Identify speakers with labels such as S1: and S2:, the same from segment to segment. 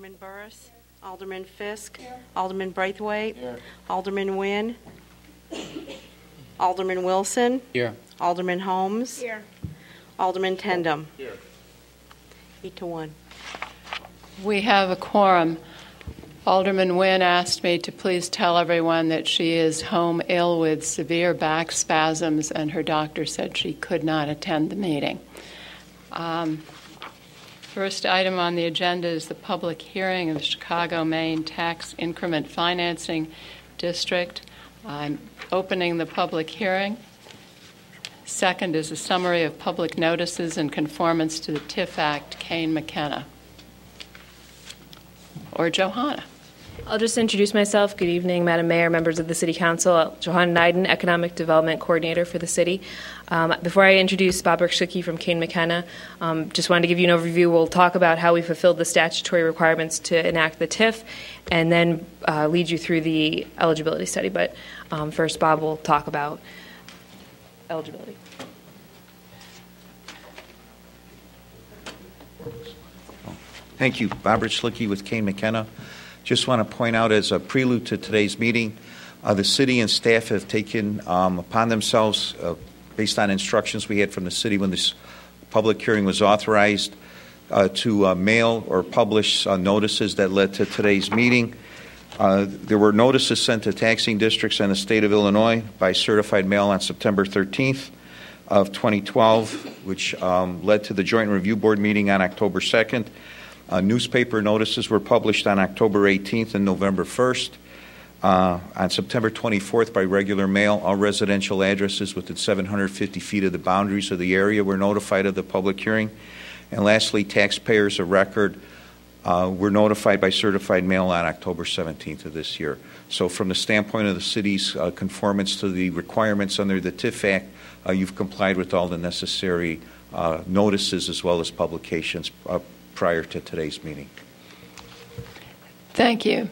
S1: Alderman Burris. Alderman Fisk. Alderman Braithwaite. Alderman Nguyen. Alderman Wilson.
S2: Here.
S1: Alderman Holmes.
S3: Here.
S1: Alderman Tendam.
S2: Here.
S1: 8-1.
S4: We have a quorum. Alderman Nguyen asked me to please tell everyone that she is home ill with severe back spasms, and her doctor said she could not attend the meeting. First item on the agenda is the public hearing of the Chicago, Maine Tax Increment Financing District. I'm opening the public hearing. Second is a summary of public notices in conformance to the TIF Act, Kane McKenna. Or Johanna.
S3: I'll just introduce myself. Good evening, Madam Mayor, members of the City Council. Johanna Neiden, Economic Development Coordinator for the city. Before I introduce Bob Rickschicke from Kane McKenna, just wanted to give you an overview. We'll talk about how we fulfilled the statutory requirements to enact the TIF, and then lead you through the eligibility study. But first, Bob will talk about eligibility.
S5: Thank you. Bob Rickschicke with Kane McKenna. Just want to point out as a prelude to today's meeting, the city and staff have taken upon themselves, based on instructions we had from the city when this public hearing was authorized, to mail or publish notices that led to today's meeting. There were notices sent to taxing districts in the state of Illinois by certified mail on September 13th of 2012, which led to the Joint Review Board meeting on October 2nd. Newspaper notices were published on October 18th and November 1st. On September 24th, by regular mail, all residential addresses within 750 feet of the boundaries of the area were notified of the public hearing. And lastly, taxpayers of record were notified by certified mail on October 17th of this year. So from the standpoint of the city's conformance to the requirements under the TIF Act, you've complied with all the necessary notices as well as publications prior to today's meeting.
S4: Thank you.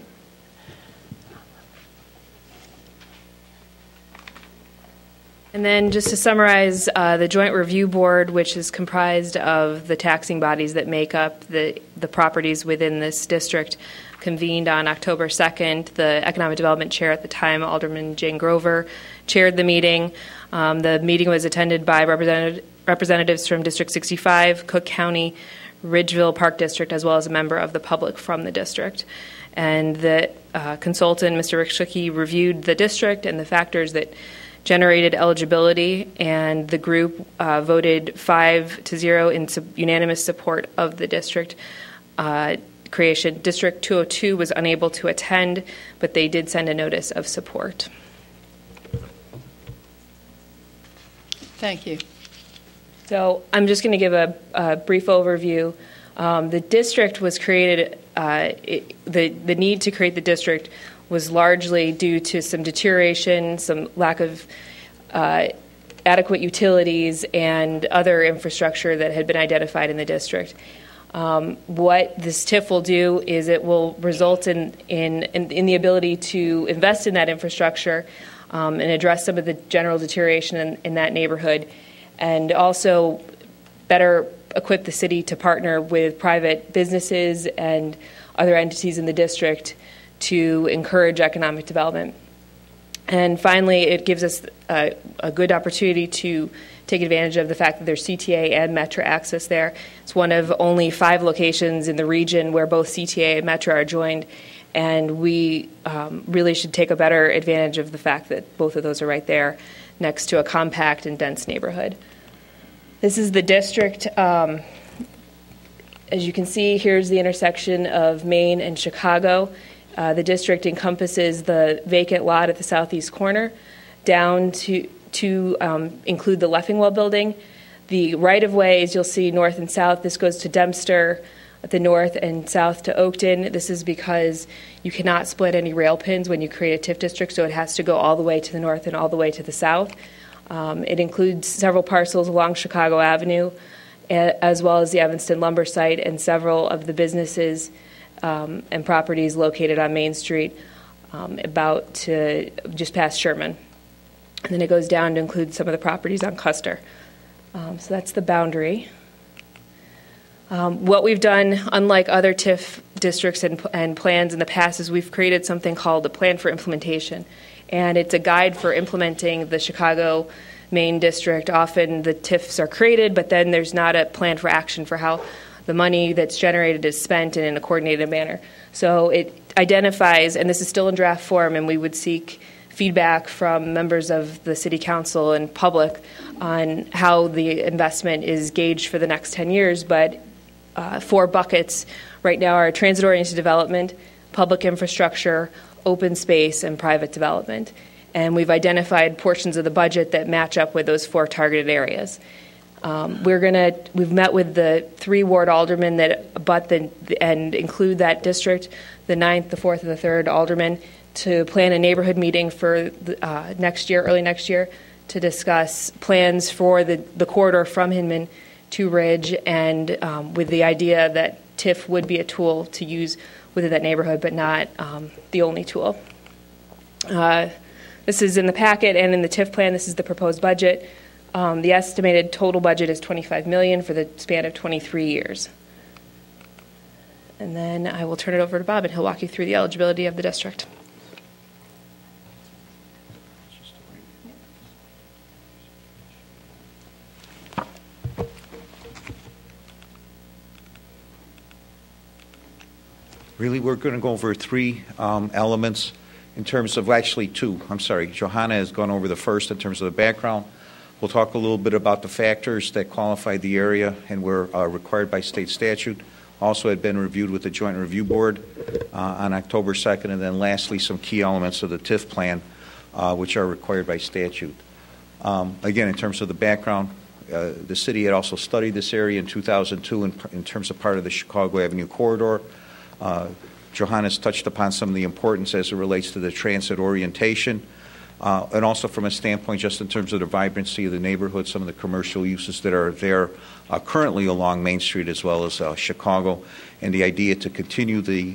S3: And then just to summarize, the Joint Review Board, which is comprised of the taxing bodies that make up the properties within this district, convened on October 2nd. The Economic Development Chair at the time, Alderman Jane Grover, chaired the meeting. The meeting was attended by representatives from District 65, Cook County, Ridgeville Park District, as well as a member of the public from the district. And the consultant, Mr. Rickschicke, reviewed the district and the factors that generated eligibility, and the group voted 5-0 in unanimous support of the district creation. District 202 was unable to attend, but they did send a notice of support.
S4: Thank you.
S3: So I'm just going to give a brief overview. The district was created, the need to create the district was largely due to some deterioration, some lack of adequate utilities, and other infrastructure that had been identified in the district. What this TIF will do is it will result in the ability to invest in that infrastructure and address some of the general deterioration in that neighborhood, and also better equip the city to partner with private businesses and other entities in the district to encourage economic development. And finally, it gives us a good opportunity to take advantage of the fact that there's CTA and Metro access there. It's one of only 5 locations in the region where both CTA and Metro are joined, and we really should take a better advantage of the fact that both of those are right there next to a compact and dense neighborhood. This is the district. As you can see, here's the intersection of Maine and Chicago. The district encompasses the vacant lot at the southeast corner down to include the Leffingwell building. The right-of-way, as you'll see, north and south, this goes to Dempster at the north and south to Oakton. This is because you cannot split any rail pins when you create a TIF district, so it has to go all the way to the north and all the way to the south. It includes several parcels along Chicago Avenue, as well as the Evanston lumber site and several of the businesses and properties located on Main Street about to just past Sherman. And then it goes down to include some of the properties on Custer. So that's the boundary. What we've done, unlike other TIF districts and plans in the past is we've created something called a plan for implementation. And it's a guide for implementing the Chicago Main District. Often the TIFs are created, but then there's not a plan for action for how the money that's generated is spent in a coordinated manner. So it identifies, and this is still in draft form, and we would seek feedback from members of the City Council and public on how the investment is gauged for the next 10 years. But 4 buckets right now are transit-oriented development, public infrastructure, open space, and private development. And we've identified portions of the budget that match up with those 4 targeted areas. We've met with the 3 ward aldermen that abut and include that district, the 9th, the 4th, and the 3rd aldermen, to plan a neighborhood meeting for next year, early next year, to discuss plans for the corridor from Hinman to Ridge, and with the idea that TIF would be a tool to use within that neighborhood, but not the only tool. This is in the packet and in the TIF plan. This is the proposed budget. The estimated total budget is $25 million for the span of 23 years. And then I will turn it over to Bob, and he'll walk you through the eligibility of the district.
S5: Really, we're going to go over 3 elements in terms of, actually 2. I'm sorry. Johanna has gone over the first in terms of the background. We'll talk a little bit about the factors that qualify the area and were required by state statute. Also had been reviewed with the Joint Review Board on October 2nd. And then lastly, some key elements of the TIF plan, which are required by statute. Again, in terms of the background, the city had also studied this area in 2002 in terms of part of the Chicago Avenue corridor. Johannes touched upon some of the importance as it relates to the transit orientation, and also from a standpoint just in terms of the vibrancy of the neighborhood, some of the commercial uses that are there currently along Main Street as well as Chicago, and the idea to continue the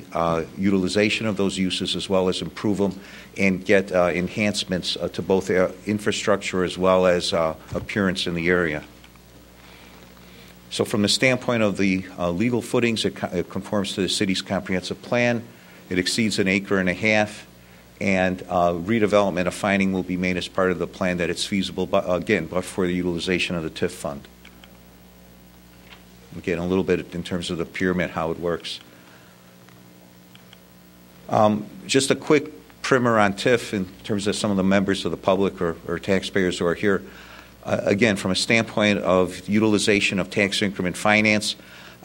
S5: utilization of those uses as well as improve them and get enhancements to both infrastructure as well as appearance in the area. So from the standpoint of the legal footings, it conforms to the city's comprehensive plan. It exceeds 1.5 acres, and redevelopment, a finding will be made as part of the plan that it's feasible, but for the utilization of the TIF fund. Again, a little bit in terms of the pyramid, how it works. Just a quick primer on TIF in terms of some of the members of the public or taxpayers who are here. Again, from a standpoint of utilization of tax increment finance,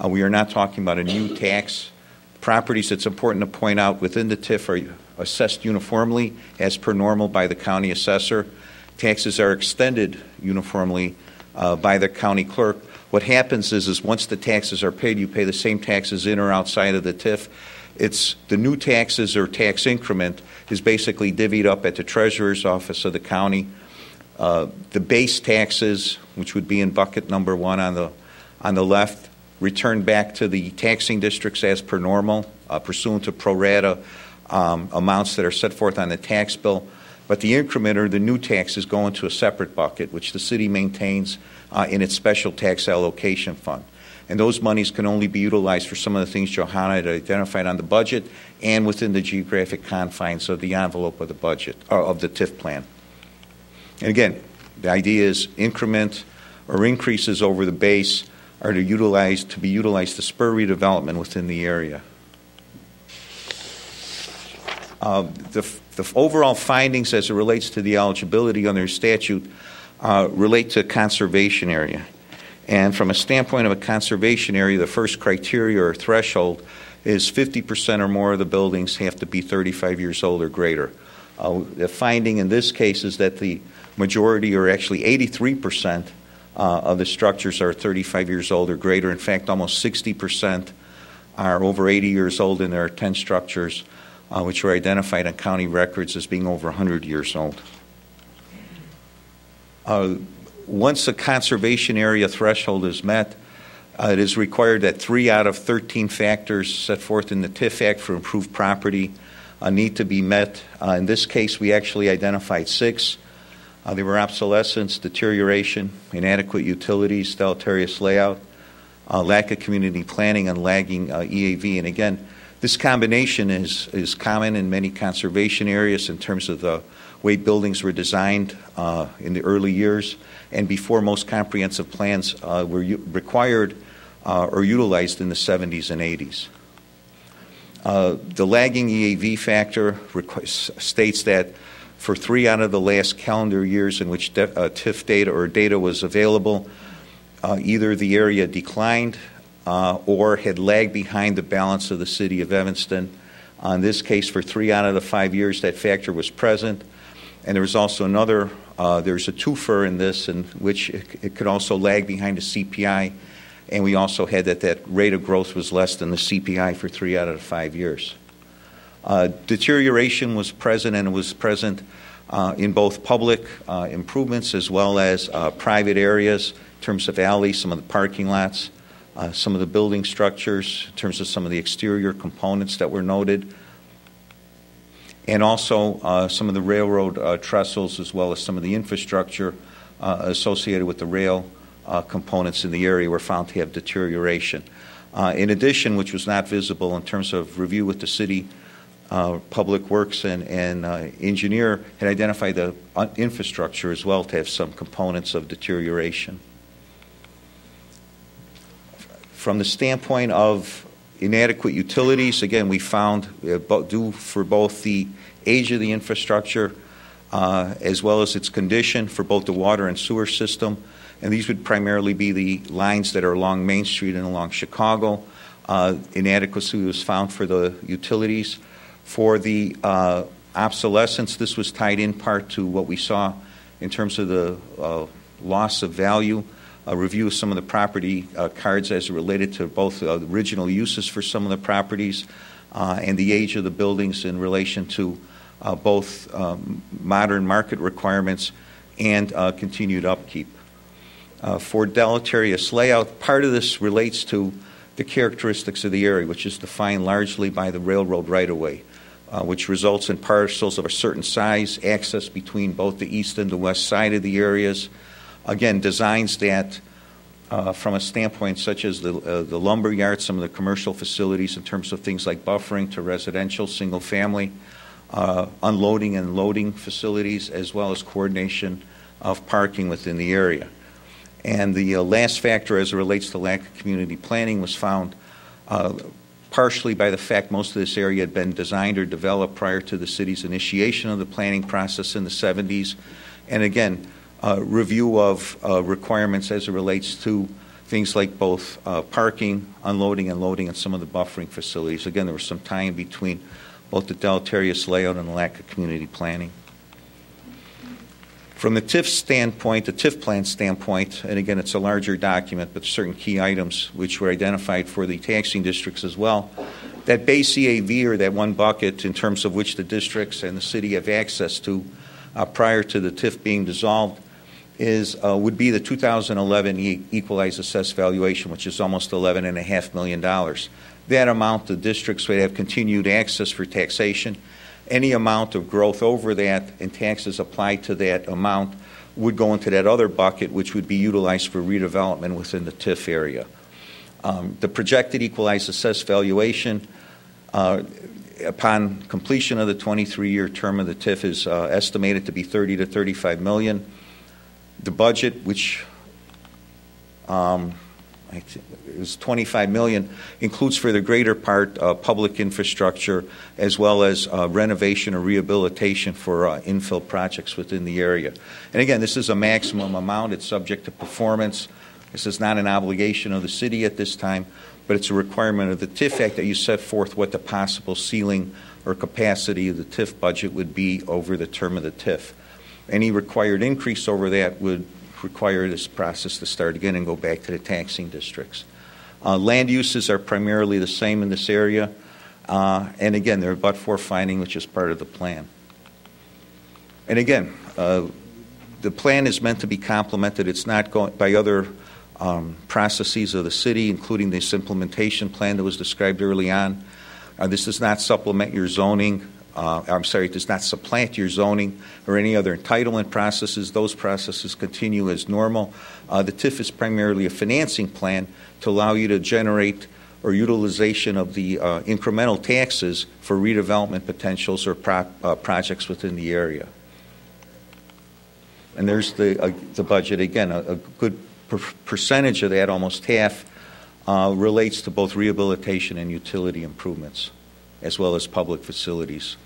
S5: we are not talking about a new tax. Properties, it's important to point out, within the TIF are assessed uniformly as per normal by the county assessor. Taxes are extended uniformly by the county clerk. What happens is once the taxes are paid, you pay the same taxes in or outside of the TIF. It's the new taxes or tax increment is basically divvied up at the treasurer's office of the county. The base taxes, which would be in bucket number 1 on the left, return back to the taxing districts as per normal, pursuant to pro rata amounts that are set forth on the tax bill. But the increment or the new taxes go into a separate bucket, which the city maintains in its special tax allocation fund. And those monies can only be utilized for some of the things Johanna had identified on the budget and within the geographic confines of the envelope of the budget, of the TIF plan. And again, the idea is increment or increases over the base are to be utilized to spur redevelopment within the area. The overall findings as it relates to the eligibility under statute relate to conservation area. And from a standpoint of a conservation area, the first criteria or threshold is 50% or more of the buildings have to be 35 years old or greater. The finding in this case is that the majority, or actually 83% of the structures are 35 years old or greater. In fact, almost 60% are over 80 years old, and there are 10 structures which were identified on county records as being over 100 years old. Once the conservation area threshold is met, it is required that 3 out of 13 factors set forth in the TIF Act for improved property need to be met. In this case, we actually identified 6. They were obsolescence, deterioration, inadequate utilities, deleterious layout, lack of community planning, and lagging EAV. And again, This combination is common in many conservation areas in terms of the way buildings were designed in the early years and before most comprehensive plans were required or utilized in the 70s and 80s. The lagging EAV factor states that for 3 out of the last calendar years in which TIF data or data was available, either the area declined or had lagged behind the balance of the city of Evanston. In this case, for 3 out of the 5 years, that factor was present. And there was also another, there's a twofer in this in which it could also lag behind the CPI. And we also had that rate of growth was less than the CPI for 3 out of the 5 years. Deterioration was present, and it was present in both public improvements as well as private areas in terms of alleys, some of the parking lots, some of the building structures, in terms of some of the exterior components that were noted, and also some of the railroad trestles as well as some of the infrastructure associated with the rail components in the area were found to have deterioration. In addition, which was not visible in terms of review with the city public works and engineer, had identified the infrastructure as well to have some components of deterioration. From the standpoint of inadequate utilities, again, we found due for both the age of the infrastructure as well as its condition for both the water and sewer system. And these would primarily be the lines that are along Main Street and along Chicago. Inadequacy was found for the utilities. For the obsolescence, this was tied in part to what we saw in terms of the loss of value. A review of some of the property cards as it related to both the original uses for some of the properties and the age of the buildings in relation to both modern market requirements and continued upkeep. For deleterious layout, part of this relates to the characteristics of the area, which is defined largely by the railroad right-of-way, which results in parcels of a certain size, access between both the east and the west side of the areas. Again, designs that, from a standpoint such as the lumber yard, some of the commercial facilities in terms of things like buffering to residential, single-family, unloading and loading facilities, as well as coordination of parking within the area. And the last factor as it relates to lack of community planning was found partially by the fact most of this area had been designed or developed prior to the city's initiation of the planning process in the 70s. And again, review of requirements as it relates to things like both parking, unloading and loading, and some of the buffering facilities. Again, there was some tie-in between both the deleterious layout and the lack of community planning. From the TIF standpoint, the TIF plan standpoint, and again, it's a larger document, but certain key items which were identified for the taxing districts as well. That base EAV, or that one bucket in terms of which the districts and the city have access to prior to the TIF being dissolved, would be the 2011 equalized assessed valuation, which is almost $11.5 million. That amount, the districts would have continued access for taxation. Any amount of growth over that and taxes applied to that amount would go into that other bucket, which would be utilized for redevelopment within the TIF area. The projected equalized assessed valuation upon completion of the 23-year term of the TIF is estimated to be $30 to $35 million. The budget, which is $25 million, includes for the greater part public infrastructure as well as renovation or rehabilitation for infill projects within the area. And again, this is a maximum amount. It's subject to performance. This is not an obligation of the city at this time, but it's a requirement of the TIF Act that you set forth what the possible ceiling or capacity of the TIF budget would be over the term of the TIF. Any required increase over that would require this process to start again and go back to the taxing districts. Land uses are primarily the same in this area, and again, they're but-for finding, which is part of the plan. And again, the plan is meant to be complemented. It's not going by other processes of the city, including this implementation plan that was described early on. This does not supplement your zoning. It does not supplant your zoning or any other entitlement processes. Those processes continue as normal. The TIF is primarily a financing plan to allow you to generate or utilization of the incremental taxes for redevelopment potentials or projects within the area. And there's the budget. Again, a good percentage of that, almost half, relates to both rehabilitation and utility improvements, as well as public facilities.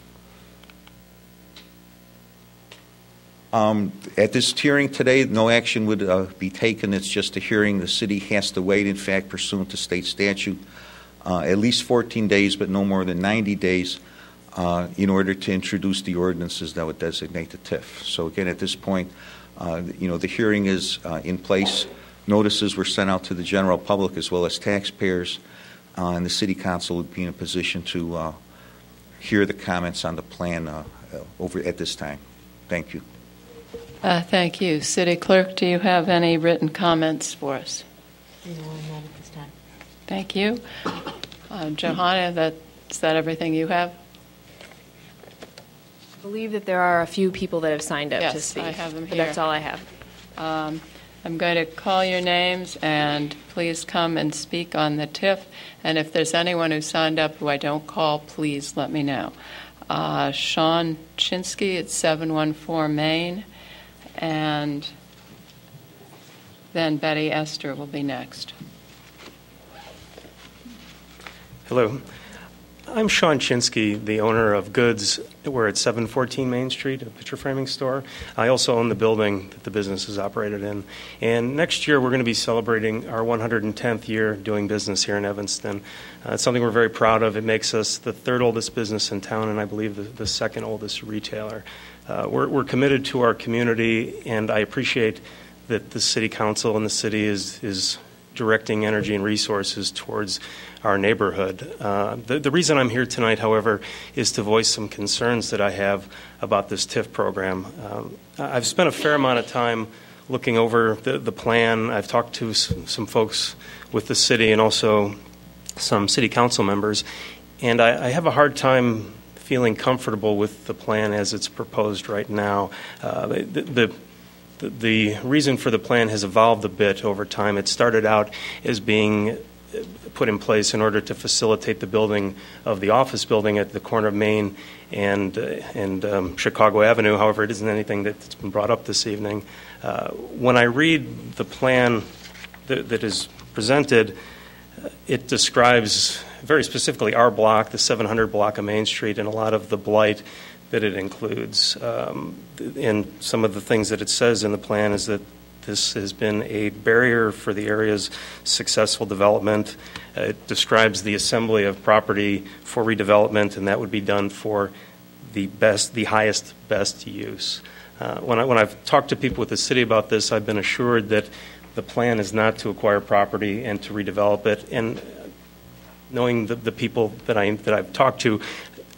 S5: At this hearing today, no action would be taken. It's just a hearing. The city has to wait, in fact, pursuant to state statute, at least 14 days, but no more than 90 days, in order to introduce the ordinances that would designate the TIF. So again, at this point, the hearing is in place. Notices were sent out to the general public as well as taxpayers, and the city council would be in a position to hear the comments on the plan over at this time. Thank you.
S4: Thank you. City Clerk, do you have any written comments for us?
S1: No, not at this time.
S4: Thank you. Johanna, is that everything you have?
S3: I believe that there are a few people that have signed up to
S4: Yes,
S3: speak.
S4: I have them
S3: but
S4: here.
S3: that's all I have.
S4: I'm going to call your names, and please come and speak on the TIF. And if there's anyone who signed up who I don't call, please let me know. Sean Chinsky at 714 Main, and then Betty Esther will be next.
S2: Hello. I'm Sean Chinsky, the owner of Goods. We're at 714 Main Street, a picture framing store. I also own the building that the business is operated in. And next year, we're going to be celebrating our 110th year doing business here in Evanston. It's something we're very proud of. It makes us the third oldest business in town, and I believe the second oldest retailer. We're committed to our community, and I appreciate that the city council and the city is directing energy and resources towards our neighborhood. The reason I'm here tonight, however, is to voice some concerns that I have about this TIF program. I've spent a fair amount of time looking over the plan. I've talked to some folks with the city and also some city council members, and I have a hard time feeling comfortable with the plan as it's proposed right now. The reason for the plan has evolved a bit over time. It started out as being put in place in order to facilitate the building of the office building at the corner of Main and Chicago Avenue. However, it isn't anything that's been brought up this evening. When I read the plan that is presented, it describes very specifically our block, the 700 block of Main Street, and a lot of the blight that it includes. And some of the things that it says in the plan is that this has been a barrier for the area's successful development. It describes the assembly of property for redevelopment, and that would be done for the highest, best use. When I've talked to people with the city about this, I've been assured that the plan is not to acquire property and to redevelop it. And knowing the people that I've talked to,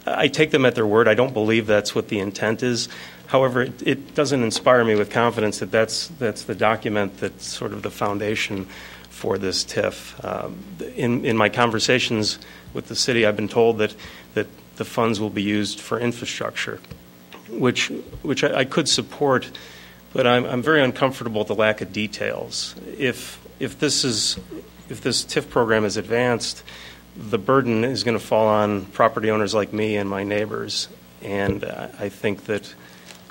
S2: I take them at their word. I don't believe that's what the intent is. However, it doesn't inspire me with confidence that that's the document that's sort of the foundation for this TIF. In my conversations with the city, I've been told that the funds will be used for infrastructure, which I could support, but I'm very uncomfortable with the lack of details. If this TIF program is advanced, the burden is going to fall on property owners like me and my neighbors, and I think that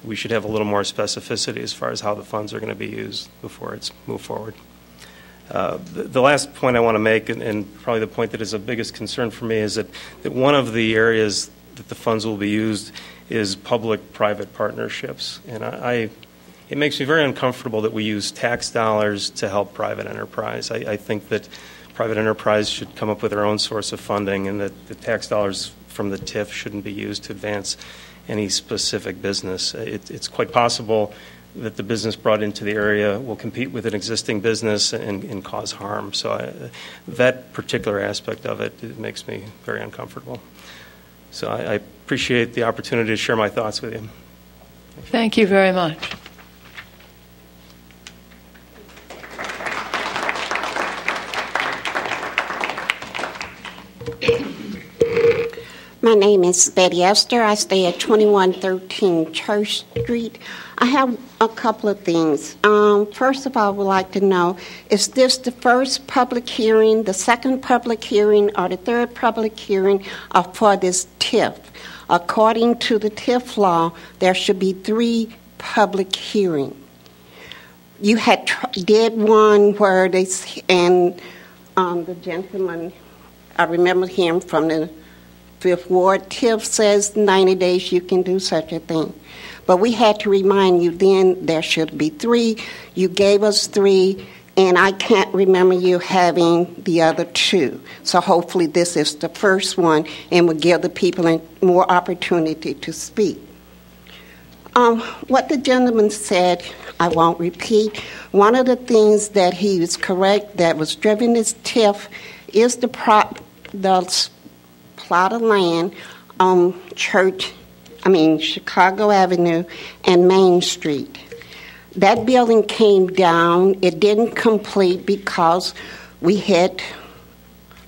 S2: we should have a little more specificity as far as how the funds are going to be used before it's moved forward. The last point I want to make, and probably the point that is of biggest concern for me, is that one of the areas that the funds will be used is public-private partnerships. And it makes me very uncomfortable that we use tax dollars to help private enterprise. I think that private enterprise should come up with their own source of funding, and that the tax dollars from the TIF shouldn't be used to advance any specific business. It's quite possible that the business brought into the area will compete with an existing business and cause harm. So that particular aspect of it makes me very uncomfortable. So I appreciate the opportunity to share my thoughts with you.
S4: Thank you very much.
S6: My name is Betty Esther. I stay at 2113 Church Street. I have A couple of things. First of all, I would like to know, is this the first public hearing, the second public hearing, or the third public hearing for this TIF? According to the TIF law, there should be 3 public hearings. You had did one where they, and the gentleman, I remember him from the 5th Ward, TIF says 90 days you can do such a thing. But we had to remind you then there should be 3. You gave us 3, and I can't remember you having the other 2. So hopefully this is the first one and will give the people more opportunity to speak. What the gentleman said, I won't repeat. One of the things that he was correct that was driven this TIF is the plot of land on Chicago Avenue and Main Street. That building came down. It didn't complete because we had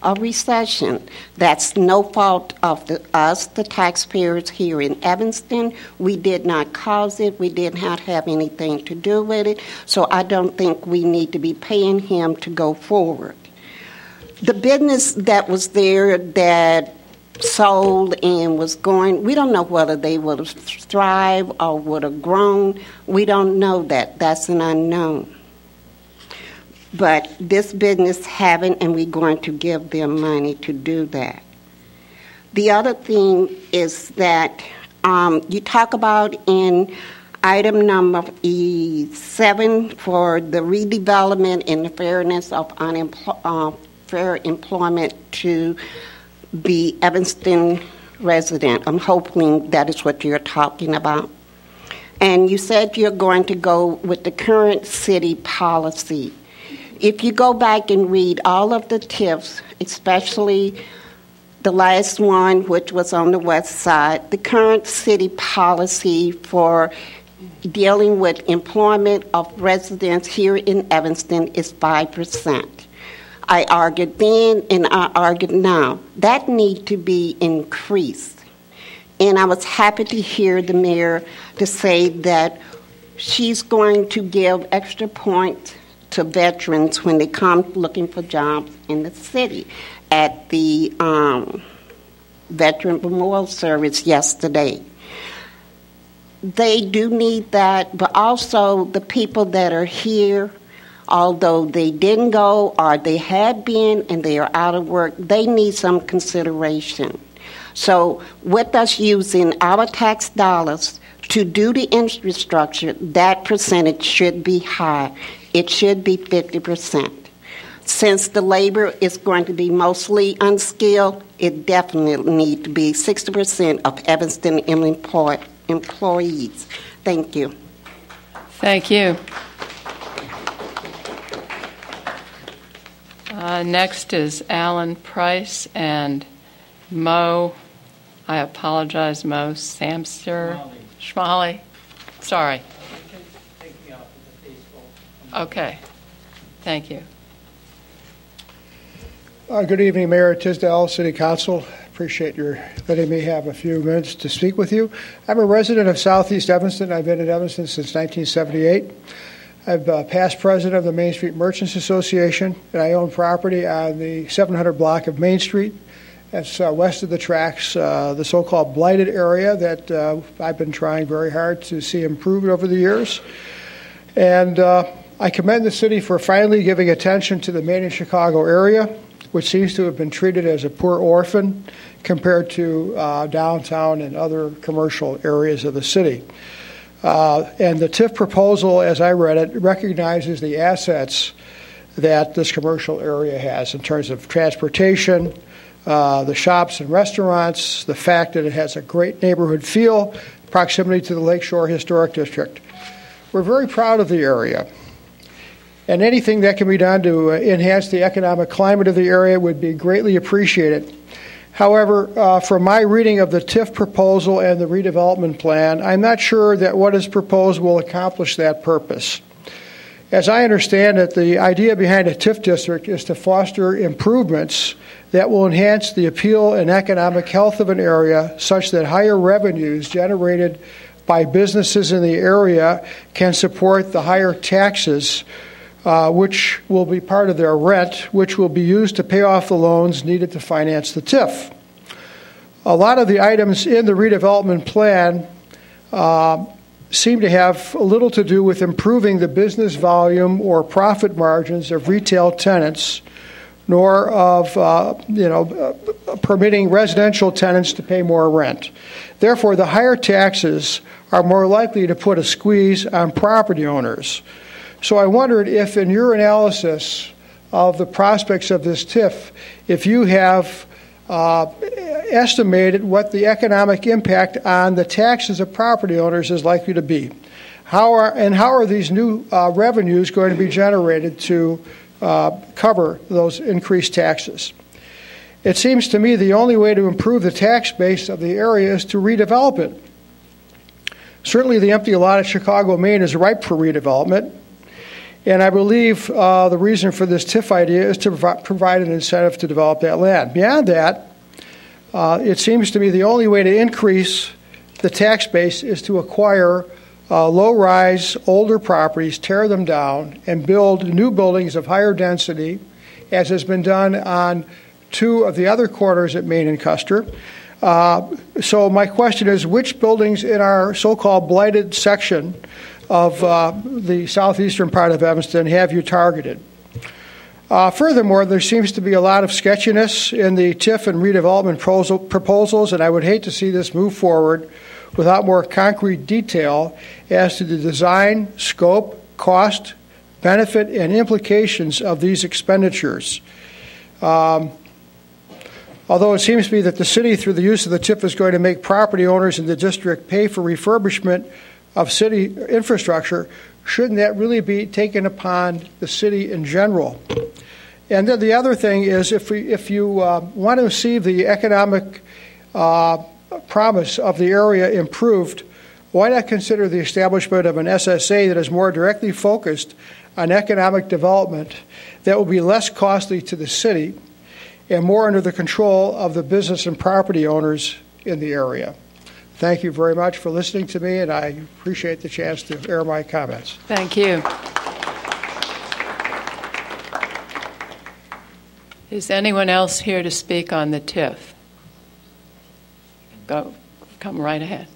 S6: a recession. That's no fault of us, the taxpayers here in Evanston. We did not cause it. We did not have anything to do with it. So I don't think we need to be paying him to go forward. The business that was there that sold and was going, we don't know whether they would have thrived or would have grown. We don't know that. That's an unknown. But this business haven't, and we're going to give them money to do that. The other thing is that you talk about in item number 7 for the redevelopment and the fairness of fair employment to be Evanston resident. I'm hoping that is what you're talking about. And you said you're going to go with the current city policy. If you go back and read all of the TIFs, especially the last one, which was on the west side, the current city policy for dealing with employment of residents here in Evanston is 5%. I argued then and I argued now. That needs to be increased. And I was happy to hear the mayor to say that she's going to give extra points to veterans when they come looking for jobs in the city. At the Veteran Memorial Service yesterday. They do need that, but also the people that are here, although they didn't go or they had been and they are out of work, they need some consideration. So with us using our tax dollars to do the infrastructure, that percentage should be high. It should be 50%. Since the labor is going to be mostly unskilled, it definitely needs to be 60% of Evanston employees. Thank you.
S4: Thank you. Next is Alan Price and Mo, I apologize, Mo Samster. Schmally. Sorry. Okay. Thank you.
S7: Good evening, Mayor Tisdale, City Council. Appreciate your letting me have a few minutes to speak with you. I'm a resident of Southeast Evanston. I've been in Evanston since 1978. I'm past president of the Main Street Merchants Association, and I own property on the 700 block of Main Street. That's west of the tracks, the so-called blighted area that I've been trying very hard to see improved over the years. And I commend the city for finally giving attention to the Main and Chicago area, which seems to have been treated as a poor orphan compared to downtown and other commercial areas of the city. And the TIF proposal, as I read it, recognizes the assets that this commercial area has in terms of transportation, the shops and restaurants, the fact that it has a great neighborhood feel, proximity to the Lakeshore Historic District. We're very proud of the area. And anything that can be done to enhance the economic climate of the area would be greatly appreciated. However, from my reading of the TIF proposal and the redevelopment plan, I'm not sure that what is proposed will accomplish that purpose. As I understand it, the idea behind a TIF district is to foster improvements that will enhance the appeal and economic health of an area such that higher revenues generated by businesses in the area can support the higher taxes, which will be part of their rent, which will be used to pay off the loans needed to finance the TIF. A lot of the items in the redevelopment plan seem to have little to do with improving the business volume or profit margins of retail tenants, nor of permitting residential tenants to pay more rent. Therefore, the higher taxes are more likely to put a squeeze on property owners. So I wondered if, in your analysis of the prospects of this TIF, if you have estimated what the economic impact on the taxes of property owners is likely to be. How are these new revenues going to be generated to cover those increased taxes? It seems to me the only way to improve the tax base of the area is to redevelop it. Certainly the empty lot at Chicago, Maine is ripe for redevelopment, and I believe the reason for this TIF idea is to provide an incentive to develop that land. Beyond that, it seems to me the only way to increase the tax base is to acquire low-rise, older properties, tear them down, and build new buildings of higher density, as has been done on two of the other corners at Main and Custer. So my question is, which buildings in our so-called blighted section of the southeastern part of Evanston have you targeted? Furthermore, there seems to be a lot of sketchiness in the TIF and redevelopment proposals, and I would hate to see this move forward without more concrete detail as to the design, scope, cost, benefit, and implications of these expenditures. Although it seems to me that the city, through the use of the TIF, is going to make property owners in the district pay for refurbishment of city infrastructure, shouldn't that really be taken upon the city in general? And then the other thing is, if you want to see the economic promise of the area improved, why not consider the establishment of an SSA that is more directly focused on economic development that will be less costly to the city and more under the control of the business and property owners in the area? Thank you very much for listening to me, and I appreciate the chance to air my comments.
S4: Thank you. Is anyone else here to speak on the TIF? Come right ahead.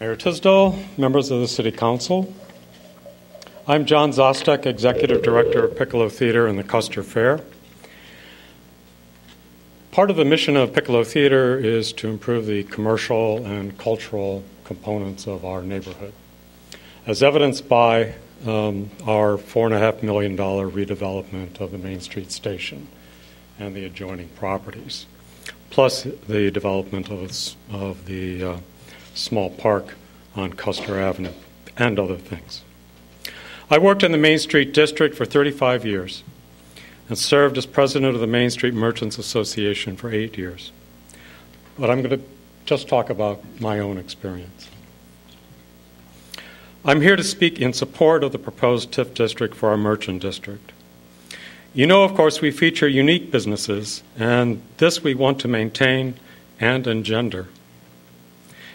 S8: Mayor Tisdale, members of the City Council. I'm John Zostek, Executive Director of Piccolo Theater and the Custer Fair. Part of the mission of Piccolo Theater is to improve the commercial and cultural components of our neighborhood, as evidenced by our $4.5 million redevelopment of the Main Street Station and the adjoining properties, plus the development of the small park on Custer Avenue and other things. I worked in the Main Street District for 35 years and served as president of the Main Street Merchants Association for 8 years. But I'm going to just talk about my own experience. I'm here to speak in support of the proposed TIF district for our merchant district. You know, of course, we feature unique businesses, and this we want to maintain and engender.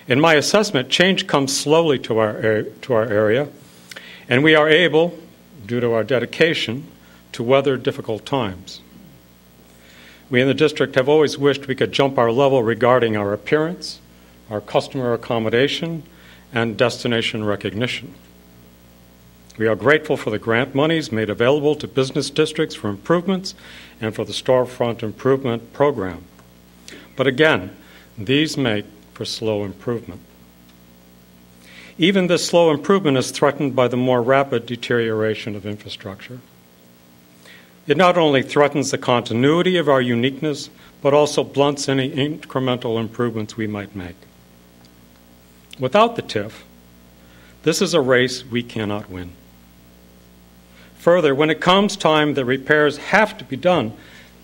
S8: In my assessment, change comes slowly to our area, and we are able, due to our dedication, to weather difficult times. We in the district have always wished we could jump our level regarding our appearance, our customer accommodation, and destination recognition. We are grateful for the grant monies made available to business districts for improvements and for the storefront improvement program. But again, these make for slow improvement. Even this slow improvement is threatened by the more rapid deterioration of infrastructure. It not only threatens the continuity of our uniqueness, but also blunts any incremental improvements we might make. Without the TIF, this is a race we cannot win. Further, when it comes time that repairs have to be done,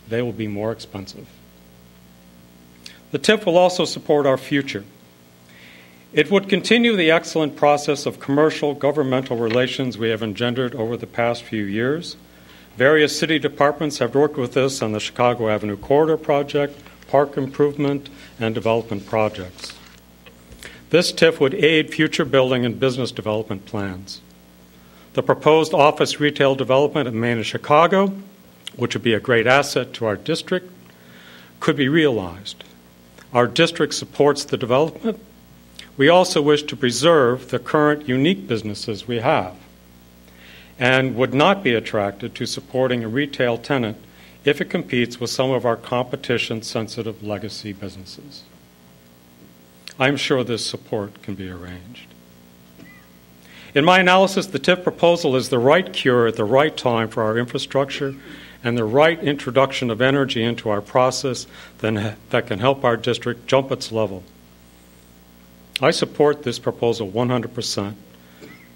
S8: they will be more expensive. The TIF will also support our future. It would continue the excellent process of commercial governmental relations we have engendered over the past few years, Various city departments have worked with us on the Chicago Avenue Corridor Project, park improvement, and development projects. This TIF would aid future building and business development plans. The proposed office retail development in Main and Chicago, which would be a great asset to our district, could be realized. Our district supports the development. We also wish to preserve the current unique businesses we have and would not be attracted to supporting a retail tenant if it competes with some of our competition-sensitive legacy businesses. I'm sure this support can be arranged. In my analysis, the TIF proposal is the right cure at the right time for our infrastructure and the right introduction of energy into our process that can help our district jump its level. I support this proposal 100%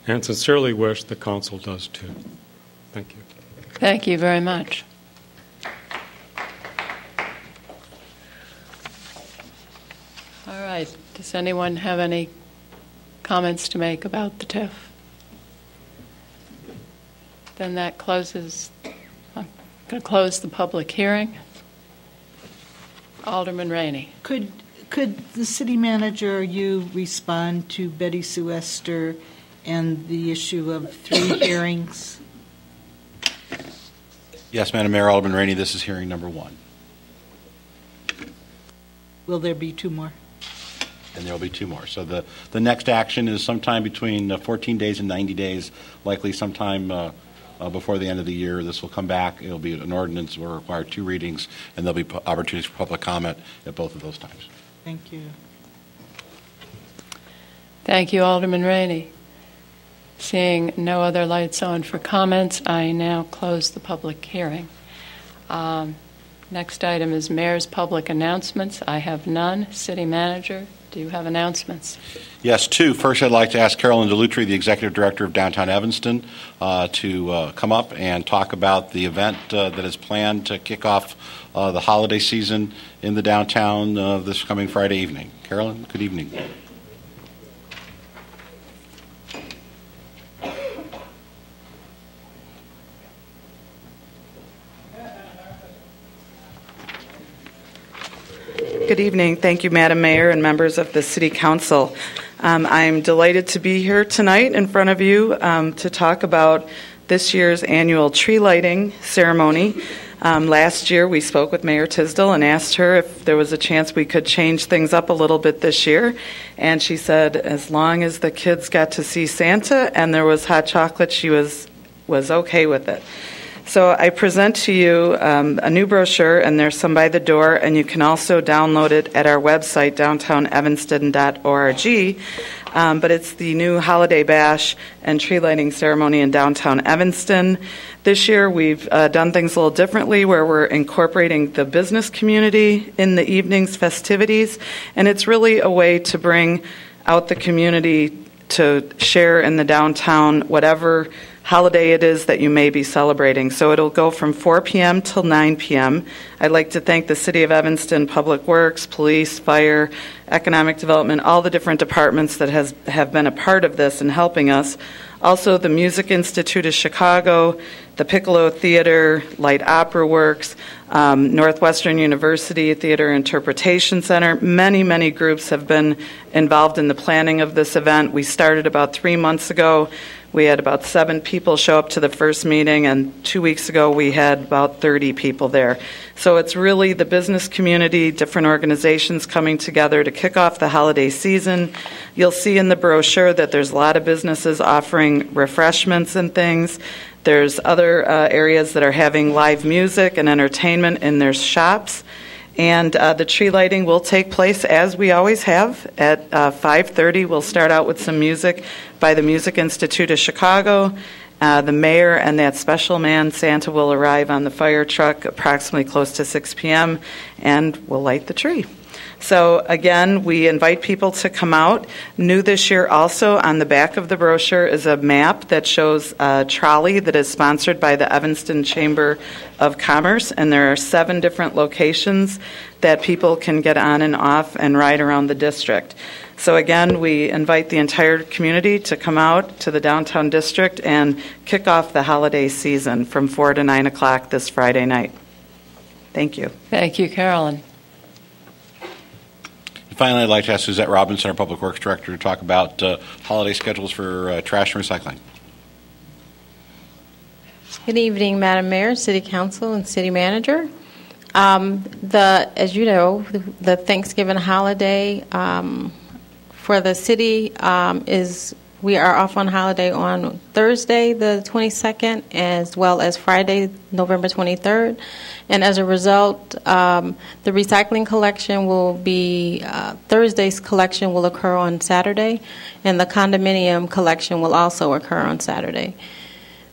S8: and sincerely wish the council does too. Thank you.
S4: Thank you very much. All right. Does anyone have any comments to make about the TIF? Then that closes. I'm going to close the public hearing. Alderman Rainey.
S9: Could the city manager or you respond to Betty Sue Esther and the issue of 3 hearings?
S10: Yes, Madam Mayor, Alderman Rainey, this is hearing number 1.
S9: Will there be 2 more?
S10: And there will be 2 more. So the next action is sometime between 14 days and 90 days, likely sometime before the end of the year. This will come back. It will be an ordinance. Will require 2 readings, and there will be opportunities for public comment at both of those times.
S9: Thank you.
S4: Thank you, Alderman Rainey. Seeing no other lights on for comments, I now close the public hearing. Next item is Mayor's public announcements. I have none. City Manager, do you have announcements?
S10: Yes, 2. First, I'd like to ask Carolyn Delutri, the Executive Director of Downtown Evanston, to come up and talk about the event that is planned to kick off the holiday season in the downtown this coming Friday evening. Carolyn, good evening.
S11: Good evening. Thank you, Madam Mayor and members of the City Council. I'm delighted to be here tonight in front of you to talk about this year's annual tree lighting ceremony. Last year, we spoke with Mayor Tisdale and asked her if there was a chance we could change things up a little bit this year. And she said as long as the kids got to see Santa and there was hot chocolate, she was okay with it. So I present to you a new brochure, and there's some by the door, and you can also download it at our website, downtownevanston.org. But it's the new Holiday Bash and Tree Lighting Ceremony in downtown Evanston. This year we've done things a little differently, where we're incorporating the business community in the evening's festivities, and it's really a way to bring out the community to share in the downtown whatever holiday it is that you may be celebrating. So it'll go from 4 p.m. till 9 p.m. I'd like to thank the City of Evanston Public Works, Police, Fire, Economic Development, all the different departments that have been a part of this and helping us. Also, the Music Institute of Chicago, the Piccolo Theater, Light Opera Works, Northwestern University Theater Interpretation Center. Many, many groups have been involved in the planning of this event. We started about 3 months ago. We had about 7 people show up to the first meeting, and 2 weeks ago we had about 30 people there. So it's really the business community, different organizations coming together to kick off the holiday season. You'll see in the brochure that there's a lot of businesses offering refreshments and things. There's other areas that are having live music and entertainment in their shops. And the tree lighting will take place as we always have at 5:30. We'll start out with some music by the Music Institute of Chicago. The mayor and that special man, Santa, will arrive on the fire truck approximately close to 6 p.m. and we'll light the tree. So again, we invite people to come out. New this year also, on the back of the brochure is a map that shows a trolley that is sponsored by the Evanston Chamber of Commerce, and there are 7 different locations that people can get on and off and ride around the district. So again, we invite the entire community to come out to the downtown district and kick off the holiday season from 4 to 9 o'clock this Friday night. Thank you.
S4: Thank you, Carolyn.
S10: Finally, I'd like to ask Suzette Robinson, our Public Works Director, to talk about holiday schedules for trash and recycling.
S12: Good evening, Madam Mayor, City Council, and City Manager. As you know, the Thanksgiving holiday for the city we are off on holiday on Thursday, the 22nd, as well as Friday, November 23rd. And as a result, the recycling collection will be, Thursday's collection will occur on Saturday, and the condominium collection will also occur on Saturday.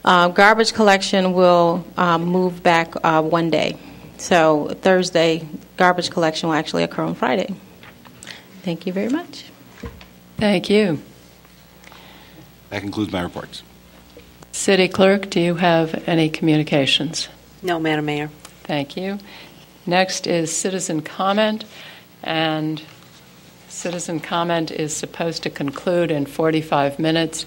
S12: Garbage collection will move back one day. So Thursday, garbage collection will actually occur on Friday. Thank you very much.
S4: Thank you.
S10: That concludes my reports.
S4: City Clerk, do you have any communications?
S1: No, Madam Mayor.
S4: Thank you. Next is citizen comment, and citizen comment is supposed to conclude in 45 minutes.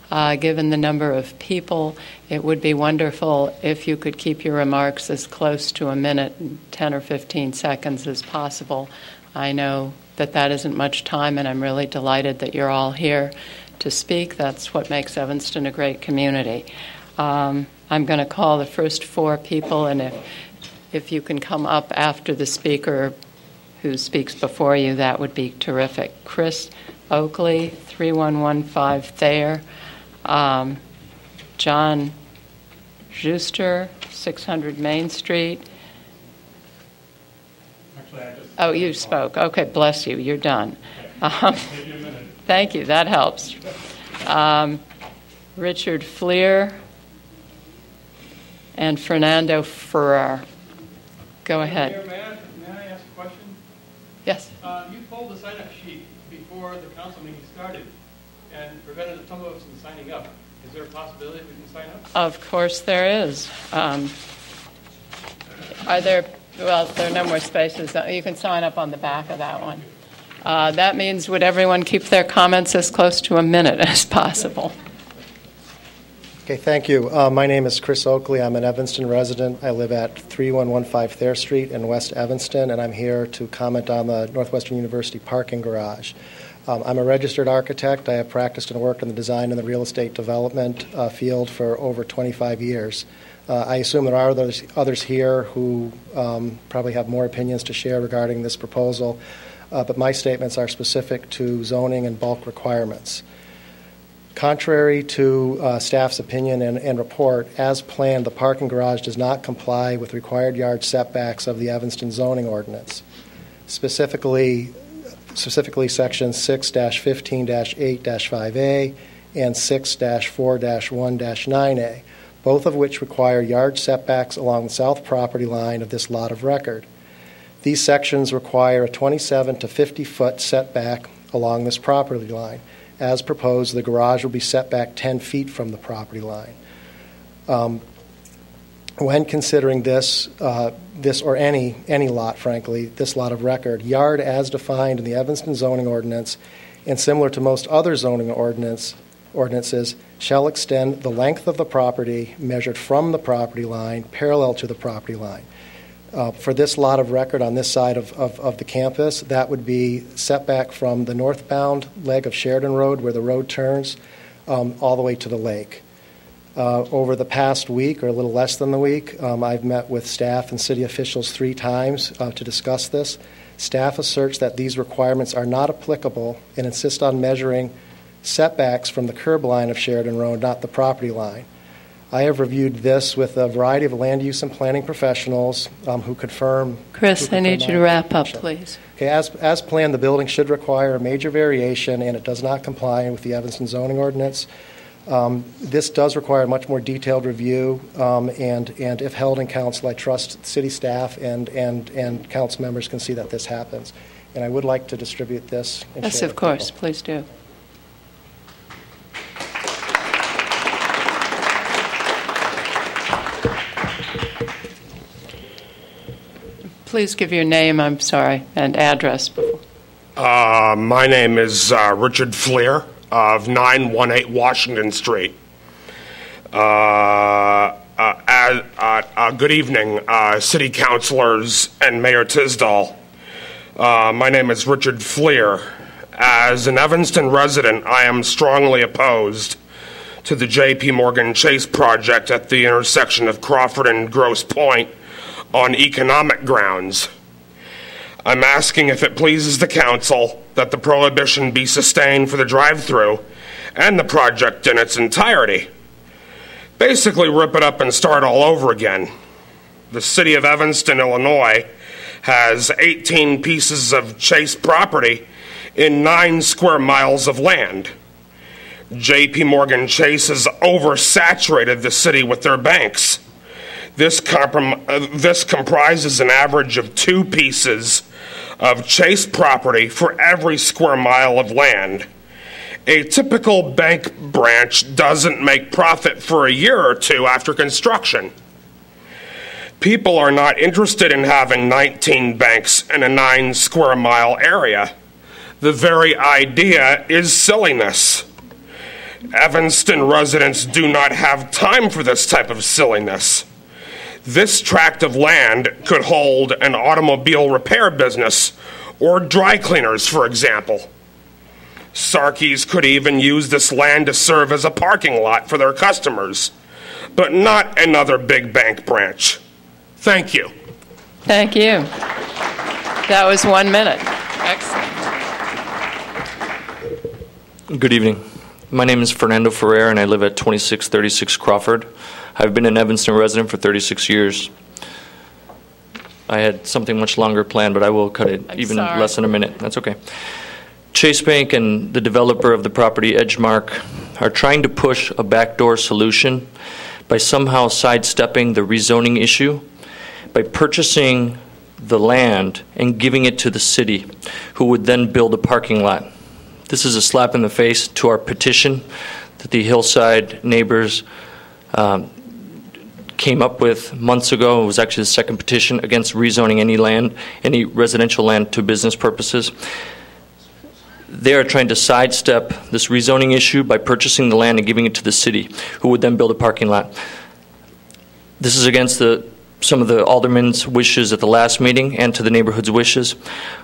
S4: Given the number of people, it would be wonderful if you could keep your remarks as close to a minute, 10 or 15 seconds as possible. I know that isn't much time, and I'm really delighted that you're all here to speak. That's what makes Evanston a great community. I'm going to call the first 4 people, and if you can come up after the speaker who speaks before you, that would be terrific. Chris Oakley, 3115 Thayer. John Schuster, 600 Main Street. Oh, you spoke. Okay, bless you. You're done. Thank you. That helps. Richard Fleer and Fernando Ferrer. Go ahead.
S13: Mayor, may I ask a question?
S4: Yes.
S13: You pulled the sign-up sheet before the council meeting started and prevented some of us from signing up. Is there a possibility we can sign up?
S4: Of course there is. Are there... Well, there are no more spaces. You can sign up on the back of that one. That means would everyone keep their comments as close to a minute as possible?
S14: Okay, thank you. My name is Chris Oakley. I'm an Evanston resident. I live at 3115 Thayer Street in West Evanston, and I'm here to comment on the Northwestern University parking garage. I'm a registered architect. I have practiced and worked in the design and the real estate development field for over 25 years. I assume there are others here who probably have more opinions to share regarding this proposal, but my statements are specific to zoning and bulk requirements. Contrary to staff's opinion and report, as planned, the parking garage does not comply with required yard setbacks of the Evanston zoning ordinance, specifically Section 6-15-8-5A and 6-4-1-9A. Both of which require yard setbacks along the south property line of this lot of record. These sections require a 27 to 50-foot setback along this property line. As proposed, the garage will be set back 10 feet from the property line. When considering this or any lot, frankly, this lot of record, yard as defined in the Evanston zoning ordinance and similar to most other zoning ordinances shall extend the length of the property measured from the property line parallel to the property line. For this lot of record on this side of the campus, that would be setback from the northbound leg of Sheridan Road where the road turns all the way to the lake. Over the past week, or a little less than the week, I've met with staff and city officials 3 times to discuss this. Staff asserts that these requirements are not applicable and insist on measuring setbacks from the curb line of Sheridan Road, not the property line. I have reviewed this with a variety of land use and planning professionals who confirm...
S4: Chris, I need you to wrap up, please.
S14: Okay, as planned, the building should require a major variation, and it does not comply with the Evanston zoning ordinance. This does require a much more detailed review, and if held in council, I trust city staff and council members can see that this happens. And I would like to distribute this.
S4: Yes, of course. Please do. Please give your name, I'm sorry, and address before.
S15: My name is Richard Fleer of 918 Washington Street. Good evening, City Councilors and Mayor Tisdall. My name is Richard Fleer. As an Evanston resident, I am strongly opposed to the J.P. Morgan Chase project at the intersection of Crawford and Grosse Pointe on economic grounds. I'm asking if it pleases the council that the prohibition be sustained for the drive-through and the project in its entirety. Basically rip it up and start all over again. The city of Evanston, Illinois, has 18 pieces of Chase property in 9 square miles of land. J.P. Morgan Chase has oversaturated the city with their banks. This comprises an average of 2 pieces of Chase property for every square mile of land. A typical bank branch doesn't make profit for a year or two after construction. People are not interested in having 19 banks in a 9 square mile area. The very idea is silliness. Evanston residents do not have time for this type of silliness. This tract of land could hold an automobile repair business or dry cleaners, for example. Sarkeys could even use this land to serve as a parking lot for their customers, but not another big bank branch. Thank you.
S4: Thank you. That was 1 minute. Excellent.
S16: Good evening. My name is Fernando Ferrer, and I live at 2636 Crawford. I've been an Evanston resident for 36 years. I had something much longer planned, but I will cut it less than a minute. That's okay. Chase Bank and the developer of the property, Edgemark, are trying to push a backdoor solution by somehow sidestepping the rezoning issue by purchasing the land and giving it to the city, who would then build a parking lot. This is a slap in the face to our petition that the Hillside neighbors came up with months ago. It was actually the second petition against rezoning any land, any residential land, to business purposes. They are trying to sidestep this rezoning issue by purchasing the land and giving it to the city, who would then build a parking lot. This is against some of the aldermen's wishes at the last meeting and to the neighborhood's wishes.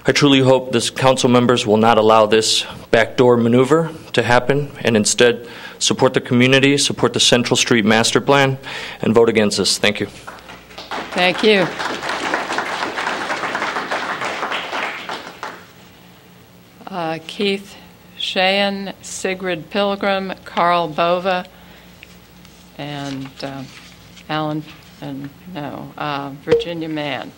S16: I truly hope this council members will not allow this backdoor maneuver to happen and instead support the community, support the Central Street Master Plan, and vote against this. Thank you.
S4: Thank you. Keith Shayan, Sigrid Pilgrim, Carl Bova, and Virginia Mann.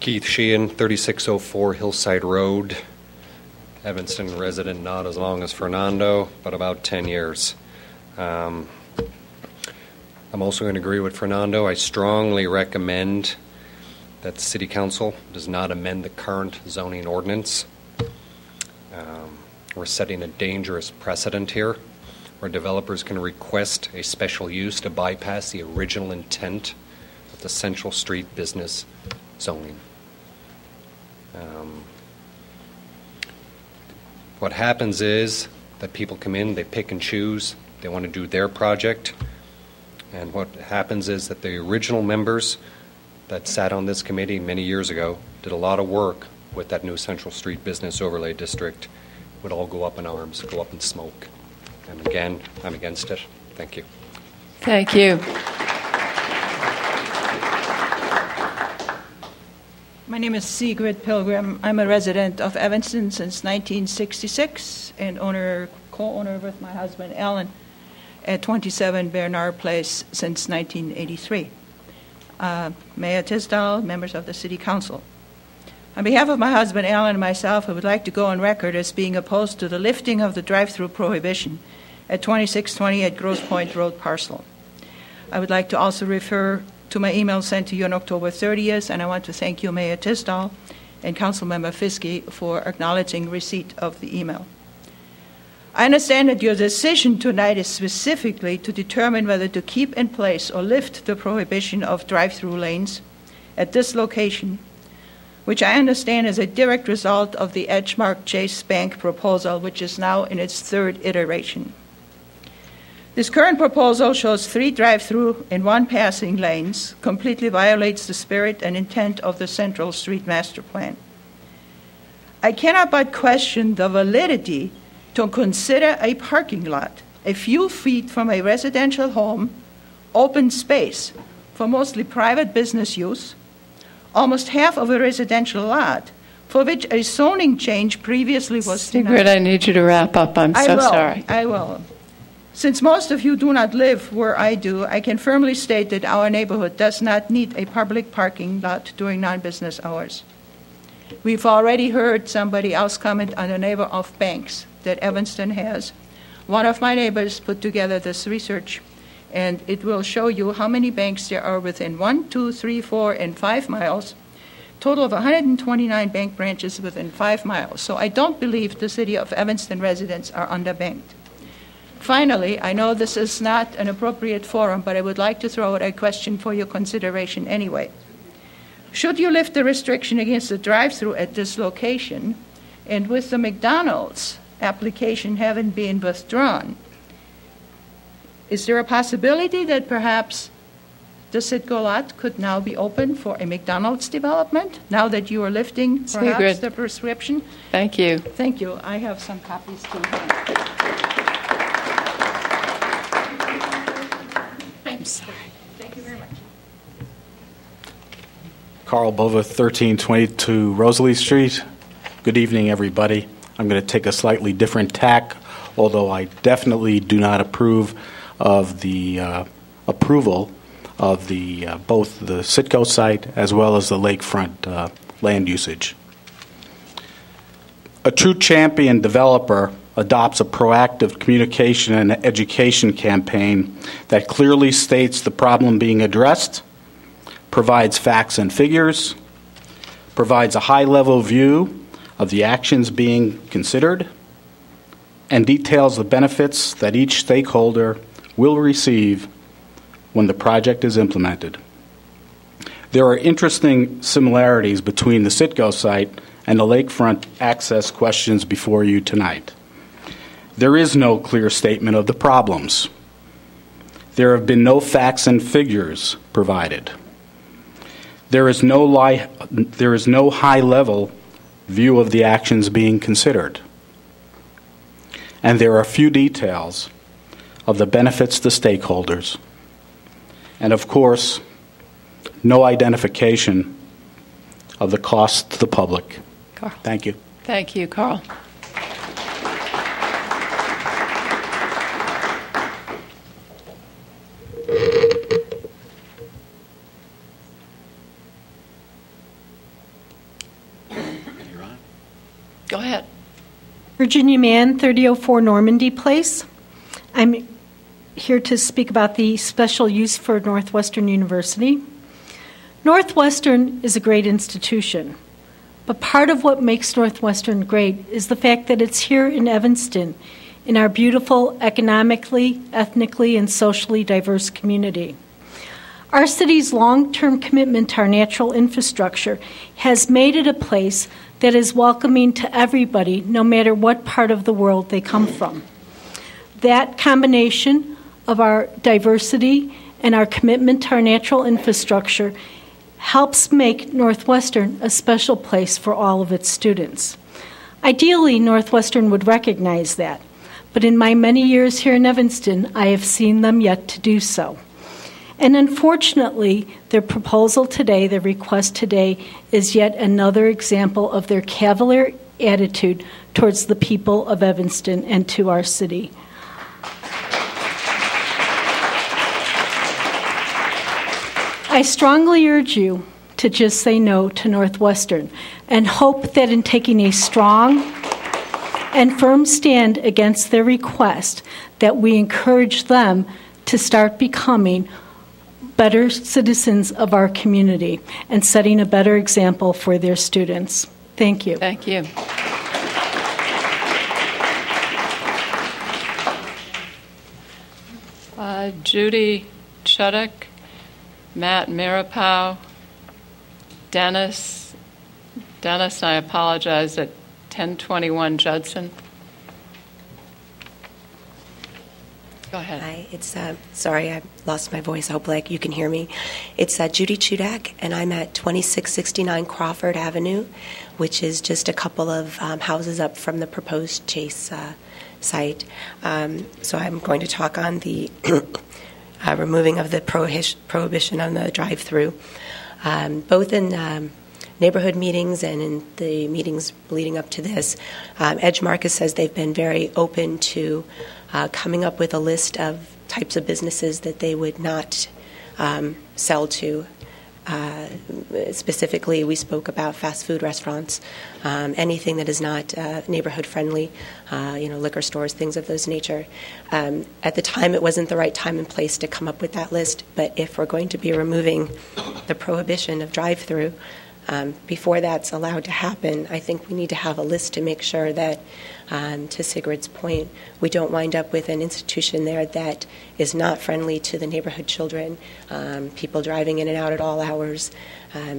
S17: Keith Sheehan, 3604 Hillside Road, Evanston resident, not as long as Fernando, but about 10 years. I'm also going to agree with Fernando. I strongly recommend that the City Council does not amend the current zoning ordinance. We're setting a dangerous precedent here, where developers can request a special use to bypass the original intent of the Central Street business zoning. What happens is that people come in, they pick and choose, they want to do their project, and what happens is that the original members that sat on this committee many years ago did a lot of work with that new Central Street Business Overlay District. It would all go up in arms, go up in smoke. And again, I'm against it. Thank you.
S4: Thank you.
S18: My name is Sigrid Pilgrim. I'm a resident of Evanston since 1966 and co-owner with my husband Alan at 27 Bernard Place since 1983. Mayor Tisdall, members of the City Council. On behalf of my husband Alan and myself, I would like to go on record as being opposed to the lifting of the drive-through prohibition at 2628 Grosse Pointe Road parcel. I would like to also refer to my email sent to you on October 30th, and I want to thank you, Mayor Tisdall and Councilmember Fiske, for acknowledging receipt of the email. I understand that your decision tonight is specifically to determine whether to keep in place or lift the prohibition of drive-through lanes at this location, which I understand is a direct result of the Edgemark Chase Bank proposal, which is now in its third iteration. This current proposal shows 3 drive-through and 1 passing lanes, completely violates the spirit and intent of the Central Street Master Plan. I cannot but question the validity to consider a parking lot a few feet from a residential home, open space for mostly private business use, almost half of a residential lot, for which a zoning change previously was denied.
S4: Sigrid, I need you to wrap up. I'm so sorry.
S18: I will. Since most of you do not live where I do, I can firmly state that our neighborhood does not need a public parking lot during non-business hours. We've already heard somebody else comment on the neighbor of banks that Evanston has. One of my neighbors put together this research, and it will show you how many banks there are within 1, 2, 3, 4, and 5 miles. Total of 129 bank branches within 5 miles. So I don't believe the city of Evanston residents are underbanked. Finally, I know this is not an appropriate forum, but I would like to throw out a question for your consideration anyway. Should you lift the restriction against the drive-through at this location, and with the McDonald's application having been withdrawn, is there a possibility that perhaps the Citgo lot could now be open for a McDonald's development, now that you are lifting perhaps the prescription?
S4: Thank you.
S18: Thank you. I have some copies too. I'm sorry. Thank you very much.
S19: Carl Bova, 1322 Rosalie Street. Good evening, everybody. I'm going to take a slightly different tack, although I definitely do not approve of the approval of the both the Citgo site as well as the lakefront land usage. A true champion developer adopts a proactive communication and education campaign that clearly states the problem being addressed, provides facts and figures, provides a high-level view of the actions being considered, and details the benefits that each stakeholder will receive when the project is implemented. There are interesting similarities between the Citgo site and the lakefront access questions before you tonight. There is no clear statement of the problems. There have been no facts and figures provided. There is no high-level view of the actions being considered. And there are few details of the benefits to stakeholders. And of course, no identification of the cost to the public.
S4: Carl.
S19: Thank you.
S4: Thank you, Carl. Go ahead.
S20: Virginia Mann, 3004 Normandy Place. I'm here to speak about the special use for Northwestern University. Northwestern is a great institution, but part of what makes Northwestern great is the fact that it's here in Evanston, in our beautiful, economically, ethnically, and socially diverse community. Our city's long-term commitment to our natural infrastructure has made it a place that is welcoming to everybody, no matter what part of the world they come from. That combination of our diversity and our commitment to our natural infrastructure helps make Northwestern a special place for all of its students. Ideally, Northwestern would recognize that, but in my many years here in Evanston, I have seen them yet to do so. And unfortunately, their proposal today, their request today, is yet another example of their cavalier attitude towards the people of Evanston and to our city. I strongly urge you to just say no to Northwestern and hope that in taking a strong and firm stand against their request, that we encourage them to start becoming better citizens of our community and setting a better example for their students. Thank you.
S4: Thank you. Judy Chuddock, Matt Marapow, Dennis Dennis, I apologize, at 1021 Judson. Go ahead.
S21: Hi, it's sorry, I lost my voice. I hope you can hear me. It's Judy Chudak, and I'm at 2669 Crawford Avenue, which is just a couple of houses up from the proposed Chase site. So I'm going to talk on the removing of the prohibition on the drive-through, both in neighborhood meetings and in the meetings leading up to this. Edge Marcus says they've been very open to coming up with a list of types of businesses that they would not sell to. Specifically, we spoke about fast food restaurants, anything that is not neighborhood friendly, liquor stores, things of those nature. At the time, it wasn't the right time and place to come up with that list, but if we're going to be removing the prohibition of drive-through, before that's allowed to happen, I think we need to have a list to make sure that, to Sigrid's point, we don't wind up with an institution there that is not friendly to the neighborhood children, people driving in and out at all hours.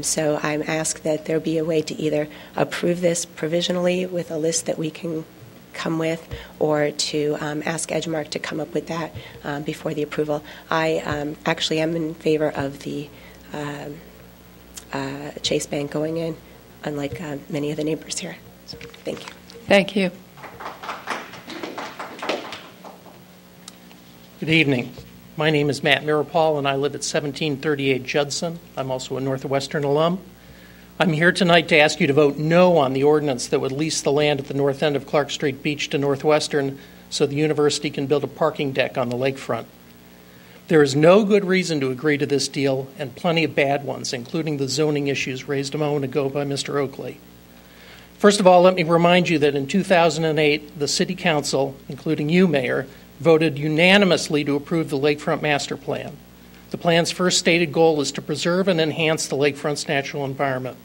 S21: So I'm asked that there be a way to either approve this provisionally with a list that we can come with, or to ask Edgemark to come up with that before the approval. I actually am in favor of the Chase Bank going in, unlike many of the neighbors here. So, thank you.
S4: Thank you.
S22: Good evening. My name is Matt Mirapol, and I live at 1738 Judson. I'm also a Northwestern alum. I'm here tonight to ask you to vote no on the ordinance that would lease the land at the north end of Clark Street Beach to Northwestern so the university can build a parking deck on the lakefront. There is no good reason to agree to this deal, and plenty of bad ones, including the zoning issues raised a moment ago by Mr. Oakley. First of all, let me remind you that in 2008, the City Council, including you, Mayor, voted unanimously to approve the Lakefront Master Plan. The plan's first stated goal is to preserve and enhance the lakefront's natural environment.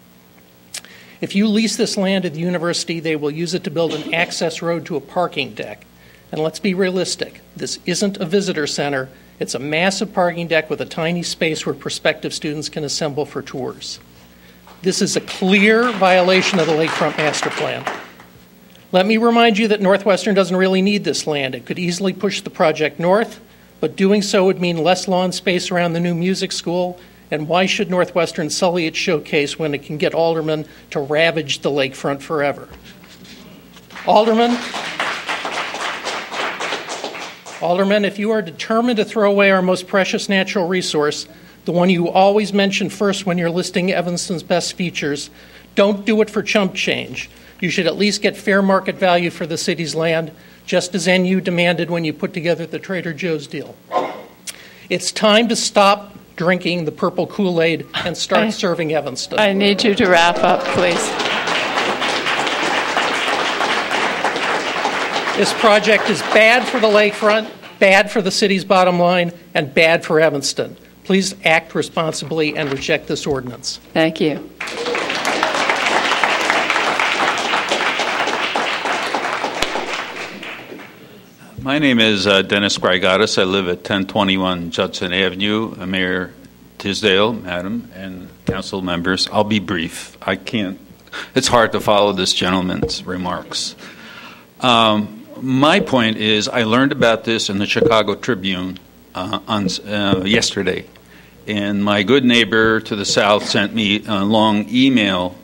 S22: If you lease this land to the university, they will use it to build an access road to a parking deck. And let's be realistic, this isn't a visitor center. It's a massive parking deck with a tiny space where prospective students can assemble for tours. This is a clear violation of the Lakefront Master Plan. Let me remind you that Northwestern doesn't really need this land. It could easily push the project north, but doing so would mean less lawn space around the new music school. And why should Northwestern sully its showcase when it can get aldermen to ravage the lakefront forever? Aldermen, if you are determined to throw away our most precious natural resource, the one you always mention first when you're listing Evanston's best features, don't do it for chump change. You should at least get fair market value for the city's land, just as NU demanded when you put together the Trader Joe's deal. It's time to stop drinking the purple Kool-Aid and start serving Evanston.
S4: I need you to wrap up, please.
S22: This project is bad for the lakefront, bad for the city's bottom line, and bad for Evanston. Please act responsibly and reject this ordinance.
S4: Thank you.
S23: My name is Dennis Grigatis. I live at 1021 Judson Avenue. Mayor Tisdale, Madam, and council members, I'll be brief. It's hard to follow this gentleman's remarks. My point is, I learned about this in the Chicago Tribune yesterday, and my good neighbor to the south sent me a long email.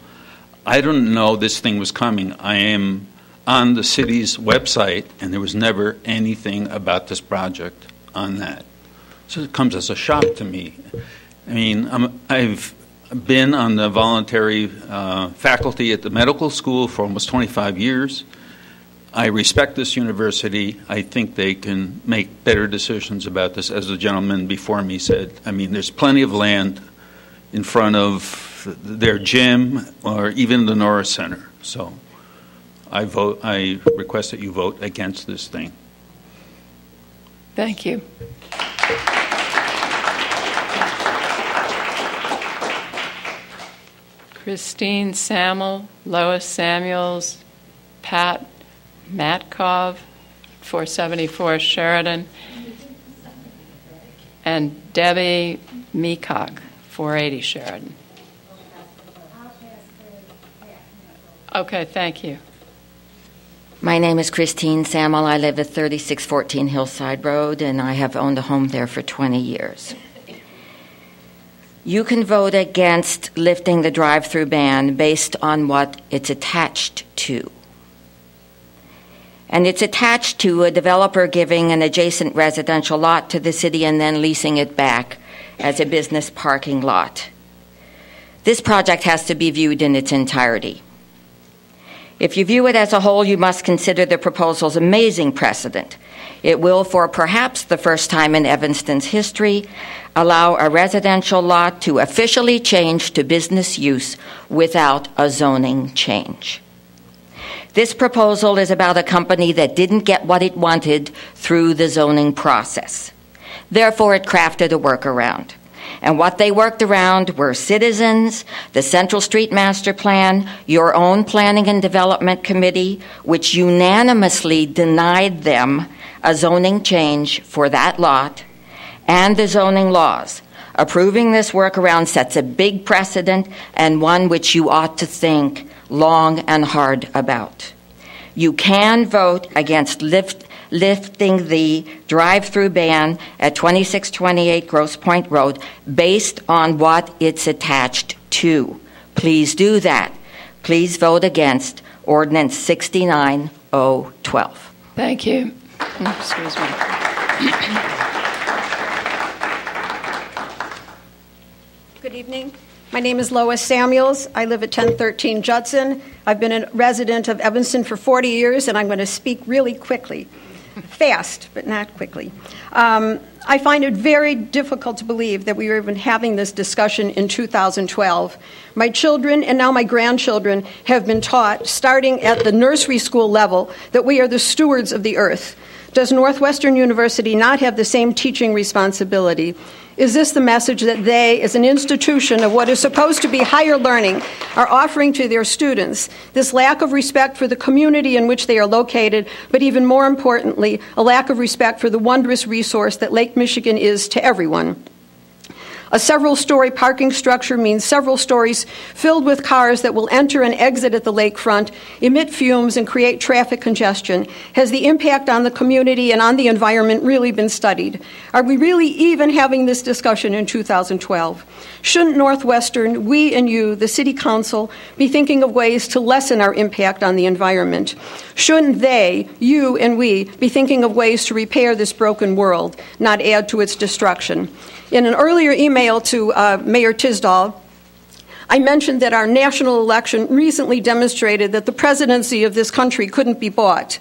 S23: I didn't know this thing was coming. I am on the city's website, and there was never anything about this project on that. So it comes as a shock to me. I mean, I've been on the voluntary faculty at the medical school for almost 25 years. I respect this university. I think they can make better decisions about this, as the gentleman before me said. I mean, there's plenty of land in front of their gym or even the Norris Center. So I request that you vote against this thing.
S4: Thank you. Christine Samuel, Lois Samuels, Pat Matkov, 474 Sheridan, and Debbie Meacock, 480 Sheridan. Okay, thank you.
S2: My name is Christine Samuel. I live at 3614 Hillside Road, and I have owned a home there for 20 years. You can vote against lifting the drive-through ban based on what it's attached to. And it's attached to a developer giving an adjacent residential lot to the city and then leasing it back as a business parking lot. This project has to be viewed in its entirety. If you view it as a whole, you must consider the proposal's amazing precedent. It will, for perhaps the first time in Evanston's history, allow a residential lot to officially change to business use without a zoning change. This proposal is about a company that didn't get what it wanted through the zoning process. Therefore, it crafted a workaround. And what they worked around were citizens, the Central Street Master Plan, your own Planning and Development Committee, which unanimously denied them a zoning change for that lot, and the zoning laws. Approving this workaround sets a big precedent and one which you ought to think long and hard about. You can vote against lifting the drive-through ban at 2628 Grosse Pointe Road based on what it's attached to. Please do that. Please vote against Ordinance 69012.
S4: Thank you. Excuse me.
S3: Good evening. My name is Lois Samuels. I live at 1013 Judson. I've been a resident of Evanston for 40 years, and I'm going to speak really quickly. Fast, but not quickly. I find it very difficult to believe that we were even having this discussion in 2012. My children and now my grandchildren have been taught, starting at the nursery school level, that we are the stewards of the earth. Does Northwestern University not have the same teaching responsibility? Is this the message that they, as an institution of what is supposed to be higher learning, are offering to their students? This lack of respect for the community in which they are located, but even more importantly, a lack of respect for the wondrous resource that Lake Michigan is to everyone. A several-story parking structure means several stories filled with cars that will enter and exit at the lakefront, emit fumes, and create traffic congestion. Has the impact on the community and on the environment really been studied? Are we really even having this discussion in 2012? Shouldn't Northwestern, we and you, the City Council, be thinking of ways to lessen our impact on the environment? Shouldn't they, you and we, be thinking of ways to repair this broken world, not add to its destruction? In an earlier email to Mayor Tisdall, I mentioned that our national election recently demonstrated that the presidency of this country couldn't be bought.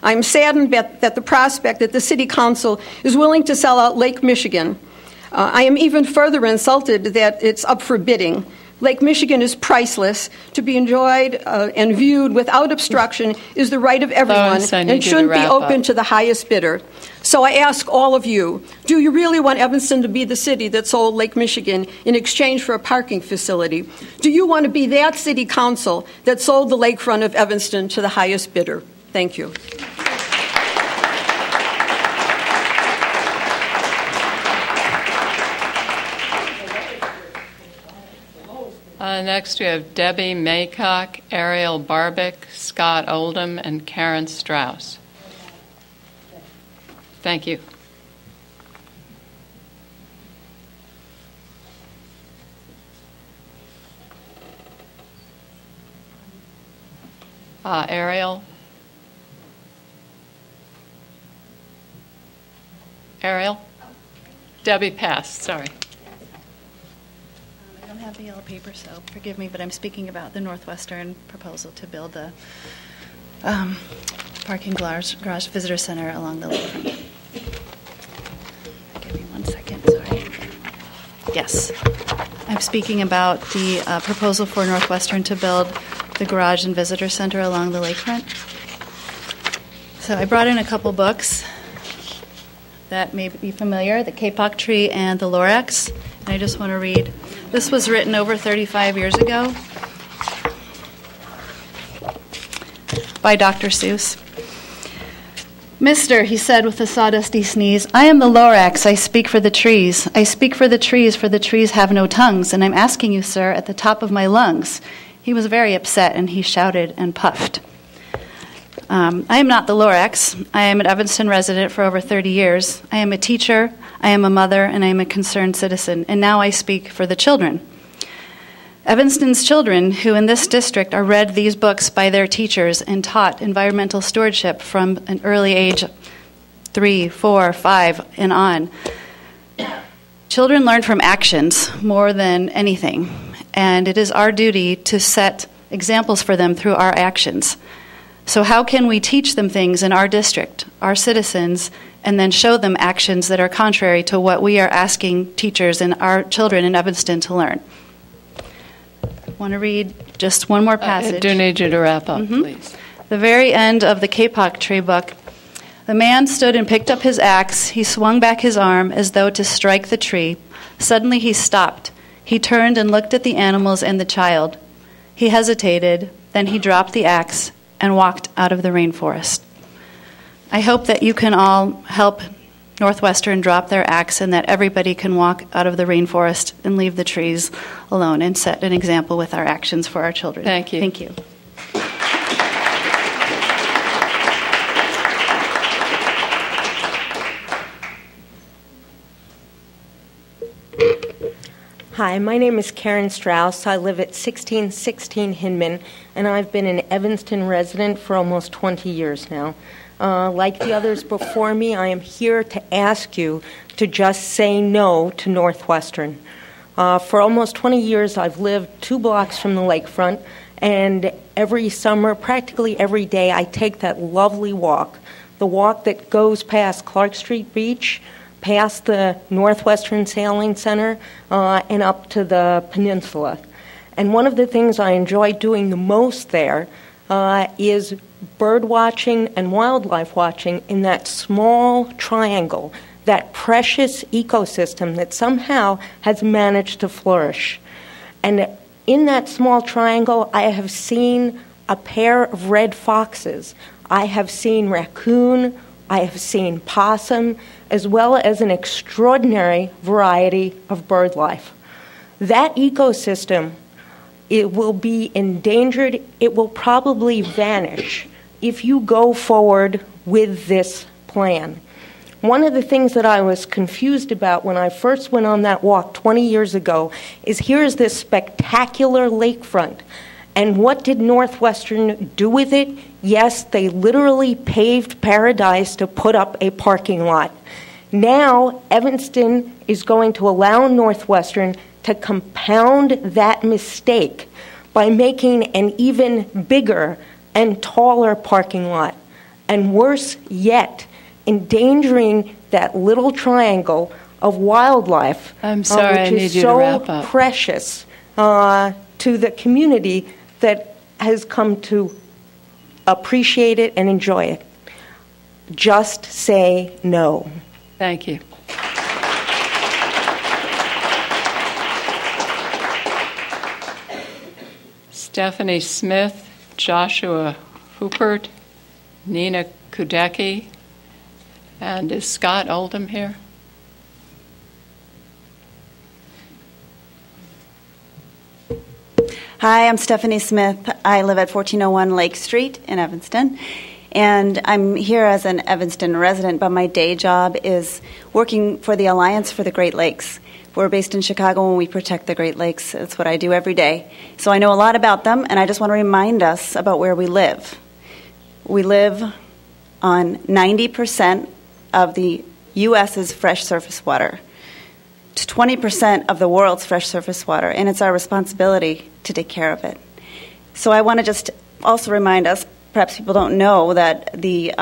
S3: I'm saddened that the prospect that the City Council is willing to sell out Lake Michigan. I am even further insulted that it's up for bidding. Lake Michigan is priceless. To be enjoyed and viewed without obstruction is the right of everyone and shouldn't be open to the highest bidder. So I ask all of you, do you really want Evanston to be the city that sold Lake Michigan in exchange for a parking facility? Do you want to be that city council that sold the lakefront of Evanston to the highest bidder? Thank you.
S4: Next, we have Debbie Maycock, Ariel Barbick, Scott Oldham, and Karen Strauss. Thank you. Ariel? Ariel? Debbie passed, sorry.
S5: I don't have the yellow paper, so forgive me, but I'm speaking about the Northwestern proposal to build the parking garage visitor center along the lakefront. Give me 1 second, sorry. Yes. I'm speaking about the proposal for Northwestern to build the garage and visitor center along the lakefront. So I brought in a couple books that may be familiar, the Kapok Tree and the Lorax, and I just want to read. This was written over 35 years ago by Dr. Seuss. Mister, he said with a sawdusty sneeze, I am the Lorax, I speak for the trees. I speak for the trees have no tongues, and I'm asking you, sir, at the top of my lungs. He was very upset and he shouted and puffed. I am not the Lorax. I am an Evanston resident for over 30 years. I am a teacher, I am a mother, and I am a concerned citizen. And now I speak for the children. Evanston's children, who in this district are read these books by their teachers and taught environmental stewardship from an early age, 3, 4, 5, and on. Children learn from actions more than anything, and it is our duty to set examples for them through our actions. So how can we teach them things in our district, our citizens, and then show them actions that are contrary to what we are asking teachers and our children in Evanston to learn? I want to read just one more passage.
S4: I do need you to wrap up, please.
S5: The very end of the Kapok tree book. The man stood and picked up his axe. He swung back his arm as though to strike the tree. Suddenly he stopped. He turned and looked at the animals and the child. He hesitated, then he dropped the axe and walked out of the rainforest. I hope that you can all help Northwestern drop their axe and that everybody can walk out of the rainforest and leave the trees alone and set an example with our actions for our children.
S4: Thank you.
S5: Thank you.
S6: Hi, my name is Karen Strauss. I live at 1616 Hinman, and I've been an Evanston resident for almost 20 years now. Like the others before me, I am here to ask you to just say no to Northwestern. For almost 20 years, I've lived 2 blocks from the lakefront, and every summer, practically every day, I take that lovely walk, the walk that goes past Clark Street Beach, past the Northwestern Sailing Center, and up to the peninsula. And one of the things I enjoy doing the most there is bird watching and wildlife watching in that small triangle, that precious ecosystem that somehow has managed to flourish. And in that small triangle, I have seen a pair of red foxes. I have seen raccoon, I have seen possum, as well as an extraordinary variety of bird life. That ecosystem, it will be endangered. It will probably vanish if you go forward with this plan. One of the things that I was confused about when I first went on that walk 20 years ago is here's this spectacular lakefront. And what did Northwestern do with it? Yes, they literally paved paradise to put up a parking lot. Now, Evanston is going to allow Northwestern to compound that mistake by making an even bigger and taller parking lot. And worse yet, endangering that little triangle of wildlife,
S4: I'm sorry, I
S6: which
S4: need
S6: is
S4: you to
S6: so
S4: wrap up.
S6: precious to the community that has come to appreciate it and enjoy it. Just say no.
S4: Thank you. Stephanie Smith, Joshua Hoopert, Nina Kudecki, and is Scott Oldham here?
S7: Hi, I'm Stephanie Smith. I live at 1401 Lake Street in Evanston, and I'm here as an Evanston resident, but my day job is working for the Alliance for the Great Lakes. We're based in Chicago and we protect the Great Lakes. That's what I do every day. So I know a lot about them, and I just want to remind us about where we live. We live on 90% of the U.S.'s fresh surface water, to 20% of the world's fresh surface water, and it's our responsibility to take care of it. So I want to just also remind us, perhaps people don't know, that the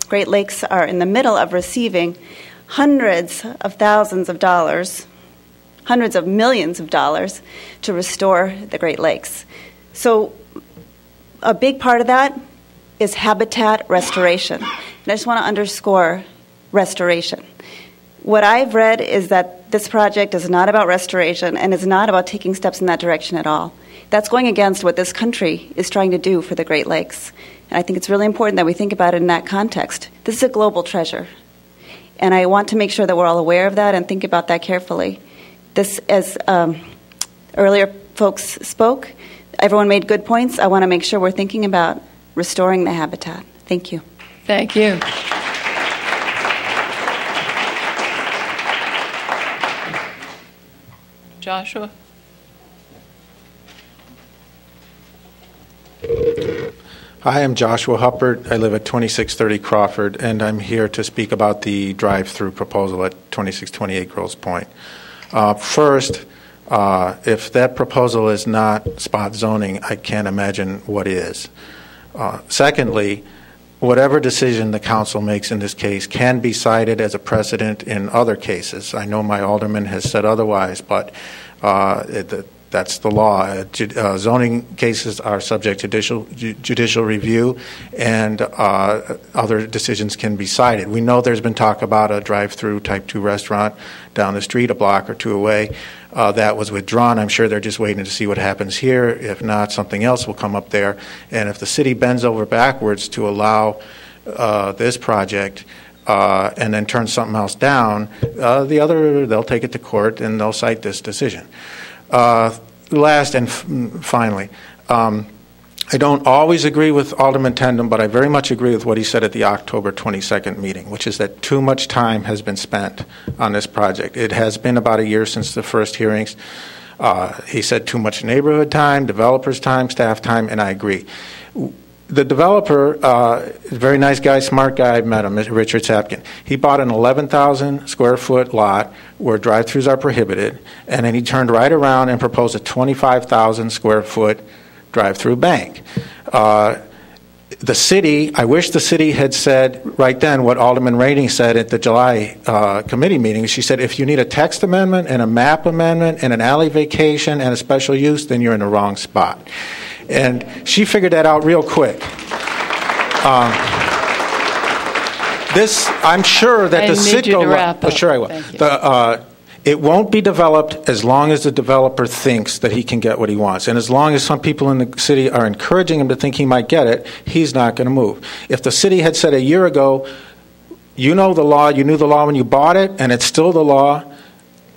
S7: Great Lakes are in the middle of receiving hundreds of thousands of dollars, hundreds of millions of dollars to restore the Great Lakes. So a big part of that is habitat restoration. And I just want to underscore restoration. What I've read is that this project is not about restoration and is not about taking steps in that direction at all. That's going against what this country is trying to do for the Great Lakes. And I think it's really important that we think about it in that context. This is a global treasure. And I want to make sure that we're all aware of that and think about that carefully. This, as earlier folks spoke, everyone made good points. I want to make sure we're thinking about restoring the habitat. Thank you.
S4: Thank you. Joshua?
S8: Hi, I'm Joshua Huppert. I live at 2630 Crawford, and I'm here to speak about the drive-through proposal at 2628 Grosse Pointe. First, if that proposal is not spot zoning, I can't imagine what is. Secondly, whatever decision the council makes in this case can be cited as a precedent in other cases. I know my alderman has said otherwise, but that's the law. Zoning cases are subject to judicial review, and other decisions can be cited. We know there's been talk about a drive-through type 2 restaurant down the street, a block or two away. That was withdrawn. I'm sure they're just waiting to see what happens here. If not, something else will come up there. And if the city bends over backwards to allow this project and then turn something else down, they'll take it to court and they'll cite this decision. Last and finally, I don't always agree with Alderman Tendon, but I very much agree with what he said at the October 22nd meeting, which is that too much time has been spent on this project. It has been about a year since the first hearings. He said too much neighborhood time, developers' time, staff time, and I agree. The developer, very nice guy, smart guy, I've met him, Richard Sapkin. He bought an 11,000 square foot lot where drive-throughs are prohibited, and then he turned right around and proposed a 25,000 square foot drive-through bank. The city, I wish the city had said right then what Alderman Rainey said at the July committee meeting. She said, if you need a text amendment and a map amendment and an alley vacation and a special use, then you're in the wrong spot. And she figured that out real quick. I'm sure that the city. Sure, I will. It won't be developed as long as the developer thinks that he can get what he wants. And as long as some people in the city are encouraging him to think he might get it, he's not going to move. If the city had said a year ago, you know the law, you knew the law when you bought it, and it's still the law,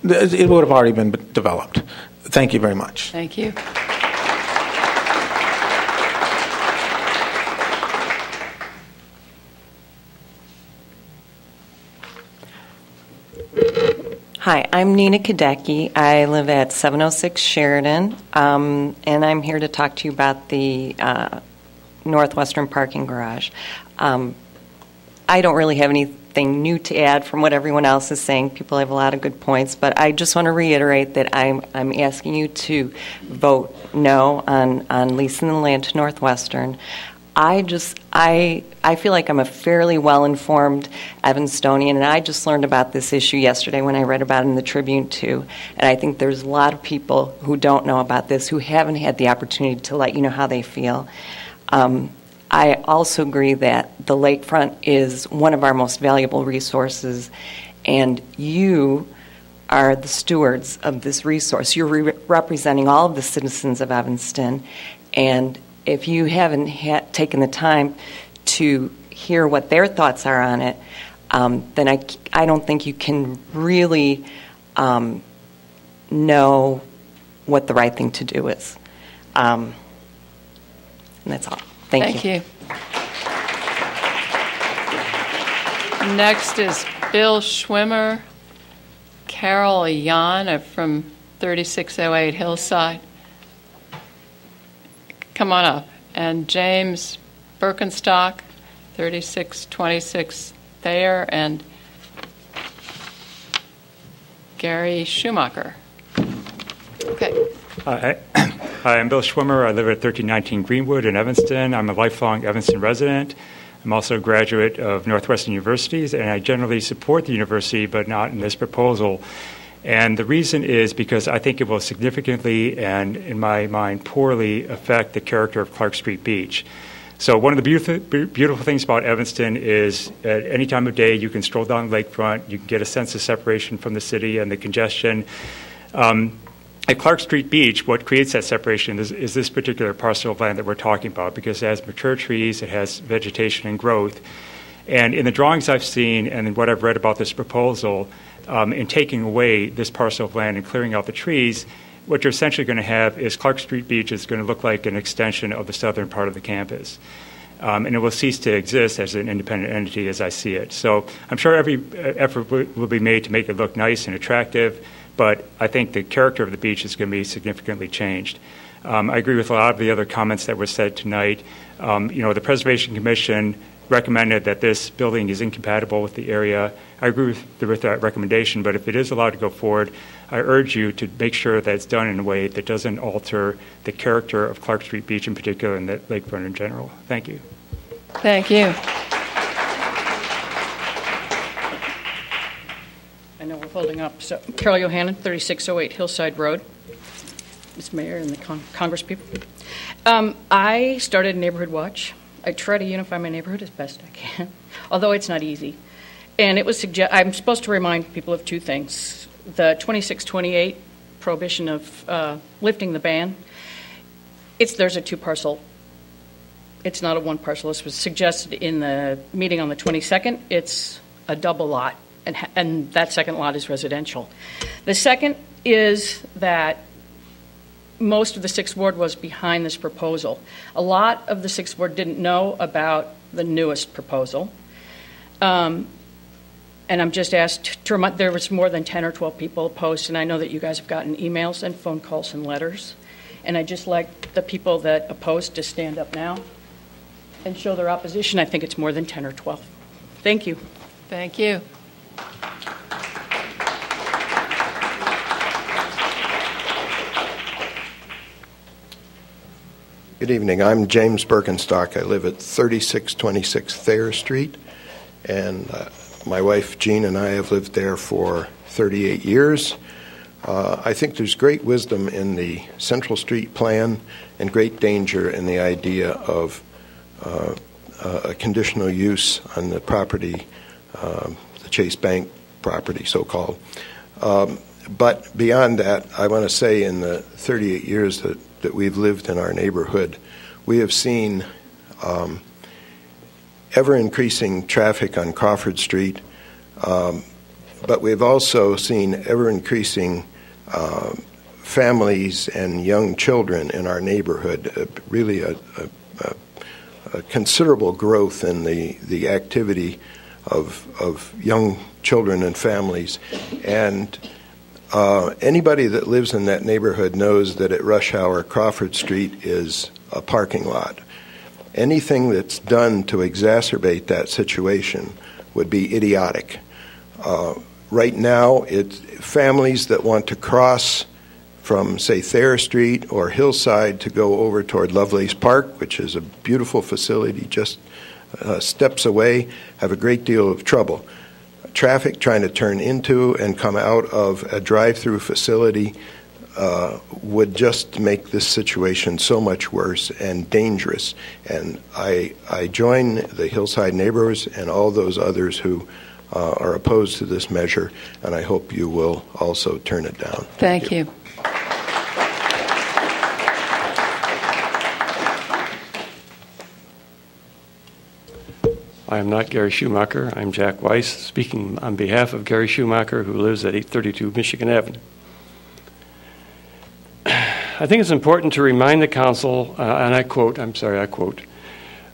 S8: it would have already been developed. Thank you very much.
S4: Thank you.
S9: Hi, I'm Nina Kadecki. I live at 706 Sheridan, and I'm here to talk to you about the Northwestern parking garage. I don't really have anything new to add from what everyone else is saying. People have a lot of good points, but I just want to reiterate that I'm asking you to vote no on leasing the land to Northwestern. I feel like I'm a fairly well-informed Evanstonian, and I just learned about this issue yesterday when I read about it in the Tribune, too. And I think there's a lot of people who don't know about this, who haven't had the opportunity to let you know how they feel. I also agree that the lakefront is one of our most valuable resources, and you are the stewards of this resource. You're representing all of the citizens of Evanston, and if you haven't taken the time to hear what their thoughts are on it, then I don't think you can really know what the right thing to do is. And that's all. Thank you.
S4: Next is Bill Schwimmer, Carol Jan from 3608 Hillside. Come on up. And James Birkenstock, 3626 Thayer, and Gary Schumacher. Okay.
S11: Hi, I'm Bill Schwimmer. I live at 1319 Greenwood in Evanston. I'm a lifelong Evanston resident. I'm also a graduate of Northwestern Universities, and I generally support the university, but not in this proposal. And the reason is because I think it will significantly and, in my mind, poorly affect the character of Clark Street Beach. So one of the beautiful things about Evanston is at any time of day you can stroll down the lakefront, you can get a sense of separation from the city and the congestion. At Clark Street Beach, what creates that separation is this particular parcel of land that we're talking about, because it has mature trees, it has vegetation and growth. And in the drawings I've seen and in what I've read about this proposal, in taking away this parcel of land and clearing out the trees, what you're essentially going to have is Clark Street Beach is going to look like an extension of the southern part of the campus. And it will cease to exist as an independent entity as I see it. So I'm sure every effort will be made to make it look nice and attractive, but I think the character of the beach is going to be significantly changed. I agree with a lot of the other comments that were said tonight. The Preservation Commission recommended that this building is incompatible with the area. I agree with that recommendation, but if it is allowed to go forward, I urge you to make sure that it's done in a way that doesn't alter the character of Clark Street Beach in particular and the lakefront in general. Thank you.
S4: Thank you. I know we're holding up. So, Carol Yohannan, 3608 Hillside Road. Mr. Mayor and the Congress people. I started Neighborhood Watch. I try to unify my neighborhood as best I can, although it's not easy. And it was I'm supposed to remind people of two things. The 2628 prohibition of lifting the ban, there's a two-parcel. It's not a one-parcel. This was suggested in the meeting on the 22nd. It's a double lot, and that second lot is residential. The second is that most of the 6th Ward was behind this proposal. A lot of the 6th Ward didn't know about the newest proposal. And I'm just asked to remind, there was more than 10 or 12 people opposed, and I know that you guys have gotten emails and phone calls and letters. And I'd just like the people that opposed to stand up now and show their opposition. I think it's more than 10 or 12. Thank you. Thank you.
S1: Good evening. I'm James Birkenstock. I live at 3626 Thayer Street, and my wife Jean and I have lived there for 38 years. I think there's great wisdom in the Central Street plan and great danger in the idea of a conditional use on the property, the Chase Bank property, so-called. But beyond that, I want to say in the 38 years that we've lived in our neighborhood, we have seen ever-increasing traffic on Crawford Street, but we've also seen ever-increasing families and young children in our neighborhood, really a considerable growth in the activity of young children and families. And anybody that lives in that neighborhood knows that at rush hour, Crawford Street is a parking lot. Anything that's done to exacerbate that situation would be idiotic. Right now, it's families that want to cross from, say, Thayer Street or Hillside to go over toward Lovelace Park, which is a beautiful facility just steps away, have a great deal of trouble. Traffic trying to turn into and come out of a drive-through facility would just make this situation so much worse and dangerous. And I join the Hillside neighbors and all those others who are opposed to this measure, and I hope you will also turn it down.
S4: Thank you.
S10: I am not Gary Schumacher. I'm Jack Weiss, speaking on behalf of Gary Schumacher, who lives at 832 Michigan Avenue. I think it's important to remind the council, and I quote,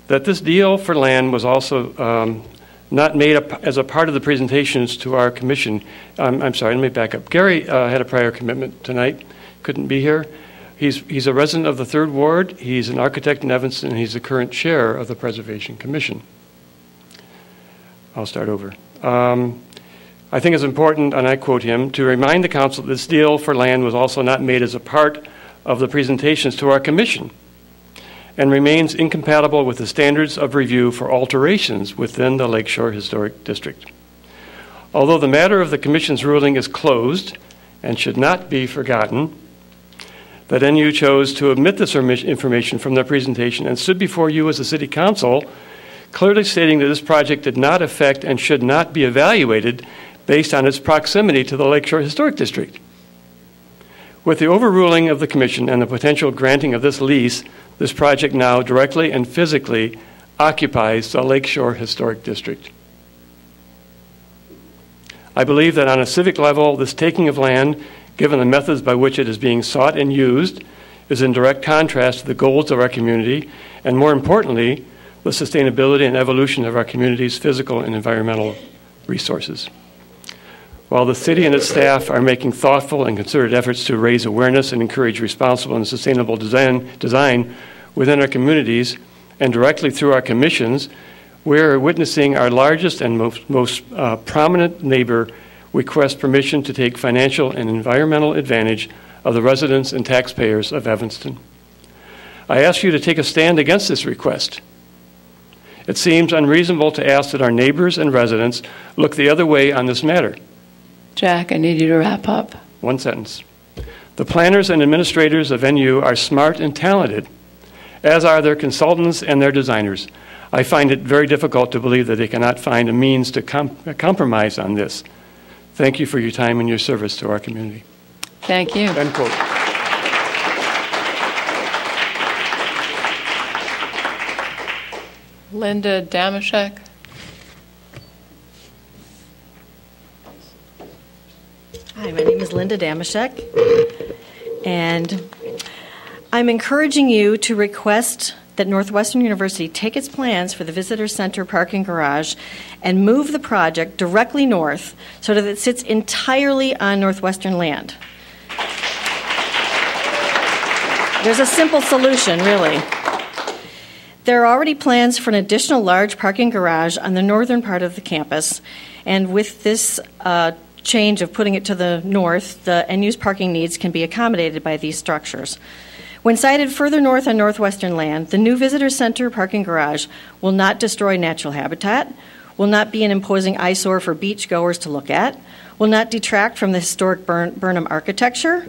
S10: that this deal for land was also not made up as a part of the presentations to our commission. I'm sorry, let me back up. Gary had a prior commitment tonight, couldn't be here. He's a resident of the 3rd Ward. He's an architect in Evanston, and he's the current chair of the Preservation Commission. I'll start over. I think it's important, and I quote him, to remind the council that this deal for land was also not made as a part of the presentations to our commission and remains incompatible with the standards of review for alterations within the Lakeshore Historic District. Although the matter of the commission's ruling is closed and should not be forgotten, that NU chose to omit this information from their presentation and stood before you as a city council clearly stating that this project did not affect and should not be evaluated based on its proximity to the Lakeshore Historic District. With the overruling of the commission and the potential granting of this lease, this project now directly and physically occupies the Lakeshore Historic District. I believe that on a civic level, this taking of land given the methods by which it is being sought and used, is in direct contrast to the goals of our community, and more importantly, the sustainability and evolution of our community's physical and environmental resources. While the city and its staff are making thoughtful and concerted efforts to raise awareness and encourage responsible and sustainable design within our communities and directly through our commissions, we're witnessing our largest and most prominent neighbor request permission to take financial and environmental advantage of the residents and taxpayers of Evanston. I ask you to take a stand against this request. It seems unreasonable to ask that our neighbors and residents look the other way on this matter.
S4: Jack, I need you to wrap up.
S10: One sentence. The planners and administrators of NU are smart and talented, as are their consultants and their designers. I find it very difficult to believe that they cannot find a means to compromise on this. Thank you for your time and your service to our community.
S4: Thank you.
S10: End quote.
S4: Linda Damashek.
S12: Hi, my name is Linda Damashek, and I'm encouraging you to request that Northwestern University take its plans for the Visitor Center parking garage and move the project directly north so that it sits entirely on Northwestern land. There's a simple solution, really. There are already plans for an additional large parking garage on the northern part of the campus, and with this change of putting it to the north, the NU's parking needs can be accommodated by these structures. When sited further north on Northwestern land, the new Visitor Center parking garage will not destroy natural habitat, will not be an imposing eyesore for beachgoers to look at, will not detract from the historic Burnham architecture,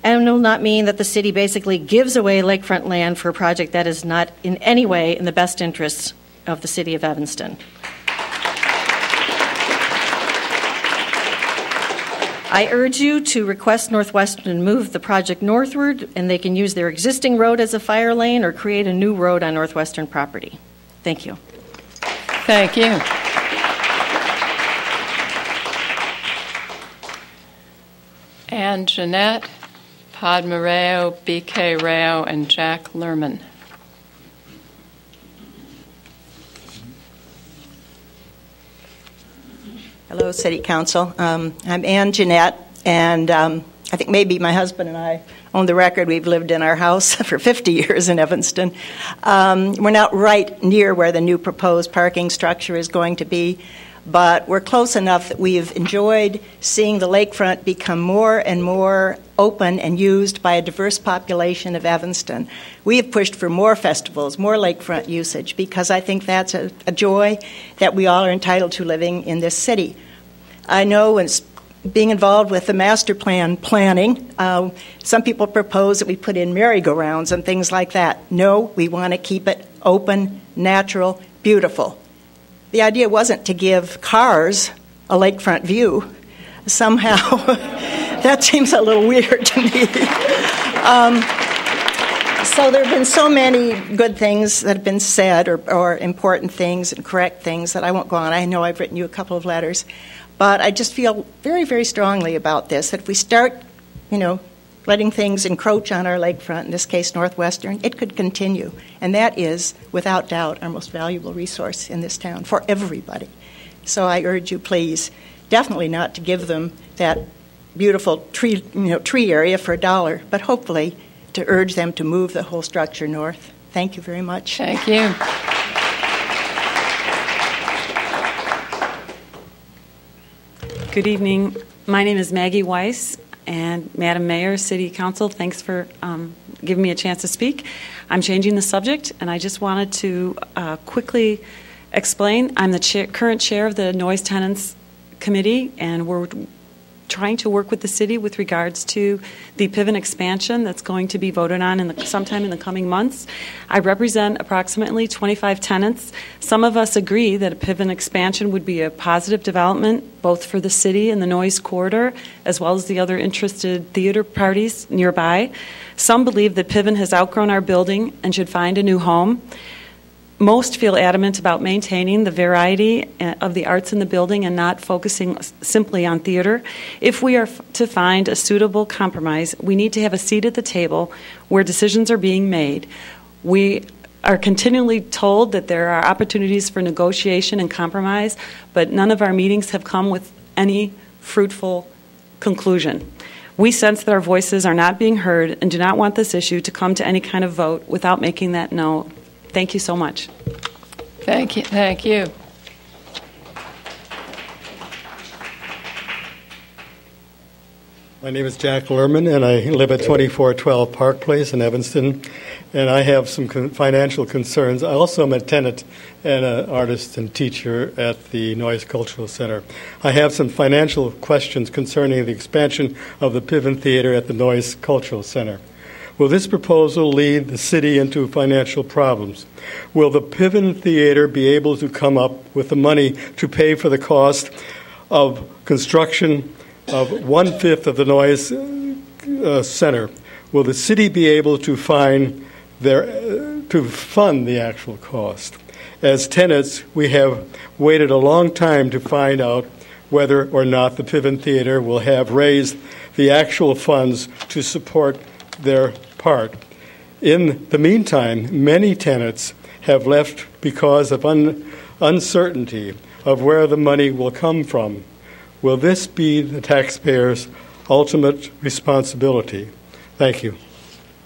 S12: and will not mean that the city basically gives away lakefront land for a project that is not in any way in the best interests of the city of Evanston. I urge you to request Northwestern move the project northward, and they can use their existing road as a fire lane or create a new road on Northwestern property. Thank you.
S4: Thank you. Ann Jeanette, Padma Rao, B.K. Rao, and Jack Lerman.
S13: Hello, City Council. I'm Ann Jeanette, and I think maybe my husband and I, on the record, we've lived in our house for 50 years in Evanston. We're not right near where the new proposed parking structure is going to be, but we're close enough that we've enjoyed seeing the lakefront become more and more open and used by a diverse population of Evanston. We have pushed for more festivals, more lakefront usage, because I think that's a joy that we all are entitled to living in this city. I know it's being involved with the master plan planning, some people propose that we put in merry-go-rounds and things like that. No, we want to keep it open, natural, beautiful. The idea wasn't to give cars a lakefront view. Somehow, that seems a little weird to me. So there have been so many good things that have been said, or important things and correct things that I won't go on. I know I've written you a couple of letters. But I just feel very, very strongly about this, that if we start, letting things encroach on our lakefront, in this case Northwestern, it could continue. And that is, without doubt, our most valuable resource in this town for everybody. So I urge you, please, definitely not to give them that beautiful tree area for $1, but hopefully to urge them to move the whole structure north. Thank you very much.
S4: Thank you.
S14: Good evening. My name is Maggie Weiss, and Madam Mayor, City Council, thanks for giving me a chance to speak. I'm changing the subject, and I just wanted to quickly explain. I'm the current chair of the Noise Tenants Committee, and we're trying to work with the city with regards to the Piven expansion that's going to be voted on sometime in the coming months. I represent approximately 25 tenants. Some of us agree that a Piven expansion would be a positive development both for the city and the noise corridor, as well as the other interested theater parties nearby. Some believe that Piven has outgrown our building and should find a new home. most feel adamant about maintaining the variety of the arts in the building and not focusing simply on theater. If we are to find a suitable compromise, we need to have a seat at the table where decisions are being made. We are continually told that there are opportunities for negotiation and compromise, but none of our meetings have come with any fruitful conclusion. We sense that our voices are not being heard and do not want this issue to come to any kind of vote without making that known. Thank you so much.
S4: Thank you. Thank you.
S15: My name is Jack Lerman, and I live at 2412 Park Place in Evanston, and I have some financial concerns. I also am a tenant and an artist and teacher at the Noyes Cultural Center. I have some financial questions concerning the expansion of the Piven Theater at the Noyes Cultural Center. Will this proposal lead the city into financial problems? Will the Piven Theater be able to come up with the money to pay for the cost of construction of 1/5 of the Noyes Center? Will the city be able to fund the actual cost? As tenants, we have waited a long time to find out whether or not the Piven Theater will have raised the actual funds to support their part. In the meantime, many tenants have left because of uncertainty of where the money will come from. Will this be the taxpayers' ultimate responsibility? Thank you.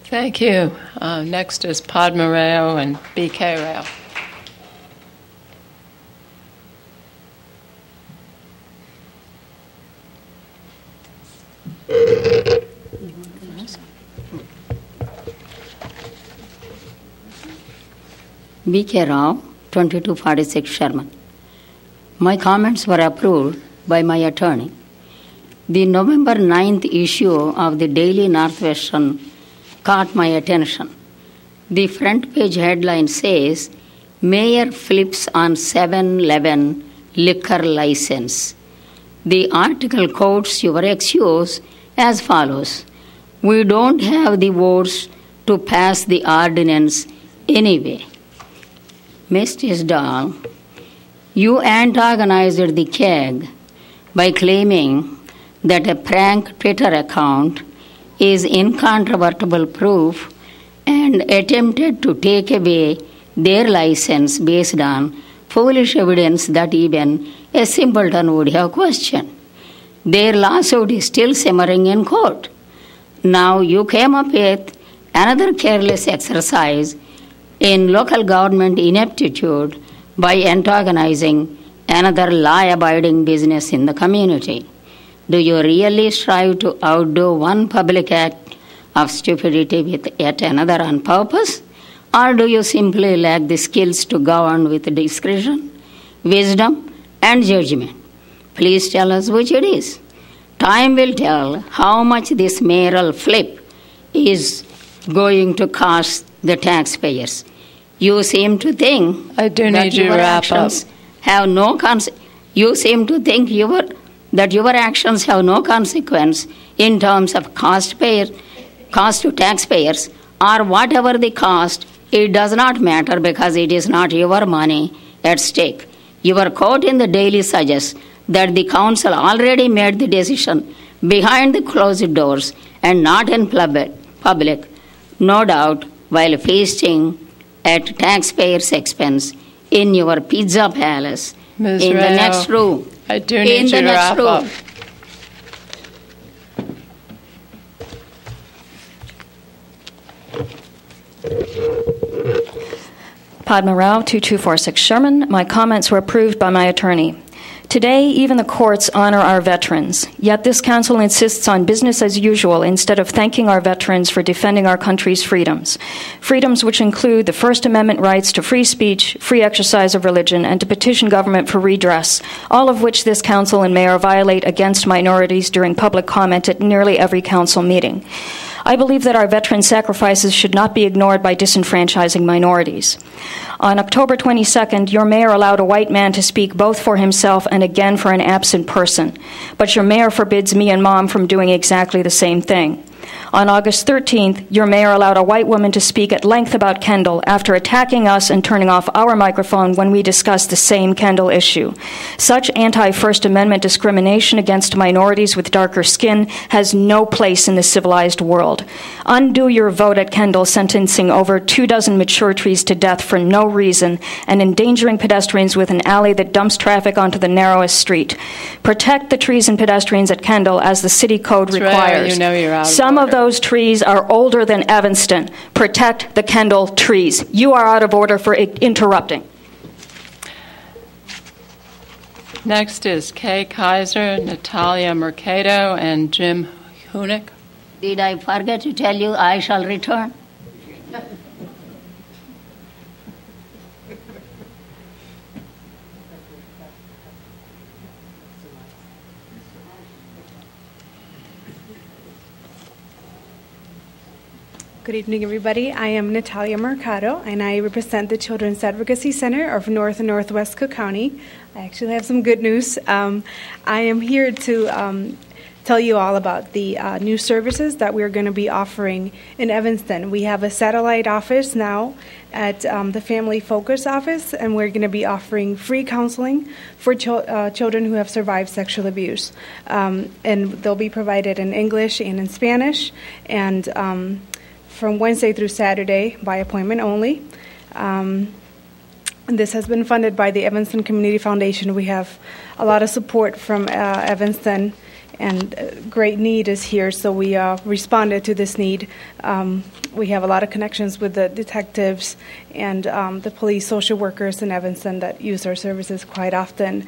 S4: Thank you. Next is Padma Rao and B.K. Rao.
S16: B.K. Rao, 2246 Sherman. My comments were approved by my attorney. The November 9th issue of the Daily Northwestern caught my attention. The front page headline says, Mayor flips on 7-Eleven liquor license. The article quotes your excuse as follows: we don't have the votes to pass the ordinance anyway. Ms. Tisdall, you antagonized the CAG by claiming that a prank Twitter account is incontrovertible proof and attempted to take away their license based on foolish evidence that even a simpleton would have questioned. Their lawsuit is still simmering in court. Now you came up with another careless exercise in local government ineptitude by antagonizing another law-abiding business in the community. Do you really strive to outdo one public act of stupidity with yet another on purpose? Or do you simply lack the skills to govern with discretion, wisdom, and judgment? Please tell us which it is. Time will tell how much this mayoral flip is going to cost the taxpayers. You seem to think that your actions have no You seem to think that your actions have no consequence in terms of cost to taxpayers, or whatever the cost. It does not matter because it is not your money at stake. Your quote in the Daily suggests that the council already made the decision behind the closed doors and not in public, no doubt while feasting at taxpayers' expense in your pizza palace
S4: Ms.
S16: in
S4: Rao,
S16: the next room.
S4: I do need you to wrap up.
S17: Padma Rao, 2246 Sherman. My comments were approved by my attorney. Today, even the courts honor our veterans, yet this council insists on business as usual instead of thanking our veterans for defending our country's freedoms. Freedoms which include the First Amendment rights to free speech, free exercise of religion, and to petition government for redress, all of which this council and mayor violate against minorities during public comment at nearly every council meeting. I believe that our veteran sacrifices should not be ignored by disenfranchising minorities. On October 22nd, your mayor allowed a white man to speak both for himself and again for an absent person. But your mayor forbids me and Mom from doing exactly the same thing. On August 13th, your mayor allowed a white woman to speak at length about Kendall after attacking us and turning off our microphone when we discussed the same Kendall issue. Such anti-First Amendment discrimination against minorities with darker skin has no place in the civilized world. Undo your vote at Kendall sentencing over 24 mature trees to death for no reason and endangering pedestrians with an alley that dumps traffic onto the narrowest street. Protect the trees and pedestrians at Kendall as the city code requires.
S4: You know you're out of
S17: Some
S4: order.
S17: of those trees are older than Evanston. Protect the Kendall trees. You are out of order for interrupting.
S4: Next is Kay Kaiser, Natalia Mercado, and Jim Hunick.
S16: Did I forget to tell you I shall return?
S18: Good evening, everybody. I am Natalia Mercado, and I represent the Children's Advocacy Center of North and Northwest Cook County. I actually have some good news. I am here to tell you all about the new services that we're going to be offering in Evanston. We have a satellite office now at the Family Focus office, and we're going to be offering free counseling for children who have survived sexual abuse. And they'll be provided in English and in Spanish, and from Wednesday through Saturday by appointment only. This has been funded by the Evanston Community Foundation. We have a lot of support from Evanston, and great need is here, so we responded to this need. We have a lot of connections with the detectives and the police, social workers in Evanston that use our services quite often.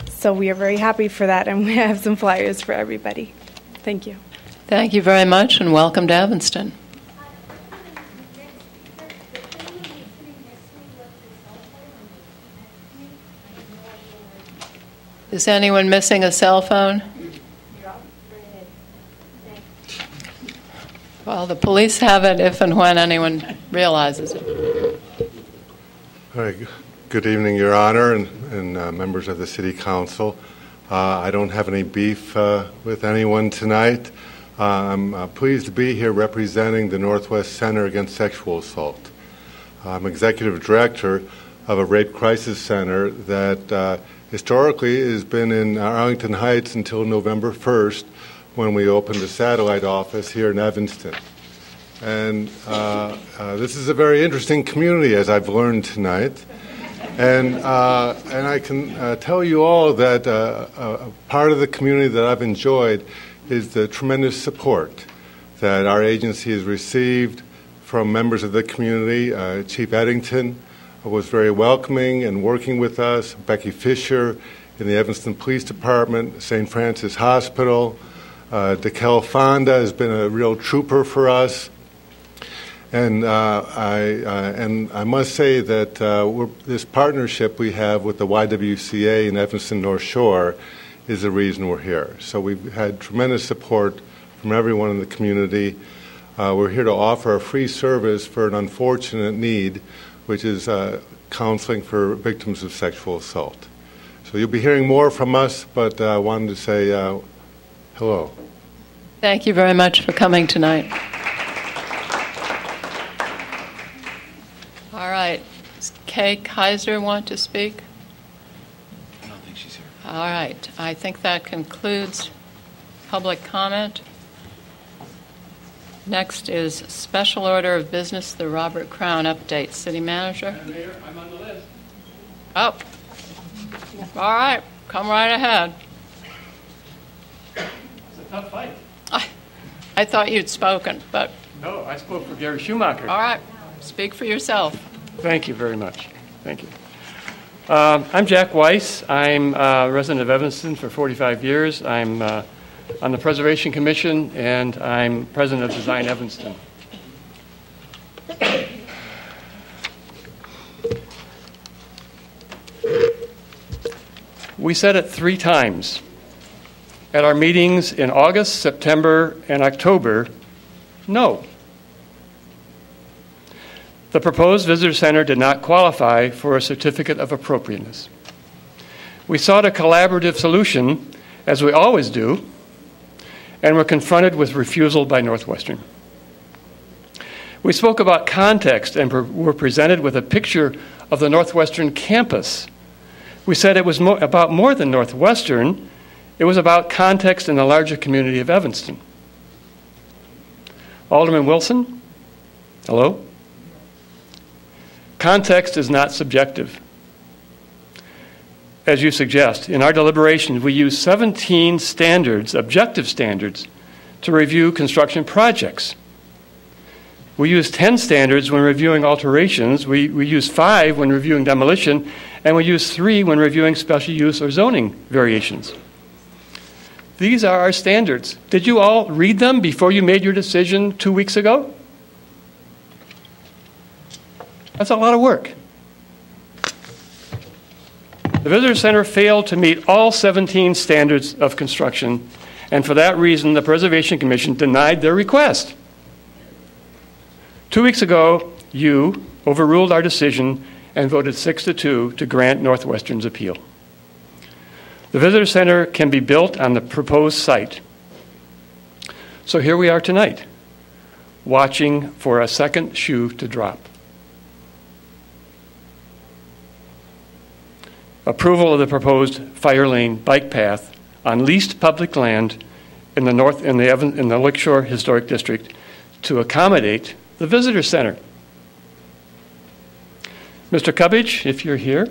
S18: So we are very happy for that, and we have some flyers for everybody. Thank you.
S4: Thank you very much, and welcome to Evanston. Is anyone missing a cell phone? Well, the police have it if and when anyone realizes it.
S19: All right. Good evening, Your Honor, and members of the City Council. I don't have any beef with anyone tonight. I'm pleased to be here representing the Northwest Center Against Sexual Assault. I'm executive director of a rape crisis center that historically has been in Arlington Heights until November 1st, when we opened a satellite office here in Evanston. And this is a very interesting community, as I've learned tonight. And I can tell you all that a part of the community that I've enjoyed is the tremendous support that our agency has received from members of the community. Chief Eddington was very welcoming and working with us. Becky Fisher in the Evanston Police Department, St. Francis Hospital. DeKel Fonda has been a real trooper for us. And I must say that this partnership we have with the YWCA in Evanston North Shore is the reason we're here. So we've had tremendous support from everyone in the community. We're here to offer a free service for an unfortunate need, which is counseling for victims of sexual assault. So you'll be hearing more from us, but I wanted to say hello.
S4: Thank you very much for coming tonight. All right. Does Kay Kaiser want to speak?
S20: I don't think she's here.
S4: All right. I think that concludes public comment. Next is Special Order of Business, the Robert Crown update. City Manager?
S10: Mayor, I'm on the list.
S4: Oh. All right. Come right ahead.
S10: It's a tough fight.
S4: I thought you'd spoken, but...
S10: No, I spoke for Gary Schumacher.
S4: All right. Speak for yourself.
S10: Thank you very much. Thank you. I'm Jack Weiss. I'm a resident of Evanston for 45 years. I'm on the Preservation Commission, and I'm president of Design Evanston. We said it 3 times at our meetings in August, September, and October, no. The proposed visitor center did not qualify for a certificate of appropriateness. We sought a collaborative solution, as we always do, and were confronted with refusal by Northwestern. We spoke about context and were presented with a picture of the Northwestern campus. We said it was about more than Northwestern. It was about context in the larger community of Evanston. Alderman Wilson, hello? Context is not subjective. As you suggest, in our deliberations, we use 17 standards, objective standards, to review construction projects. We use 10 standards when reviewing alterations. We use 5 when reviewing demolition, and we use 3 when reviewing special use or zoning variations. These are our standards. Did you all read them before you made your decision 2 weeks ago? That's a lot of work. The Visitor Center failed to meet all 17 standards of construction, and for that reason, the Preservation Commission denied their request. 2 weeks ago, you overruled our decision and voted 6-2 to grant Northwestern's appeal. The Visitor Center can be built on the proposed site. So here we are tonight, watching for a second shoe to drop. Approval of the proposed fire lane bike path on leased public land in the Lakeshore Historic District to accommodate the Visitor Center. Mr. Cubbage, if you're here,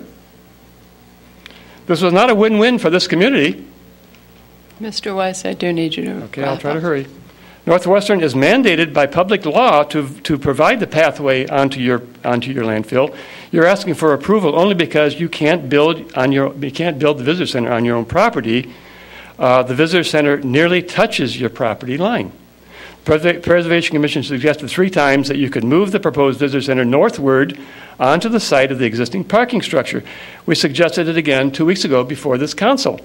S10: this was not a win-win for this community.
S4: Mr. Weiss, I do need you to
S10: Okay, I'll try to hurry. Northwestern is mandated by public law to provide the pathway onto your landfill. You're asking for approval only because you can't build the Visitor Center on your own property. The Visitor Center nearly touches your property line. Preservation Commission suggested 3 times that you could move the proposed Visitor Center northward onto the site of the existing parking structure. We suggested it again 2 weeks ago before this council.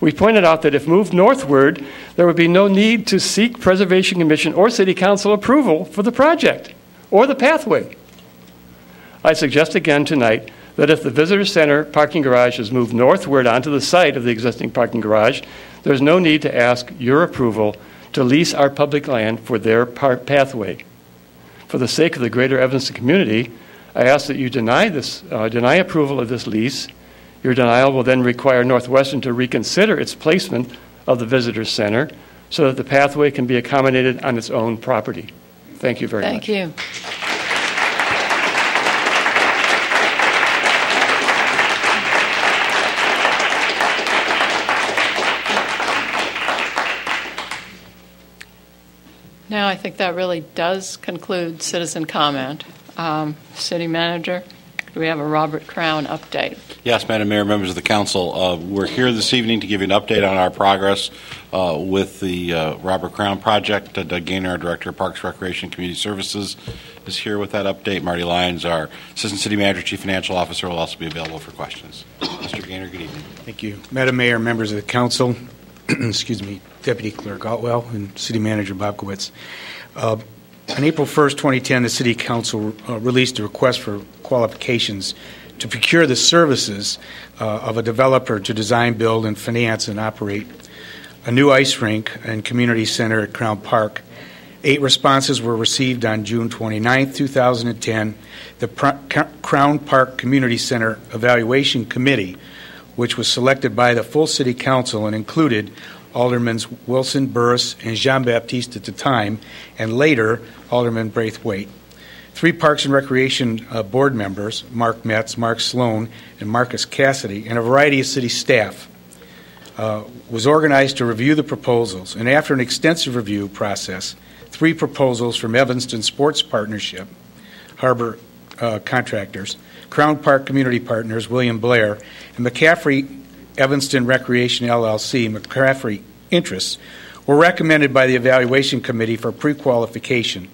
S10: We pointed out that if moved northward, there would be no need to seek Preservation Commission or City Council approval for the project or the pathway. I suggest again tonight that if the Visitor Center parking garage is moved northward onto the site of the existing parking garage, there's no need to ask your approval to lease our public land for their pathway. For the sake of the greater Evanston community, I ask that you deny approval of this lease. Your denial will then require Northwestern to reconsider its placement of the Visitor Center so that the pathway can be accommodated on its own property. Thank you very much.
S4: Thank you. Now I think that really does conclude citizen comment. City Manager, do we have a Robert Crown update?
S20: Yes, Madam Mayor, members of the council. We're here this evening to give you an update on our progress with the Robert Crown project. Doug Gaynor, our Director of Parks, Recreation, and Community Services, is here with that update. Marty Lyons, our Assistant City Manager, Chief Financial Officer, will also be available for questions. Mr. Gaynor, good evening.
S21: Thank you. Madam Mayor, members of the council, excuse me, Deputy Clerk Otwell, and City Manager Bobkowitz. On April 1st, 2010, the City Council released a request for qualifications to procure the services of a developer to design, build, and finance and operate a new ice rink and community center at Crown Park. 8 responses were received on June 29th, 2010. The Crown Park Community Center Evaluation Committee, which was selected by the full City Council and included Aldermen Wilson, Burris, and Jean-Baptiste at the time, and later Alderman Braithwaite. 3 Parks and Recreation board members, Mark Metz, Mark Sloan, and Marcus Cassidy, and a variety of city staff, was organized to review the proposals. And after an extensive review process, 3 proposals from Evanston Sports Partnership, Harbor Contractors, Crown Park Community Partners, William Blair, and McCaffrey Evanston Recreation LLC, McCaffrey Interests, were recommended by the Evaluation Committee for pre-qualification.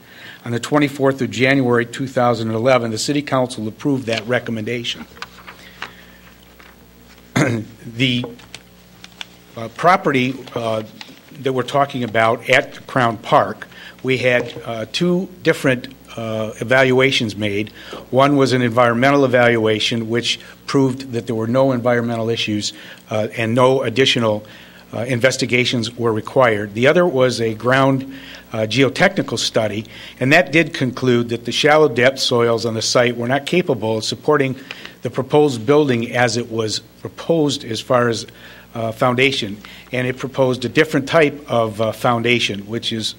S21: On the 24th of January 2011, the City Council approved that recommendation. The property that we're talking about at Crown Park, we had 2 different evaluations made. One was an environmental evaluation, which proved that there were no environmental issues and no additional investigations were required. The other was a ground geotechnical study, and that did conclude that the shallow depth soils on the site were not capable of supporting the proposed building as it was proposed as far as foundation, and it proposed a different type of foundation, which is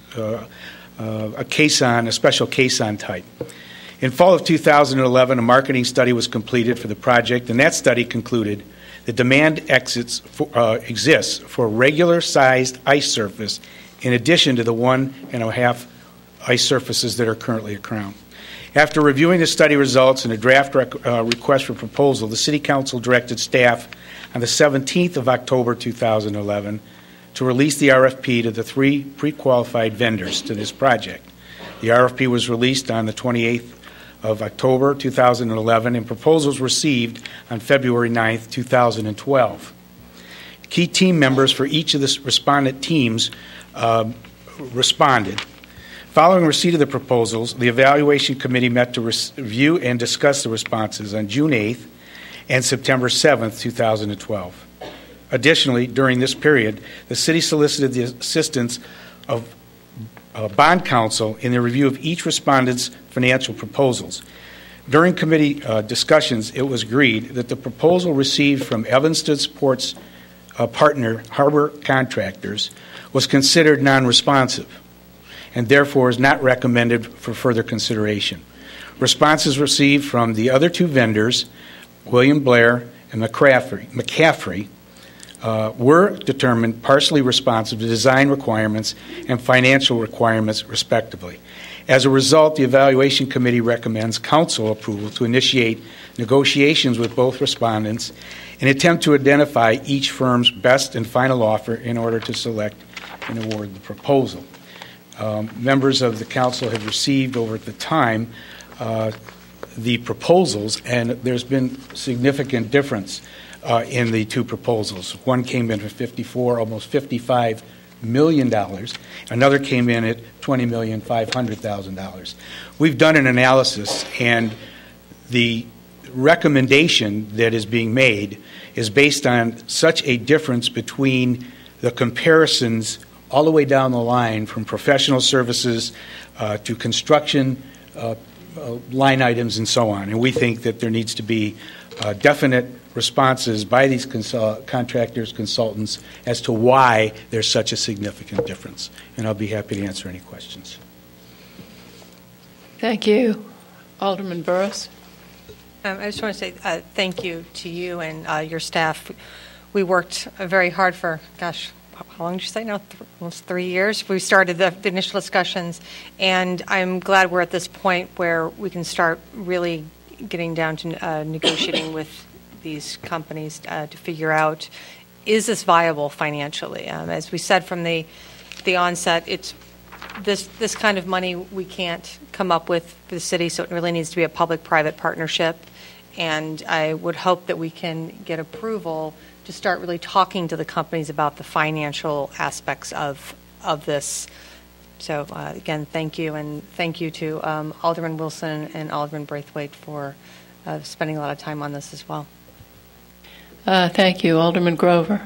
S21: a caisson, a special caisson type. In fall of 2011, a marketing study was completed for the project, and that study concluded that demand exists for regular-sized ice surface in addition to the 1.5 ice surfaces that are currently at Crown. After reviewing the study results and a draft request for proposal, the City Council directed staff on the 17th of October 2011 to release the RFP to the 3 pre-qualified vendors to this project. The RFP was released on the 28th of October 2011, and proposals received on February 9th, 2012. Key team members for each of the respondent teams responded. Following receipt of the proposals, the evaluation committee met to review and discuss the responses on June 8th and September 7th, 2012. Additionally, during this period, the city solicited the assistance of bond counsel in the review of each respondent's financial proposals. During committee discussions, it was agreed that the proposal received from Evanston Sports partner Harbor Contractors was considered non-responsive and therefore is not recommended for further consideration. Responses received from the other 2 vendors, William Blair and McCaffrey, were determined partially responsive to design requirements and financial requirements, respectively. As a result, the Evaluation Committee recommends Council approval to initiate negotiations with both respondents in an attempt to identify each firm's best and final offer in order to select and award the proposal. Members of the Council have received over the time the proposals, and there's been significant difference in the 2 proposals. One came in at almost $55 million. Another came in at $20,500,000. We've done an analysis, and the recommendation that is being made is based on such a difference between the comparisons all the way down the line, from professional services to construction line items and so on. And we think that there needs to be definite responses by these contractors, consultants, as to why there's such a significant difference. And I'll be happy to answer any questions.
S4: Thank you. Alderman Burris.
S2: I just want to say thank you to you and your staff. We worked very hard for, how long did you say now? Almost 3 years. We started the initial discussions, and I'm glad we're at this point where we can start really getting down to negotiating with these companies to figure out, is this viable financially? As we said from the onset, it's this kind of money we can't come up with for the city, so it really needs to be a public-private partnership. And I would hope that we can get approval to start really talking to the companies about the financial aspects of this. So again, thank you, and thank you to Alderman Wilson and Alderman Braithwaite for spending a lot of time on this as well.
S4: Thank you. Alderman Grover.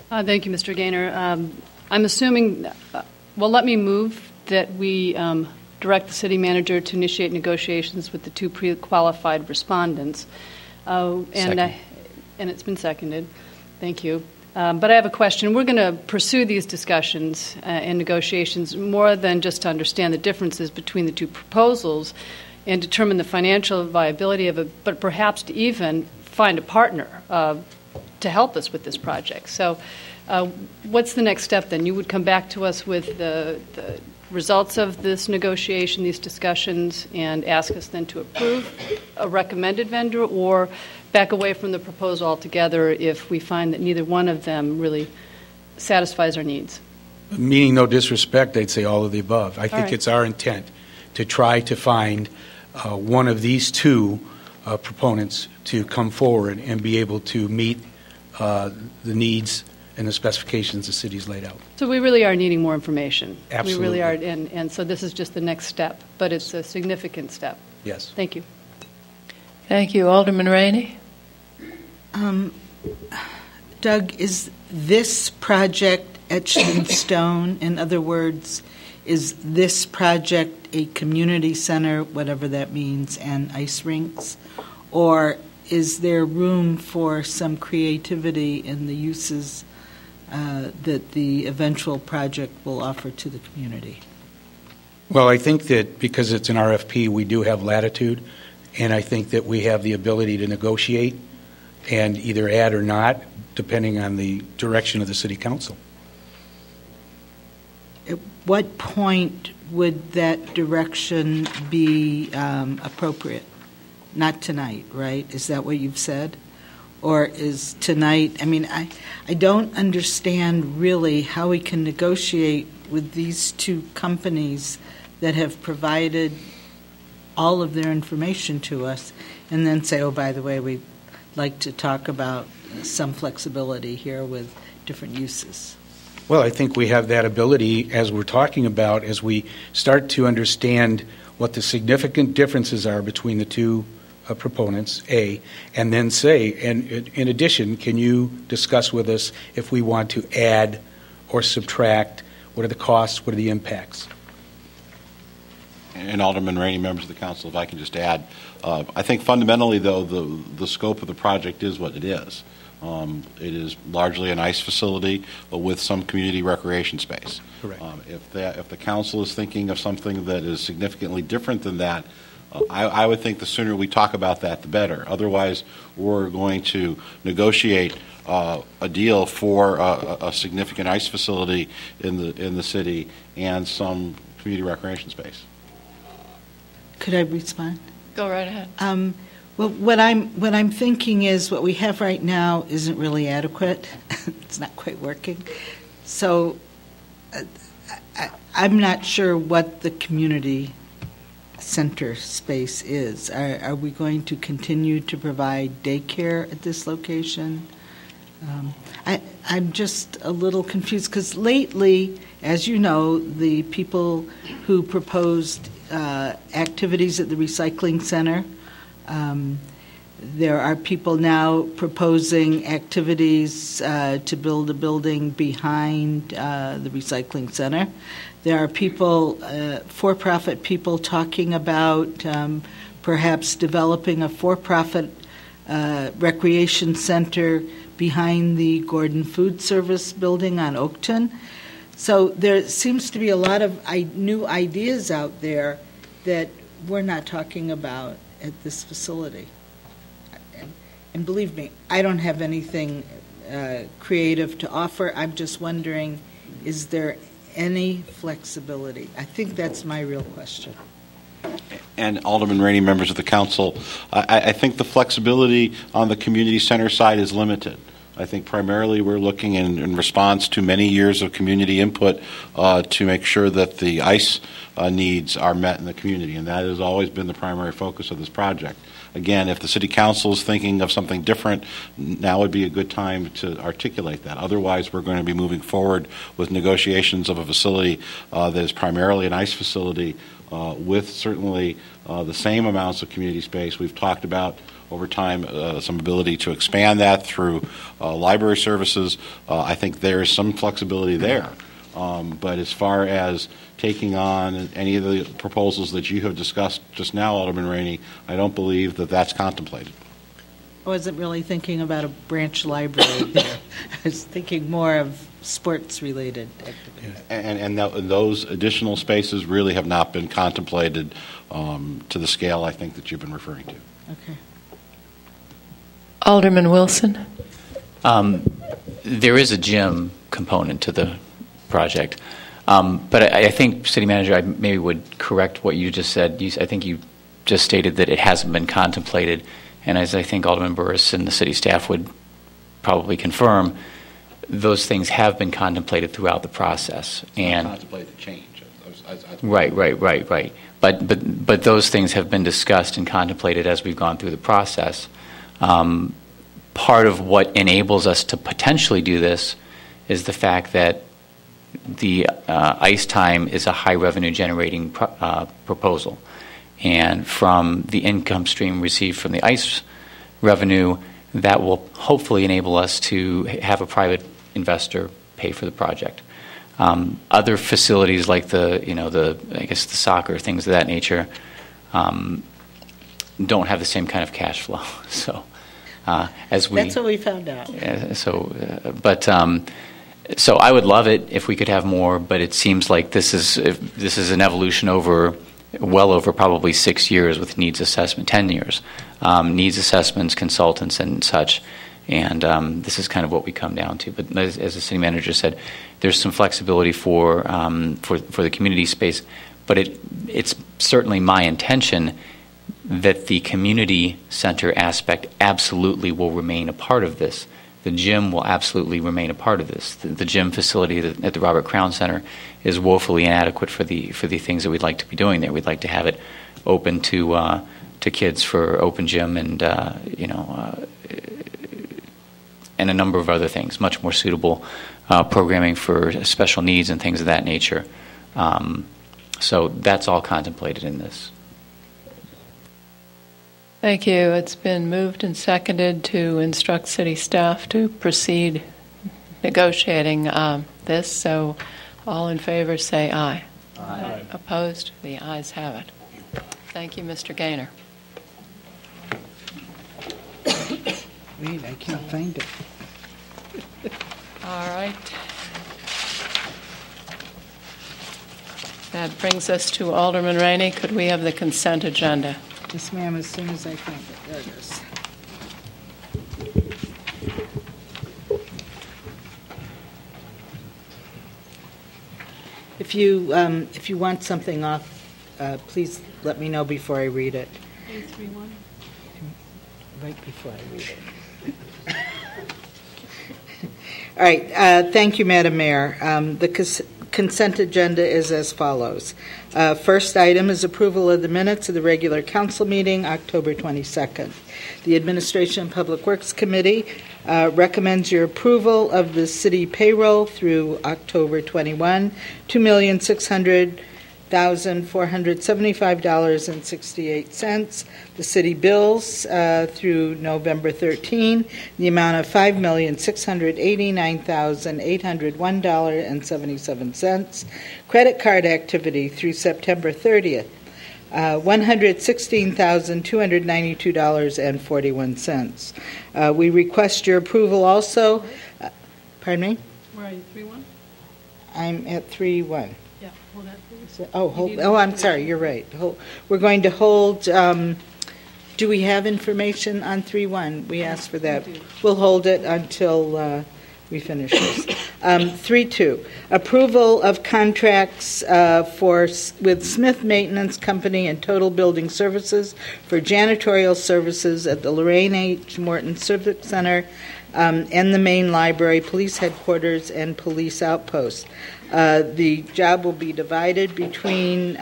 S22: Thank you, Mr. Gaynor. I'm assuming, let me move that we direct the city manager to initiate negotiations with the 2 pre-qualified respondents. And it's been seconded. Thank you. But I have a question. We're going to pursue these discussions and negotiations more than just to understand the differences between the 2 proposals and determine the financial viability of it, but perhaps to even find a partner to help us with this project. So what's the next step then? You would come back to us with the results of this negotiation, these discussions, and ask us then to approve a recommended vendor, or back away from the proposal altogether if we find that neither one of them really satisfies our needs?
S21: Meaning no disrespect, I'd say all of the above. I think it's our intent to try to find one of these 2 proponents to come forward and be able to meet the needs and the specifications the city's laid out.
S22: So we really are needing more information.
S21: Absolutely.
S22: We really are, and so this is just the next step, but it's a significant step.
S21: Yes.
S22: Thank you.
S4: Thank you. Alderman Rainey.
S3: Doug, is this project etched in stone? In other words, is this project a community center, whatever that means, and ice rinks? Or is there room for some creativity in the uses that the eventual project will offer to the community?
S21: Well, I think that because it's an RFP, we do have latitude, and I think that we have the ability to negotiate and either add or not, depending on the direction of the City Council.
S3: At what point would that direction be appropriate? Not tonight, right? Is that what you've said? Or is tonight, I mean, I don't understand really how we can negotiate with these two companies that have provided all of their information to us and then say, oh, by the way, we'd like to talk about some flexibility here with different uses.
S21: Well, I think we have that ability, as we're talking about, as we start to understand what the significant differences are between the two proponents, A, and then say, and in addition, can you discuss with us if we want to add or subtract? What are the costs? What are the impacts?
S20: And Alderman Rainey, members of the council, if I can just add, I think fundamentally, though, the scope of the project is what it is. It is largely an ice facility with some community recreation space.
S21: Correct.
S20: If the council is thinking of something that is significantly different than that, I would think the sooner we talk about that, the better. Otherwise, we're going to negotiate a deal for a significant ice facility in the city and some community recreation space.
S3: Could I respond?
S4: Go right ahead.
S3: Well, what I'm thinking is what we have right now isn't really adequate. It's not quite working. So I'm not sure what the community center space is. Are we going to continue to provide daycare at this location? I'm just a little confused because lately, as you know, the people who proposed activities at the recycling center, there are people now proposing activities to build a building behind the recycling center. There are people, for-profit people, talking about perhaps developing a for-profit recreation center behind the Gordon Food Service building on Oakton. So there seems to be a lot of new ideas out there that we're not talking about at this facility. And believe me, I don't have anything creative to offer. I'm just wondering, is there any flexibility? I think that's my real question.
S20: And Alderman Rainey, members of the council, I think the flexibility on the community center side is limited. I think primarily we're looking in response to many years of community input to make sure that the ICE needs are met in the community, and that has always been the primary focus of this project. Again, if the City Council is thinking of something different, now would be a good time to articulate that. Otherwise, we're going to be moving forward with negotiations of a facility that is primarily an ICE facility with certainly the same amounts of community space. We've talked about over time some ability to expand that through library services. I think there is some flexibility there. But as far as taking on any of the proposals that you have discussed just now, Alderman Rainey, I don't believe that that's contemplated.
S3: I wasn't really thinking about a branch library there. I was thinking more of sports-related activities.
S20: And those additional spaces really have not been contemplated to the scale, I think, that you've been referring to.
S3: Okay.
S5: Alderman Wilson. There is a gym component to the project. But I think, City Manager, I maybe would correct what you just said. I think you just stated that it hasn't been contemplated. And as I think Alderman Burris and the city staff would probably confirm, those things have been contemplated throughout the process. And
S20: contemplate the change.
S5: Right. But those things have been discussed and contemplated as we've gone through the process. Part of what enables us to potentially do this is the fact that the ICE time is a high revenue generating proposal. And from the income stream received from the ICE revenue, that will hopefully enable us to have a private investor pay for the project. Other facilities like the soccer, things of that nature, don't have the same kind of cash flow. So, that's
S3: what we found out.
S5: So I would love it if we could have more, but it seems like this is an evolution over probably 6 years with needs assessment, 10 years, needs assessments, consultants, and such. And this is kind of what we come down to. But as the city manager said, there's some flexibility for the community space. But it's certainly my intention that the community center aspect absolutely will remain a part of this. The gym will absolutely remain a part of this. The gym facility at the Robert Crown Center is woefully inadequate for the things that we'd like to be doing there. We'd like to have it open to kids for open gym and and a number of other things, much more suitable programming for special needs and things of that nature. So that's all contemplated in this.
S4: Thank you. It's been moved and seconded to instruct city staff to proceed negotiating this. So all in favor say aye. Aye. Opposed? The ayes have it. Thank you, Mr. Gaynor.
S3: Wait, I can't find it.
S4: All right. That brings us to Alderman Rainey. Could we have the consent agenda?
S3: Yes, ma'am, as soon as I find it. There it is. If you want something off, please let me know before I read it.
S22: A31?
S3: Right before I read it. All right. Thank you, Madam Mayor. The consent agenda is as follows. First item is approval of the minutes of the regular council meeting, October 22nd. The Administration and Public Works Committee recommends your approval of the city payroll through October 21, $2,600,475.68. The city bills through November 13, the amount of $5,689,801.77. Credit card activity through September 30th, $116,292.41. We request your approval also. Pardon me?
S22: Where are you, 3-1?
S3: I'm at 3-1.
S22: Yeah, hold that, please.
S3: I'm sorry, you're right. We're going to hold, do we have information on 3-1? We asked for that. We'll hold it until we finish this. 3-2, approval of contracts with Smith Maintenance Company and Total Building Services for janitorial services at the Lorraine H. Morton Civic Center and the main library, police headquarters, and police outpost. The job will be divided between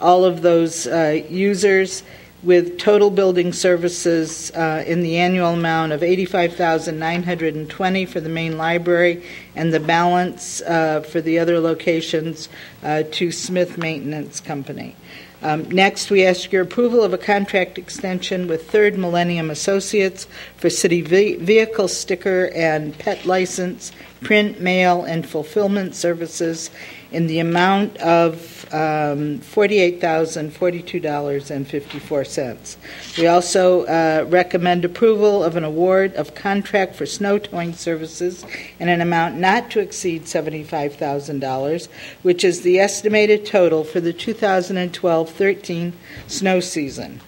S3: all of those users, with total building services in the annual amount of $85,920 for the main library, and the balance for the other locations to Smith Maintenance Company. Next, we ask your approval of a contract extension with Third Millennium Associates for city vehicle sticker and pet license, print, mail, and fulfillment services in the amount of $48,042.54. We also recommend approval of an award of contract for snow towing services in an amount not to exceed $75,000, which is the estimated total for the 2012-13 snow season.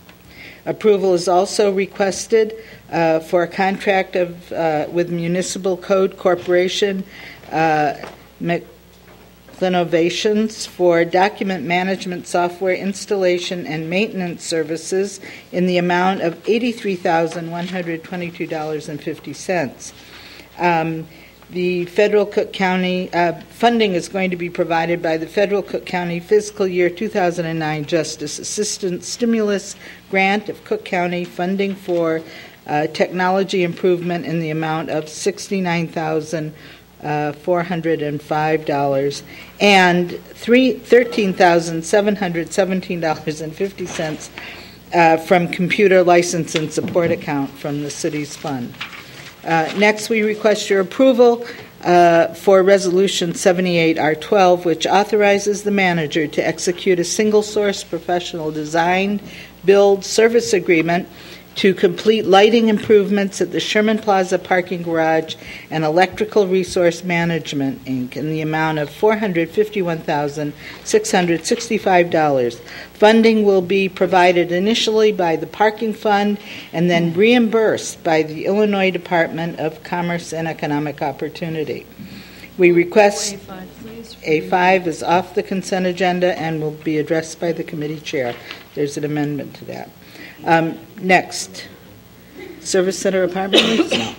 S3: Approval is also requested for a contract with Municipal Code Corporation, Innovations for document management software installation and maintenance services in the amount of $83,122.50. The Federal Cook County funding is going to be provided by the Federal Cook County Fiscal Year 2009 Justice Assistance Stimulus Grant of Cook County, funding for technology improvement in the amount of $69,405 and $13,717.50 from computer license and support account from the city's fund. Next, we request your approval for Resolution 78R12, which authorizes the manager to execute a single-source professional design, build, service agreement to complete lighting improvements at the Sherman Plaza parking garage and Electrical Resource Management, Inc., in the amount of $451,665. Funding will be provided initially by the parking fund and then reimbursed by the Illinois Department of Commerce and Economic Opportunity. We request A5 is off the consent agenda and will be addressed by the committee chair. There's an amendment to that. Next, Service Center apartment lease? No.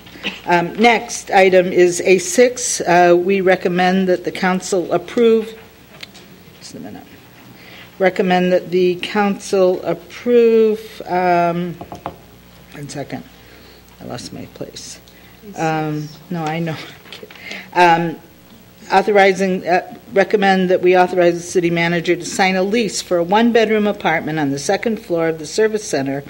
S3: Next item is A6. We recommend that the council approve. Just a minute. Recommend that the council approve. 1 second. I lost my place. No, I know. Recommend that we authorize the city manager to sign a lease for a one-bedroom apartment on the second floor of the service center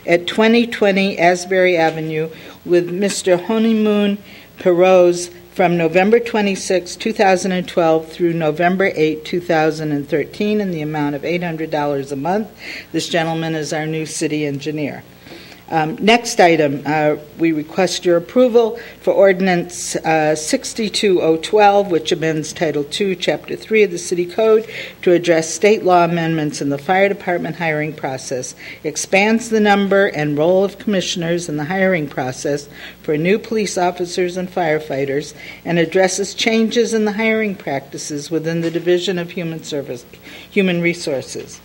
S3: at 2020 Asbury Avenue with Mr. Honeymoon Perose from November 26, 2012 through November 8, 2013 in the amount of $800 a month. This gentleman is our new city engineer. Next item, we request your approval for Ordinance 62012, which amends Title II, Chapter 3 of the City Code to address state law amendments in the fire department hiring process, expands the number and role of commissioners in the hiring process for new police officers and firefighters, and addresses changes in the hiring practices within the Division of Human Resources.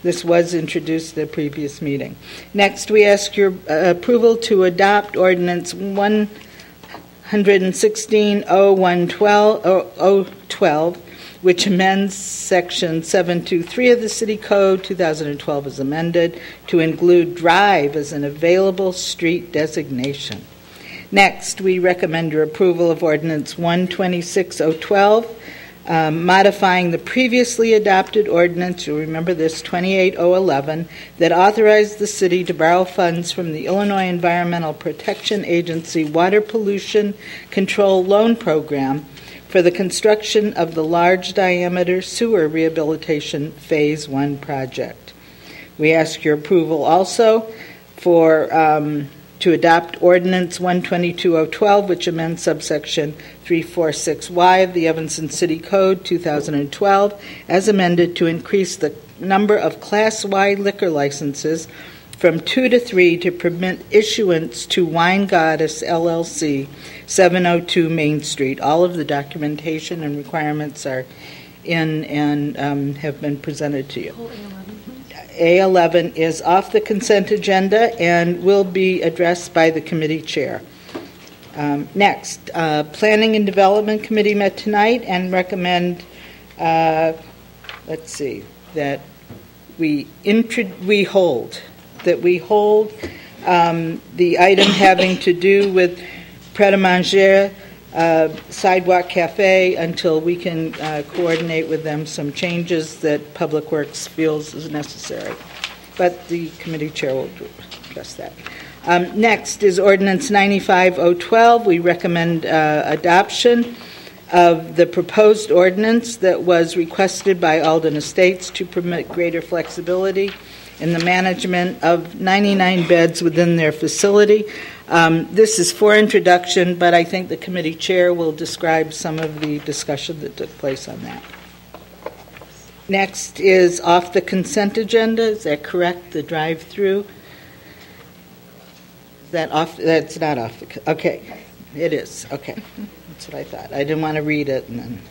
S3: This was introduced at a previous meeting. Next, we ask your approval to adopt Ordinance 116-0112, which amends Section 723 of the City Code, 2012 as amended, to include drive as an available street designation. Next, we recommend your approval of Ordinance 126-012, modifying the previously adopted ordinance, you'll remember this, 28011, that authorized the city to borrow funds from the Illinois Environmental Protection Agency Water Pollution Control Loan Program for the construction of the large diameter sewer rehabilitation Phase 1 project. We ask your approval also for to adopt Ordinance 122-012, which amends subsection 346Y of the Evanston City Code 2012, as amended to increase the number of Class Y liquor licenses from 2 to 3 to permit issuance to Wine Goddess LLC, 702 Main Street. All of the documentation and requirements are in and have been presented to you. A11 is off the consent agenda and will be addressed by the committee chair. Next, Planning and Development Committee met tonight and recommend, that we hold the item having to do with Pret a Manger Sidewalk Cafe until we can coordinate with them some changes that Public Works feels is necessary. But the committee chair will address that. Next is Ordinance 95-012. We recommend adoption of the proposed ordinance that was requested by Alden Estates to permit greater flexibility in the management of 99 beds within their facility. This is for introduction, but I think the committee chair will describe some of the discussion that took place on that. Next is off the consent agenda. Is that correct? The drive-through? That's not off the. Okay, it is. Okay, that's what I thought. I didn't want to read it. And then.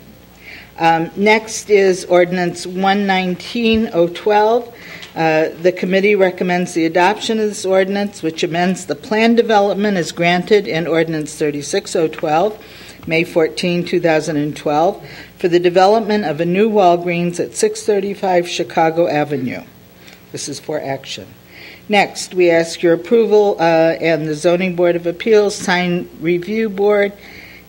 S3: Next is Ordinance 119-012. The committee recommends the adoption of this ordinance, which amends the plan development as granted in Ordinance 36-012, May 14, 2012, for the development of a new Walgreens at 635 Chicago Avenue. This is for action. Next, we ask your approval and the Zoning Board of Appeals, Sign Review Board,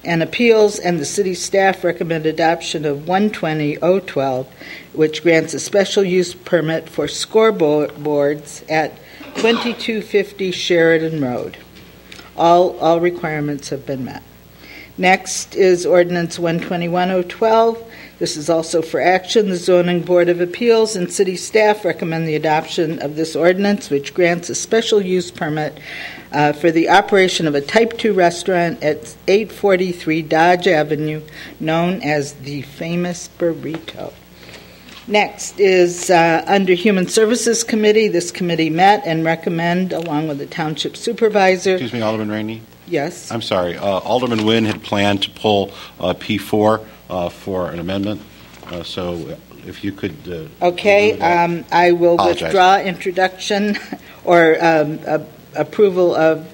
S3: and Appeals, and the city staff recommend adoption of 120-012, which grants a special use permit for scoreboards at 2250 Sheridan Road. All requirements have been met. Next is Ordinance 121-012. This is also for action. The Zoning Board of Appeals and city staff recommend the adoption of this ordinance, which grants a special use permit for the operation of a Type 2 restaurant at 843 Dodge Avenue, known as the Famous Burrito. Next is under Human Services Committee. This committee met and recommend, along with the Township Supervisor.
S20: Excuse me, Alderman Rainey?
S3: Yes.
S20: I'm sorry. Alderman Nguyen had planned to pull P4 for an amendment. So if you could...
S3: Okay. I will withdraw introduction or approval of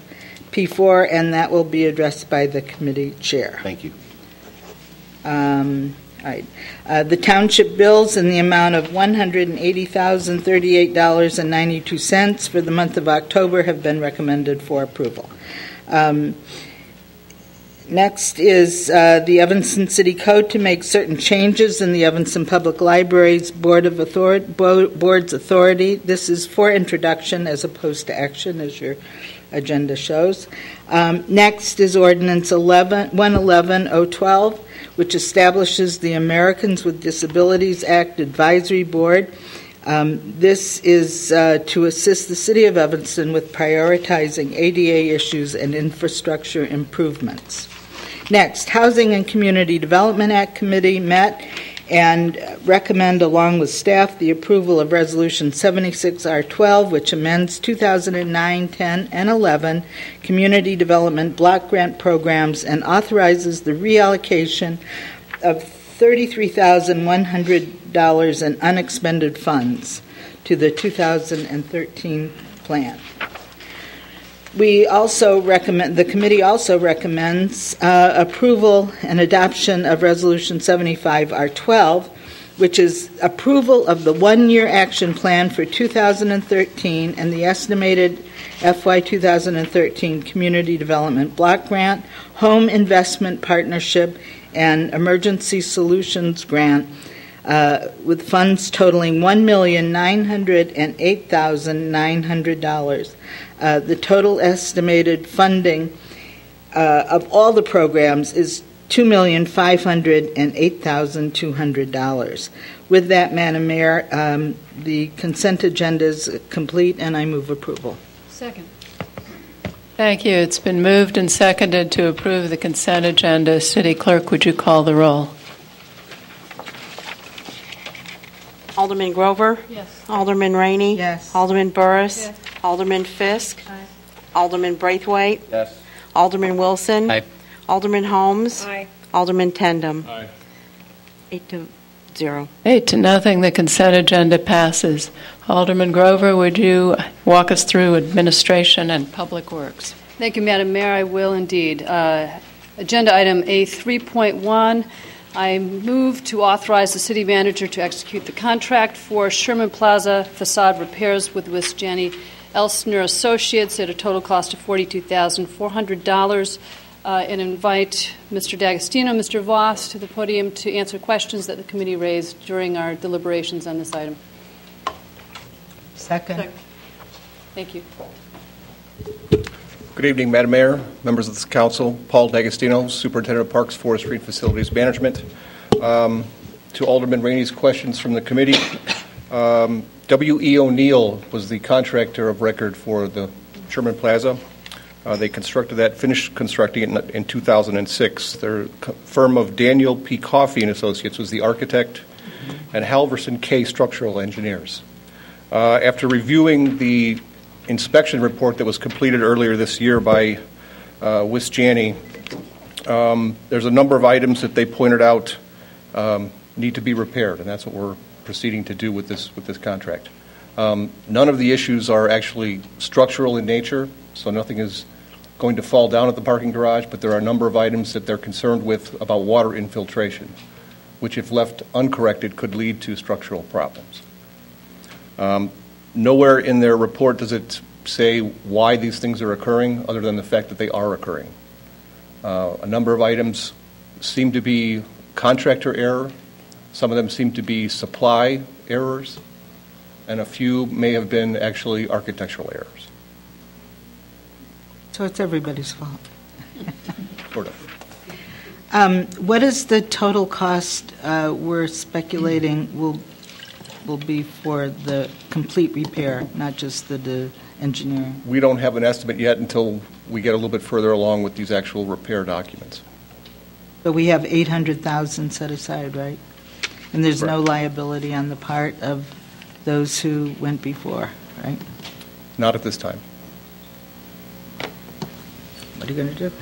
S3: P4, and that will be addressed by the committee chair.
S20: Thank you.
S3: All right. The township bills in the amount of $180,038.92 for the month of October have been recommended for approval. Next is the Evanston City Code to make certain changes in the Evanston Public Library's Board's authority. This is for introduction as opposed to action, as your agenda shows. Next is Ordinance 111-012, which establishes the Americans with Disabilities Act Advisory Board. This is to assist the City of Evanston with prioritizing ADA issues and infrastructure improvements. Next, Housing and Community Development Act Committee met and recommend, along with staff, the approval of Resolution 76R12, which amends 2009, 10, and 11 Community Development Block Grant Programs and authorizes the reallocation of $33,100 in unexpended funds to the 2013 plan. We also recommend, the committee also recommends approval and adoption of Resolution 75R12, which is approval of the one-year action plan for 2013 and the estimated FY 2013 Community Development Block Grant, Home Investment Partnership, and Emergency Solutions Grant, with funds totaling $1,908,900. The total estimated funding of all the programs is $2,508,200. With that, Madam Mayor, the consent agenda is complete, and I move approval.
S22: Second.
S4: Thank you. It's been moved and seconded to approve the consent agenda. City Clerk, would you call the roll?
S6: Alderman Grover?
S22: Yes.
S6: Alderman Rainey?
S3: Yes.
S6: Alderman Burris?
S22: Yes.
S6: Alderman Fisk?
S22: Aye.
S6: Alderman Braithwaite?
S20: Yes.
S6: Alderman Wilson?
S5: Aye.
S6: Alderman Holmes?
S22: Aye.
S6: Alderman Tendem?
S20: Aye.
S6: 8-0.
S4: 8-0, the consent agenda passes. Alderman Grover, would you walk us through administration and public works?
S22: Thank you, Madam Mayor. I will indeed. Agenda item A3.1. I move to authorize the city manager to execute the contract for Sherman Plaza facade repairs with Wisjani Elsner Associates at a total cost of $42,400, and invite Mr. D'Agostino, Mr. Voss to the podium to answer questions that the committee raised during our deliberations on this item.
S3: Second.
S22: Thank you.
S7: Good evening, Madam Mayor, members of this council. Paul D'Agostino, Superintendent of Parks, Forestry, and Facilities Management. To Alderman Rainey's questions from the committee, W.E. O'Neill was the contractor of record for the Sherman Plaza. They constructed that, finished constructing it in 2006. Their firm of Daniel P. Coffey and Associates was the architect, and Halverson K. structural engineers. After reviewing the inspection report that was completed earlier this year by Wisjani, there's a number of items that they pointed out need to be repaired, and that's what we're proceeding to do with this contract. None of the issues are actually structural in nature, so nothing is going to fall down at the parking garage, but there are a number of items that they're concerned with about water infiltration, which if left uncorrected could lead to structural problems. Nowhere in their report does it say why these things are occurring other than the fact that they are occurring. A number of items seem to be contractor error. Some of them seem to be supply errors. And a few may have been actually architectural errors.
S3: So it's everybody's fault.
S7: Sort of.
S3: What is the total cost we're speculating will be for the complete repair, not just the engineering?
S7: We don't have an estimate yet until we get a little bit further along with these actual repair documents.
S3: But we have $800,000 set aside, right? And there's no liability on the part of those who went before, right?
S7: Not at this time.
S3: What are you going to do?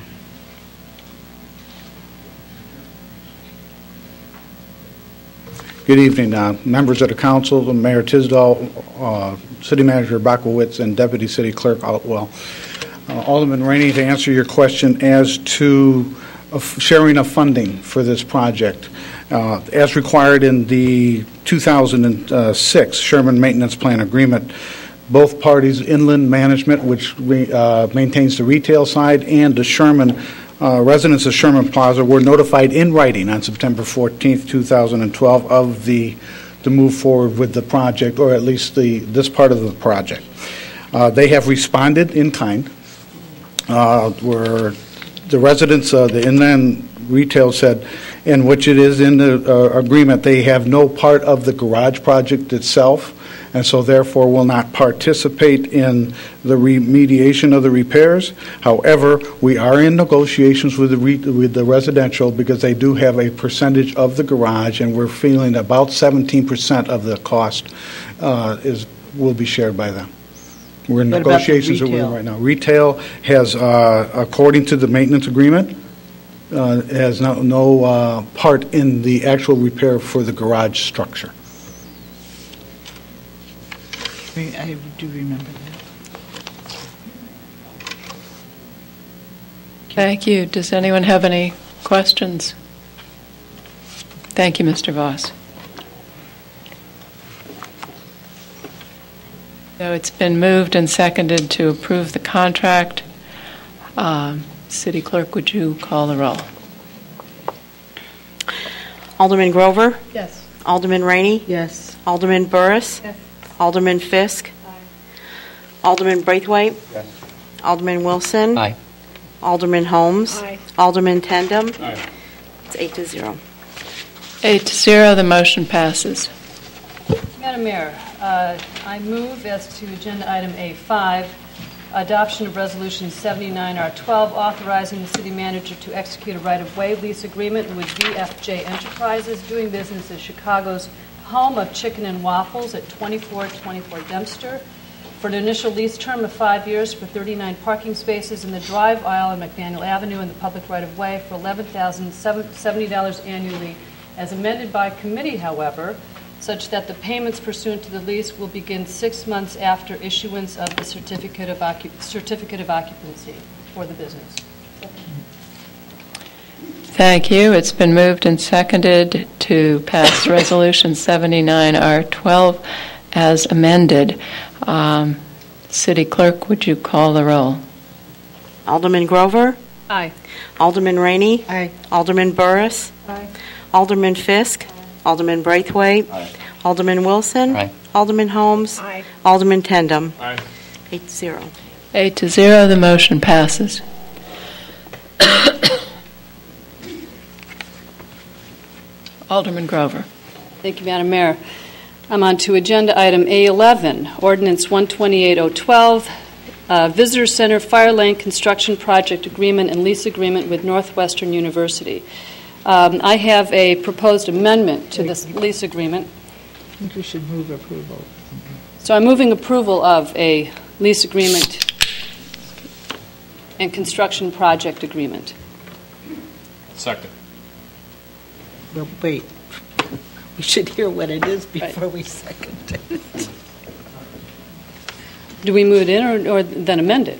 S8: Good evening, members of the council, Mayor Tisdall, City Manager Bakowitz, and Deputy City Clerk Otwell. Alderman Rainey, to answer your question as to sharing of funding for this project, as required in the 2006 Sherman Maintenance Plan Agreement, both parties, Inland Management, which maintains the retail side, and the Sherman residents of Sherman Plaza were notified in writing on September 14th, 2012 of the move forward with the project, or at least this part of the project. They have responded in kind. Where the residents of the Inland Retail said, in which it is in the agreement, they have no part of the garage project itself, and so therefore will not participate in the remediation of the repairs. However, we are in negotiations with the residential because they do have a percentage of the garage, and we're feeling about 17% of the cost will be shared by them. We're in negotiations with them right now. Retail has, according to the maintenance agreement, has no part in the actual repair for the garage structure.
S3: I do remember that.
S4: Thank you. Does anyone have any questions? Thank you, Mr. Voss. So it's been moved and seconded to approve the contract. City Clerk, would you call the roll?
S6: Alderman Grover?
S22: Yes.
S6: Alderman Rainey?
S3: Yes.
S6: Alderman Burris?
S22: Yes.
S6: Alderman Fisk?
S22: Aye.
S6: Alderman Braithwaite?
S7: Yes.
S6: Alderman Wilson?
S5: Aye.
S6: Alderman Holmes?
S22: Aye.
S6: Alderman Tandem?
S7: Aye.
S6: It's 8-0.
S4: 8-0, the motion passes.
S22: Madam Mayor, I move as to agenda item A5, adoption of resolution 79R12, authorizing the city manager to execute a right-of-way lease agreement with VFJ Enterprises, doing business as Chicago's home of chicken and waffles at 2424 Dempster, for an initial lease term of 5 years for 39 parking spaces in the drive aisle on McDaniel Avenue in the public right-of-way for $11,070 annually, as amended by committee, however, such that the payments pursuant to the lease will begin 6 months after issuance of the certificate of occupancy for the business.
S4: Thank you. It's been moved and seconded to pass Resolution 79R12 as amended. City Clerk, would you call the roll?
S6: Alderman Grover?
S22: Aye.
S6: Alderman Rainey?
S3: Aye.
S6: Alderman Burris?
S22: Aye.
S6: Alderman Fisk? Alderman Braithwaite?
S7: Aye.
S6: Alderman Wilson?
S5: Aye.
S6: Alderman Holmes?
S22: Aye.
S6: Alderman Tandem?
S7: Aye.
S6: 8-0.
S4: 8-0, the motion passes. Alderman Grover.
S22: Thank you, Madam Mayor. I'm on to agenda item A11, Ordinance 128-012, Visitor Center Fire Lane Construction Project Agreement and Lease Agreement with Northwestern University. I have a proposed amendment to this lease agreement.
S3: I think we should move approval.
S22: So I'm moving approval of a lease agreement and construction project agreement.
S7: Second.
S3: Well, wait. We should hear what it is before we second it.
S22: Do we move it in or then amend it?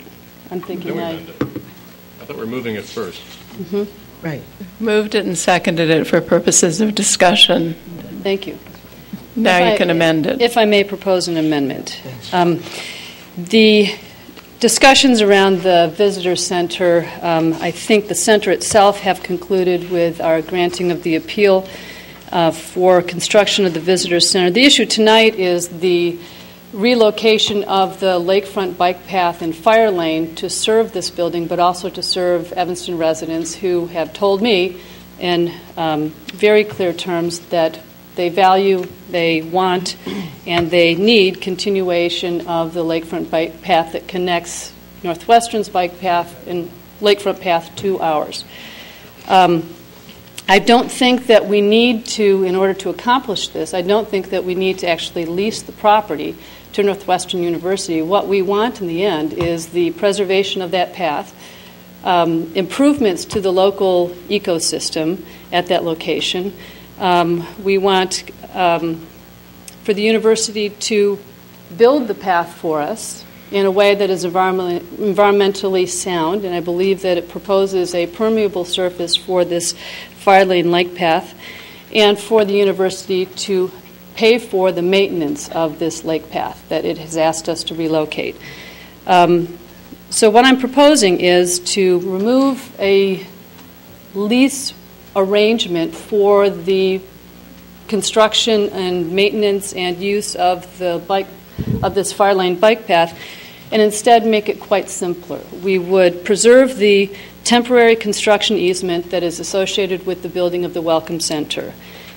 S22: I'm thinking
S7: I thought we were moving it first.
S22: Mm-hmm.
S3: Right.
S4: Moved it and seconded it for purposes of discussion.
S22: Thank you.
S4: Now you can amend it.
S22: If I may propose an amendment. discussions around the visitor center, I think the center itself have concluded with our granting of the appeal for construction of the visitor center. The issue tonight is the relocation of the lakefront bike path and fire lane to serve this building, but also to serve Evanston residents who have told me in very clear terms that they value, they want, and they need continuation of the lakefront bike path that connects Northwestern's bike path and lakefront path to ours. I don't think that we need to, in order to accomplish this, I don't think that we need to actually lease the property to Northwestern University. What we want in the end is the preservation of that path, improvements to the local ecosystem at that location. We want for the university to build the path for us in a way that is environmentally sound, and I believe that it proposes a permeable surface for this fire lane lake path, and for the university to pay for the maintenance of this lake path that it has asked us to relocate. So what I'm proposing is to remove a lease arrangement for the construction and maintenance and use of this fire lane bike path, and instead make it quite simpler. We would preserve the temporary construction easement that is associated with the building of the Welcome Center,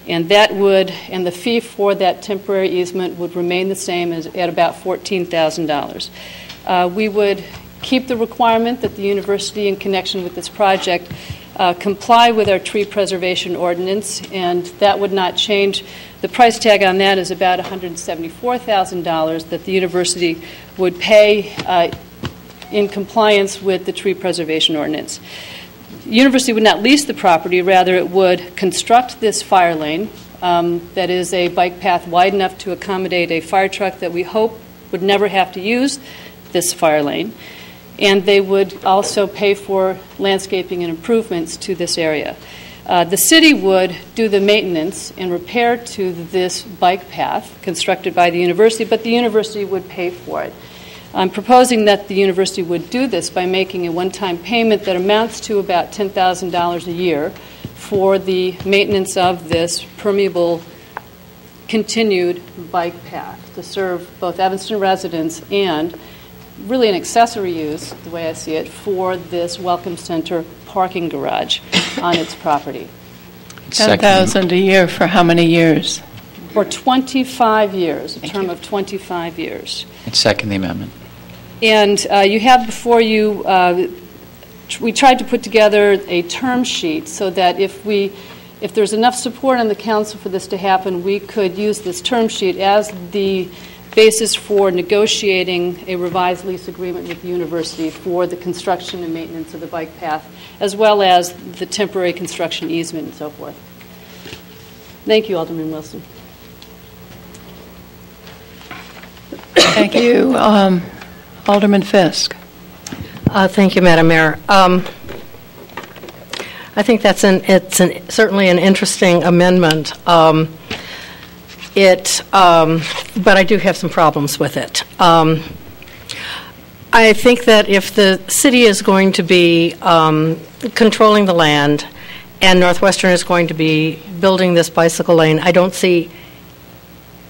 S22: and the fee for that temporary easement would remain the same at about $14,000. We would keep the requirement that the university, in connection with this project, comply with our tree preservation ordinance, and that would not change. The price tag on that is about $174,000 that the university would pay in compliance with the tree preservation ordinance. The university would not lease the property, rather it would construct this fire lane that is a bike path wide enough to accommodate a fire truck that we hope would never have to use this fire lane. And they would also pay for landscaping and improvements to this area. The city would do the maintenance and repair to this bike path constructed by the university, but the university would pay for it. I'm proposing that the university would do this by making a one-time payment that amounts to about $10,000 a year for the maintenance of this permeable continued bike path to serve both Evanston residents and really an accessory use, the way I see it, for this Welcome Center parking garage on its property.
S4: $10,000 a year for how many years?
S22: For 25 years, a term of 25 years.
S5: I'd second the amendment.
S22: And you have before you, we tried to put together a term sheet so that if there's enough support on the council for this to happen, we could use this term sheet as the basis for negotiating a revised lease agreement with the university for the construction and maintenance of the bike path, as well as the temporary construction easement and so forth. Thank you, Alderman Wilson.
S4: Thank you. Alderman Fisk.
S9: Thank you, Madam Mayor. I think certainly an interesting amendment. But I do have some problems with it. I think that if the city is going to be controlling the land and Northwestern is going to be building this bicycle lane, I don't see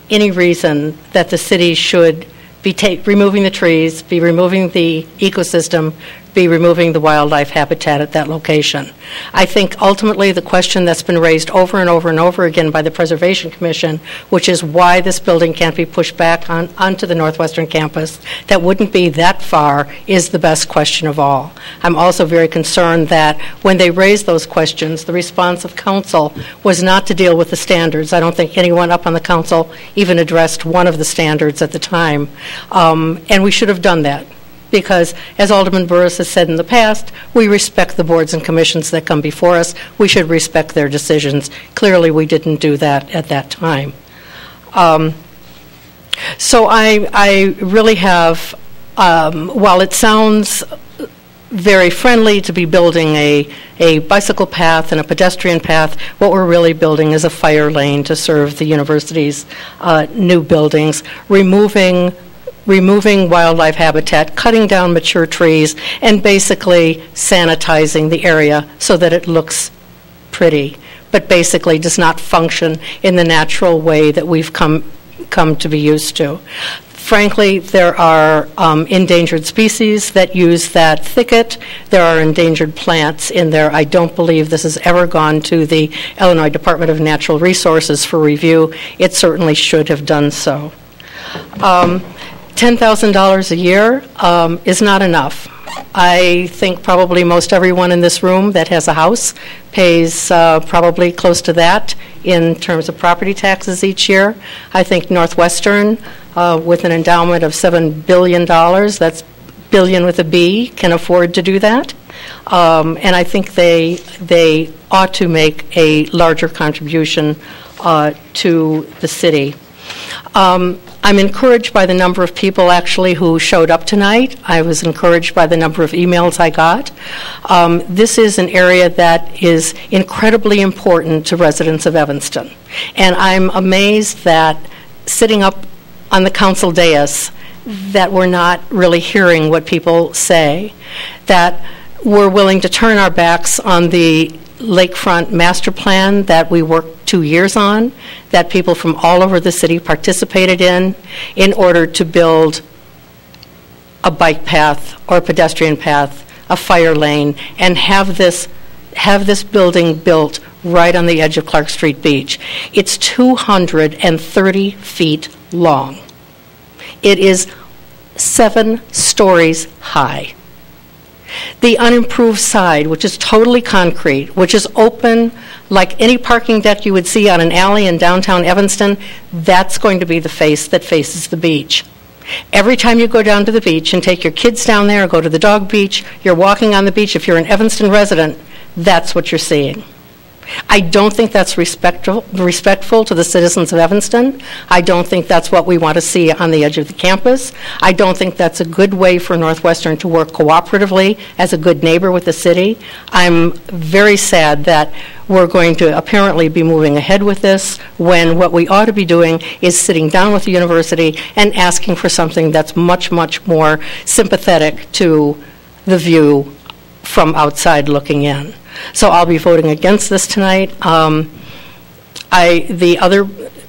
S9: any reason that the city should be removing the trees, be removing the ecosystem, be removing the wildlife habitat at that location. I think ultimately the question that's been raised over and over and over again by the Preservation Commission, which is why this building can't be pushed back onto the Northwestern campus, that wouldn't be that far, is the best question of all. I'm also very concerned that when they raised those questions, the response of council was not to deal with the standards. I don't think anyone up on the council even addressed one of the standards at the time, and we should have done that. Because, as Alderman Burris has said in the past, we respect the boards and commissions that come before us. We should respect their decisions. Clearly, we didn't do that at that time. So I really have, while it sounds very friendly to be building a bicycle path and a pedestrian path, what we're really building is a fire lane to serve the university's new buildings, removing removing wildlife habitat, cutting down mature trees, and basically sanitizing the area so that it looks pretty, but basically does not function in the natural way that we've come to be used to. Frankly, there are endangered species that use that thicket. There are endangered plants in there. I don't believe this has ever gone to the Illinois Department of Natural Resources for review. It certainly should have done so. $10,000 a year is not enough. I think probably most everyone in this room that has a house pays probably close to that in terms of property taxes each year. I think Northwestern, with an endowment of $7 billion, that's billion with a B, can afford to do that. And I think they ought to make a larger contribution to the city. I'm encouraged by the number of people actually who showed up tonight. I was encouraged by the number of emails I got. This is an area that is incredibly important to residents of Evanston. And I'm amazed that sitting up on the council dais that we're not really hearing what people say, that we're willing to turn our backs on the lakefront master plan that we worked 2 years on, that people from all over the city participated in order to build a bike path or a pedestrian path, a fire lane, and have this building built right on the edge of Clark Street Beach. It's 230 feet long. It is 7 stories high. The unimproved side, which is totally concrete, which is open like any parking deck you would see on an alley in downtown Evanston, that's going to be the face that faces the beach. Every time you go down to the beach and take your kids down there or go to the dog beach, you're walking on the beach. If you're an Evanston resident, that's what you're seeing. I don't think that's respectful to the citizens of Evanston. I don't think that's what we want to see on the edge of the campus. I don't think that's a good way for Northwestern to work cooperatively as a good neighbor with the city. I'm very sad that we're going to apparently be moving ahead with this when what we ought to be doing is sitting down with the university and asking for something that's much, much more sympathetic to the view from outside looking in. So I'll be voting against this tonight. The other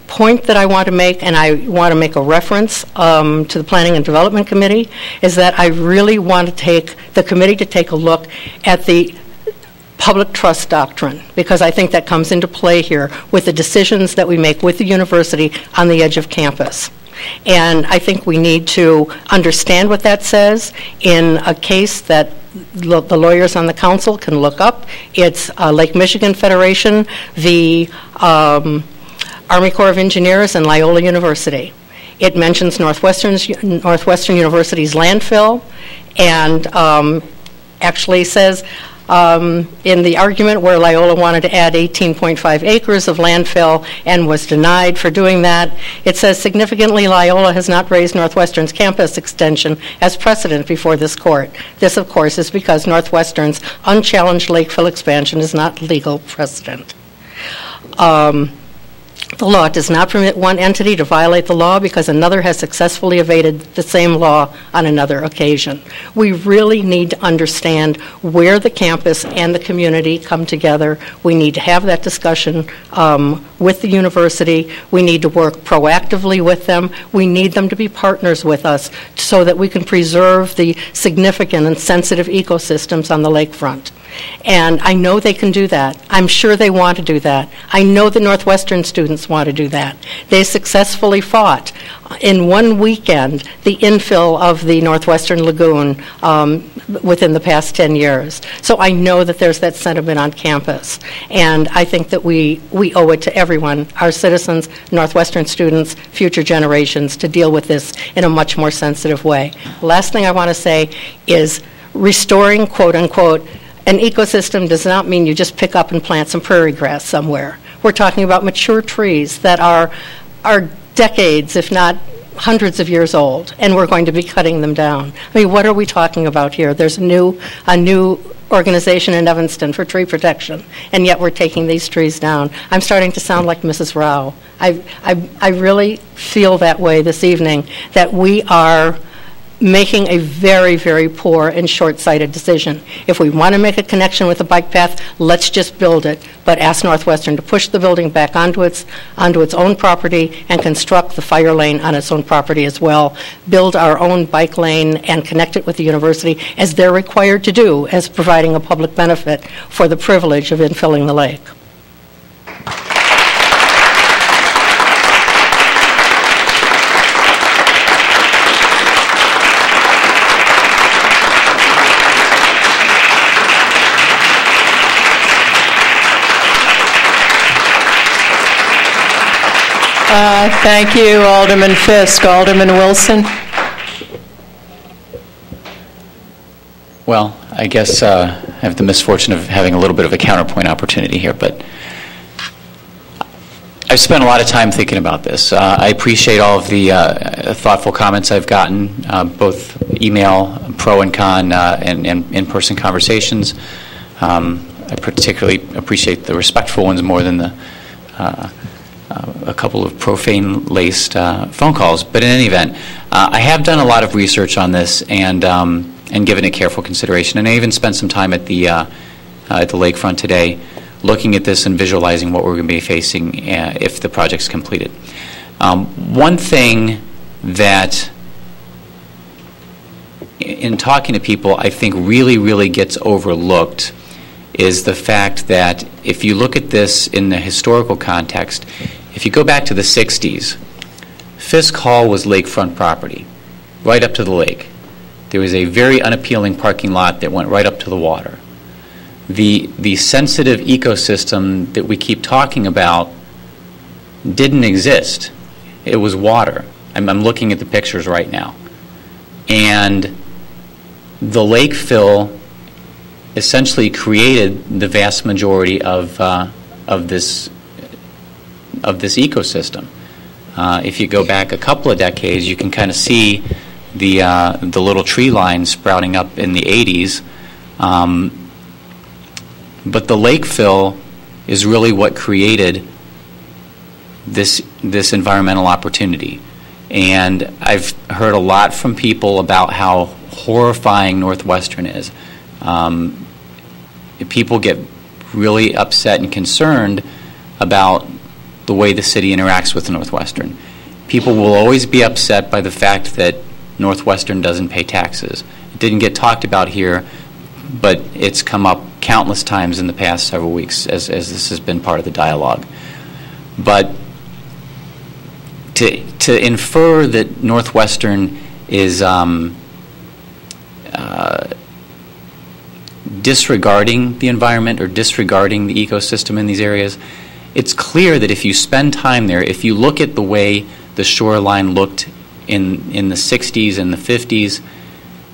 S9: point that I want to make, and I want to make a reference to the Planning and Development Committee, is that I really want to take the committee to take a look at the public trust doctrine, because I think that comes into play here with the decisions that we make with the university on the edge of campus. And I think we need to understand what that says in a case that the lawyers on the council can look up. It's Lake Michigan Federation v. Army Corps of Engineers and Loyola University. It mentions Northwestern University's landfill and actually says in the argument where Loyola wanted to add 18.5 acres of landfill and was denied for doing that, it says significantly Loyola has not raised Northwestern's campus extension as precedent before this court. This, of course, is because Northwestern's unchallenged Lakeville expansion is not legal precedent. The law does not permit one entity to violate the law because another has successfully evaded the same law on another occasion. We really need to understand where the campus and the community come together. We need to have that discussion with the university. We need to work proactively with them. We need them to be partners with us so that we can preserve the significant and sensitive ecosystems on the lakefront. And I know they can do that. I'm sure they want to do that. I know the Northwestern students want to do that. They successfully fought in one weekend the infill of the Northwestern Lagoon within the past 10 years. So I know that there's that sentiment on campus. And I think that we owe it to everyone, our citizens, Northwestern students, future generations, to deal with this in a much more sensitive way. The last thing I want to say is restoring, quote unquote, an ecosystem does not mean you just pick up and plant some prairie grass somewhere. We're talking about mature trees that are decades, if not hundreds of years old, and we're going to be cutting them down. I mean, what are we talking about here? There's a new organization in Evanston for tree protection, and yet we're taking these trees down. I'm starting to sound like Mrs. Rao. I really feel that way this evening, that we are making a very, very poor and short-sighted decision. If we want to make a connection with the bike path, let's just build it, but ask Northwestern to push the building back onto its own property and construct the fire lane on its own property as well, build our own bike lane and connect it with the university as they're required to do as providing a public benefit for the privilege of infilling the lake.
S4: Thank you, Alderman Fisk. Alderman Wilson.
S5: Well, I guess I have the misfortune of having a little bit of a counterpoint opportunity here, but I've spent a lot of time thinking about this. I appreciate all of the thoughtful comments I've gotten, both email, pro and con, and in-person conversations. I particularly appreciate the respectful ones more than the a couple of profane-laced phone calls. But in any event, I have done a lot of research on this and given it careful consideration. And I even spent some time at the lakefront today looking at this and visualizing what we're going to be facing if the project's completed. One thing that, in talking to people, I think really, really gets overlooked is the fact that if you look at this in the historical context, if you go back to the 60s, Fisk Hall was lakefront property, right up to the lake. There was a very unappealing parking lot that went right up to the water. The sensitive ecosystem that we keep talking about didn't exist. It was water. I'm looking at the pictures right now. And the lake fill essentially created the vast majority of this ecosystem. If you go back a couple of decades, you can kind of see the little tree line sprouting up in the 80s. But the lake fill is really what created this environmental opportunity. And I've heard a lot from people about how horrifying Northwestern is. People get really upset and concerned about the way the city interacts with Northwestern. People will always be upset by the fact that Northwestern doesn't pay taxes. It didn't get talked about here, but it's come up countless times in the past several weeks as this has been part of the dialogue. But to infer that Northwestern is disregarding the environment or disregarding the ecosystem in these areas, it's clear that if you spend time there, if you look at the way the shoreline looked in the 60s and the 50s,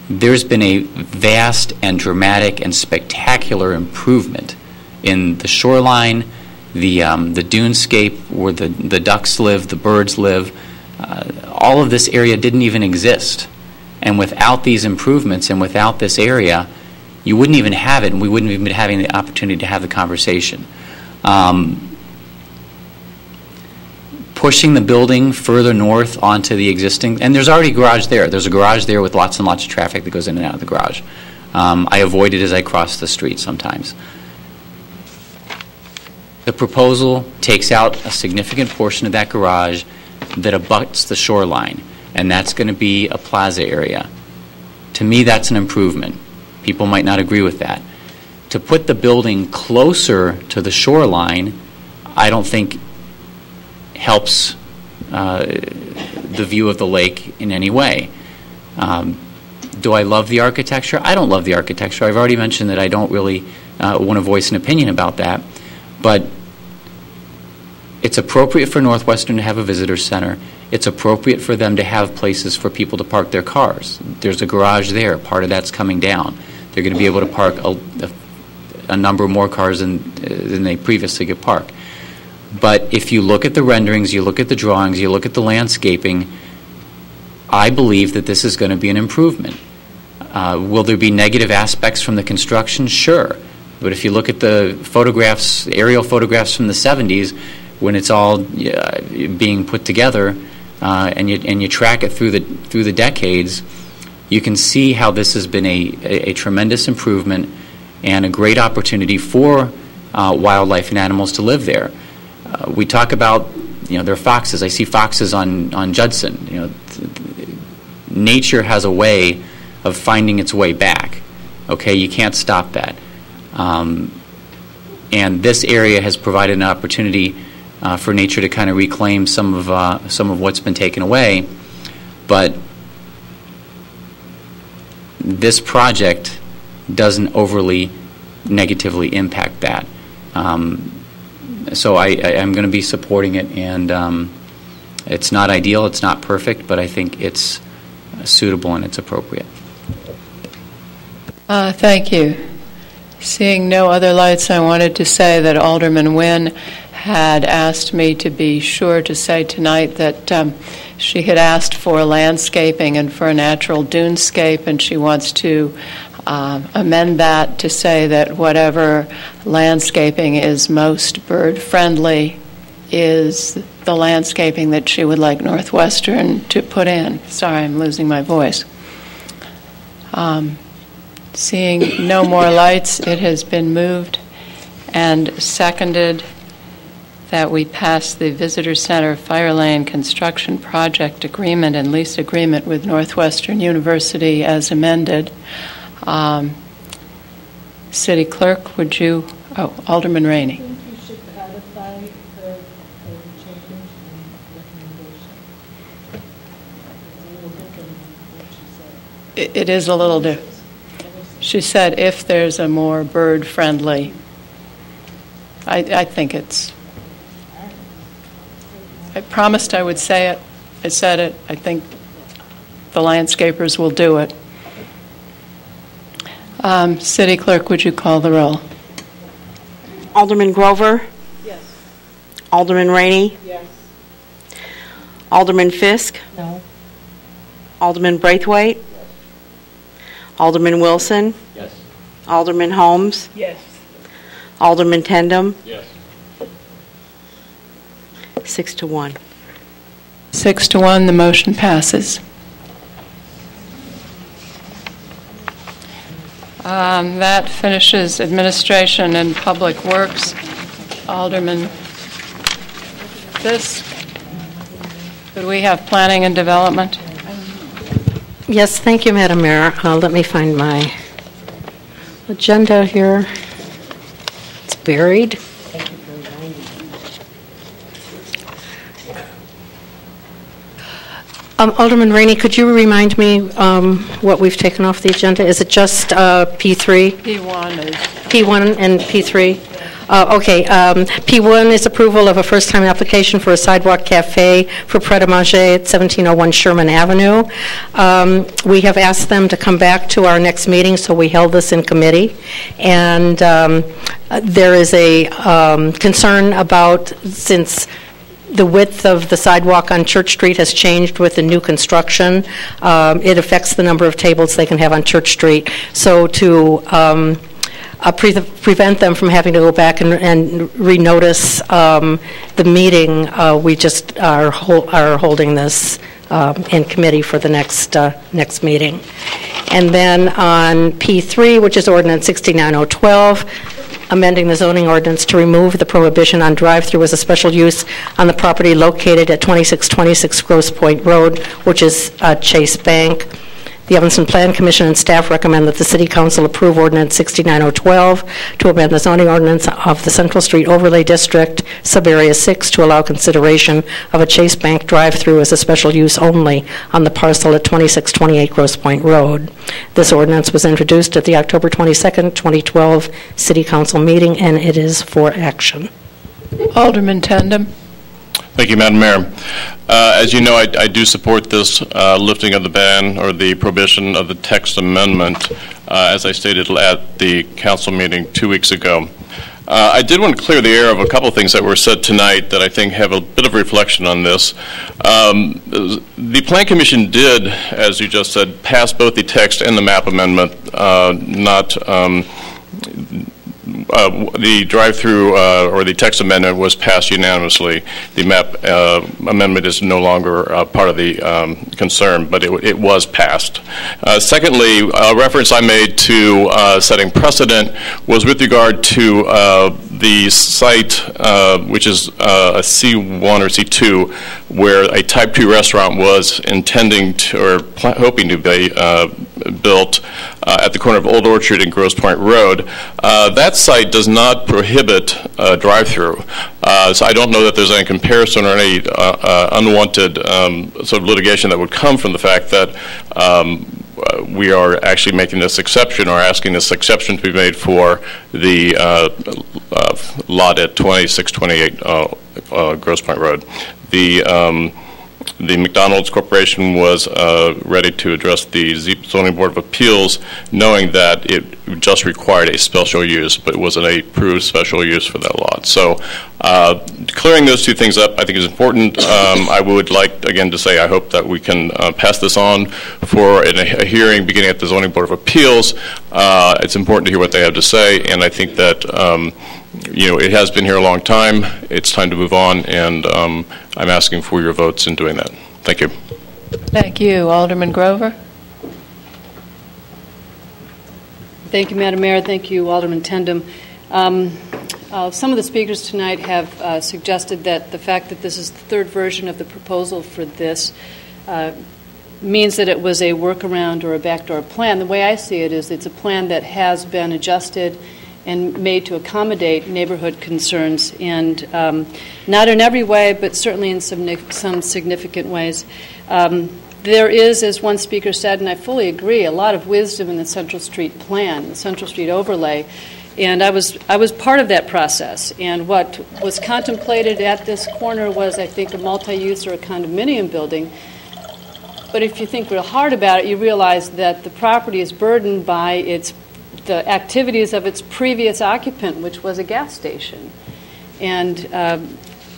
S5: there's been a vast and dramatic and spectacular improvement in the shoreline, the dunescape where the ducks live, the birds live. All of this area didn't even exist. And without these improvements and without this area, you wouldn't even have it, and we wouldn't even be having the opportunity to have the conversation. Pushing the building further north onto the existing, and there's already a garage there. There's a garage there with lots and lots of traffic that goes in and out of the garage. I avoid it as I cross the street sometimes. The proposal takes out a significant portion of that garage that abuts the shoreline, and that's going to be a plaza area. To me, that's an improvement. People might not agree with that. To put the building closer to the shoreline, I don't think helps the view of the lake in any way. Do I love the architecture? I don't love the architecture. I've already mentioned that I don't really want to voice an opinion about that. But it's appropriate for Northwestern to have a visitor center. It's appropriate for them to have places for people to park their cars. There's a garage there. Part of that's coming down. They're going to be able to park a number more cars than they previously could park. But if you look at the renderings, you look at the drawings, you look at the landscaping, I believe that this is going to be an improvement. Will there be negative aspects from the construction? Sure. But if you look at the photographs, aerial photographs from the 70s, when it's all being put together, and you track it through the decades, you can see how this has been a tremendous improvement and a great opportunity for wildlife and animals to live there. We talk about, there are foxes. I see foxes on Judson. Nature has a way of finding its way back. Okay, you can't stop that. And this area has provided an opportunity for nature to kind of reclaim some of what's been taken away. But this project doesn't overly negatively impact that. So I'm going to be supporting it, and it's not ideal, it's not perfect, but I think it's suitable and it's appropriate.
S4: Thank you. Seeing no other lights, I wanted to say that Alderman Nguyen had asked me to be sure to say tonight that she had asked for landscaping and for a natural dunescape, and she wants to amend that to say that whatever landscaping is most bird-friendly is the landscaping that she would like Northwestern to put in. Sorry, I'm losing my voice. Seeing no more lights, it has been moved and seconded that we pass the Visitor Center Fire Lane Construction Project Agreement and Lease Agreement with Northwestern University as amended. City Clerk, would you? Oh, Alderman Rainey.
S3: I think you should codify her change in recommendation.
S4: It is a little different. She said if there's a more bird-friendly, I think it's, I promised I would say it. I said it. I think the landscapers will do it. City Clerk, would you call the roll?
S6: Alderman Grover?
S12: Yes.
S6: Alderman Rainey?
S12: Yes.
S6: Alderman Fisk?
S12: No.
S6: Alderman Braithwaite?
S12: Yes.
S6: Alderman Wilson?
S5: Yes.
S6: Alderman Holmes?
S12: Yes.
S6: Alderman Tendem?
S20: Yes.
S6: 6-1.
S4: 6-1, the motion passes. That finishes Administration and Public Works. Alderman Fisk, could we have Planning and Development?
S9: Yes, thank you, Madam Mayor. Let me find my agenda here. It's buried. Alderman Rainey, could you remind me what we've taken off the agenda? Is it just P3?
S4: P1 is.
S9: P1 and P3? Okay. P1 is approval of a first-time application for a sidewalk cafe for Pret a Manger at 1701 Sherman Avenue. We have asked them to come back to our next meeting, so we held this in committee. And there is a concern about, since the width of the sidewalk on Church Street has changed with the new construction, it affects the number of tables they can have on Church Street. So to prevent them from having to go back and renotice the meeting, we just are holding this in committee for the next meeting. And then on P3, which is Ordinance 69012, amending the zoning ordinance to remove the prohibition on drive-through as a special use on the property located at 2626 Grosse Pointe Road, which is Chase Bank. The Evanston Plan Commission and staff recommend that the City Council approve Ordinance 69012 to amend the zoning ordinance of the Central Street Overlay District, Subarea 6, to allow consideration of a Chase Bank drive-through as a special use only on the parcel at 2628 Grosse Pointe Road. This ordinance was introduced at the October 22nd, 2012 City Council meeting, and it is for action.
S4: Alderman Tendem.
S1: Thank you, Madam Mayor. As you know, I do support this lifting of the ban or the prohibition of the text amendment, as I stated at the council meeting 2 weeks ago. I did want to clear the air of a couple of things that were said tonight that I think have a bit of reflection on this. The Plan Commission did, as you just said, pass both the text and the map amendment, the drive-through or the text amendment was passed unanimously. The map amendment is no longer part of the concern, but it was passed. Secondly, a reference I made to setting precedent was with regard to the site, which is a C1 or C2, where a Type 2 restaurant was intending to, or hoping to be built at the corner of Old Orchard and Grosse Point Road. That site does not prohibit drive-through. So I don't know that there's any comparison or any unwanted sort of litigation that would come from the fact that we are actually making this exception or asking this exception to be made for the lot at 2628 Grosse Point Road. The McDonald's Corporation was ready to address the Zoning Board of Appeals, knowing that it just required a special use, but it wasn't a approved special use for that lot. So clearing those two things up, I think, is important. I would like, again, to say I hope that we can pass this on for a hearing beginning at the Zoning Board of Appeals. It's important to hear what they have to say, and I think that it has been here a long time. It's time to move on, and I'm asking for your votes in doing that. Thank you.
S4: Thank you. Alderman Grover.
S22: Thank you, Madam Mayor. Thank you, Alderman Tendem. Some of the speakers tonight have suggested that the fact that this is the third version of the proposal for this means that it was a workaround or a backdoor plan. The way I see it is it's a plan that has been adjusted and made to accommodate neighborhood concerns, and not in every way, but certainly in some significant ways. There is, as one speaker said, and I fully agree, a lot of wisdom in the Central Street plan, the Central Street overlay, and I was part of that process. And what was contemplated at this corner was, I think, a multi-use or a condominium building. But if you think real hard about it, you realize that the property is burdened by the activities of its previous occupant, which was a gas station. And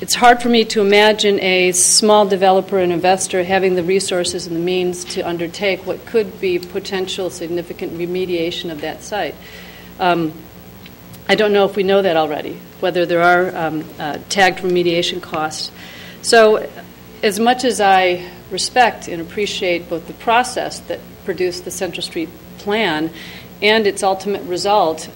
S22: it's hard for me to imagine a small developer and investor having the resources and the means to undertake what could be potential significant remediation of that site. I don't know if we know that already, whether there are tagged remediation costs. So as much as I respect and appreciate both the process that produced the Central Street plan and its ultimate result,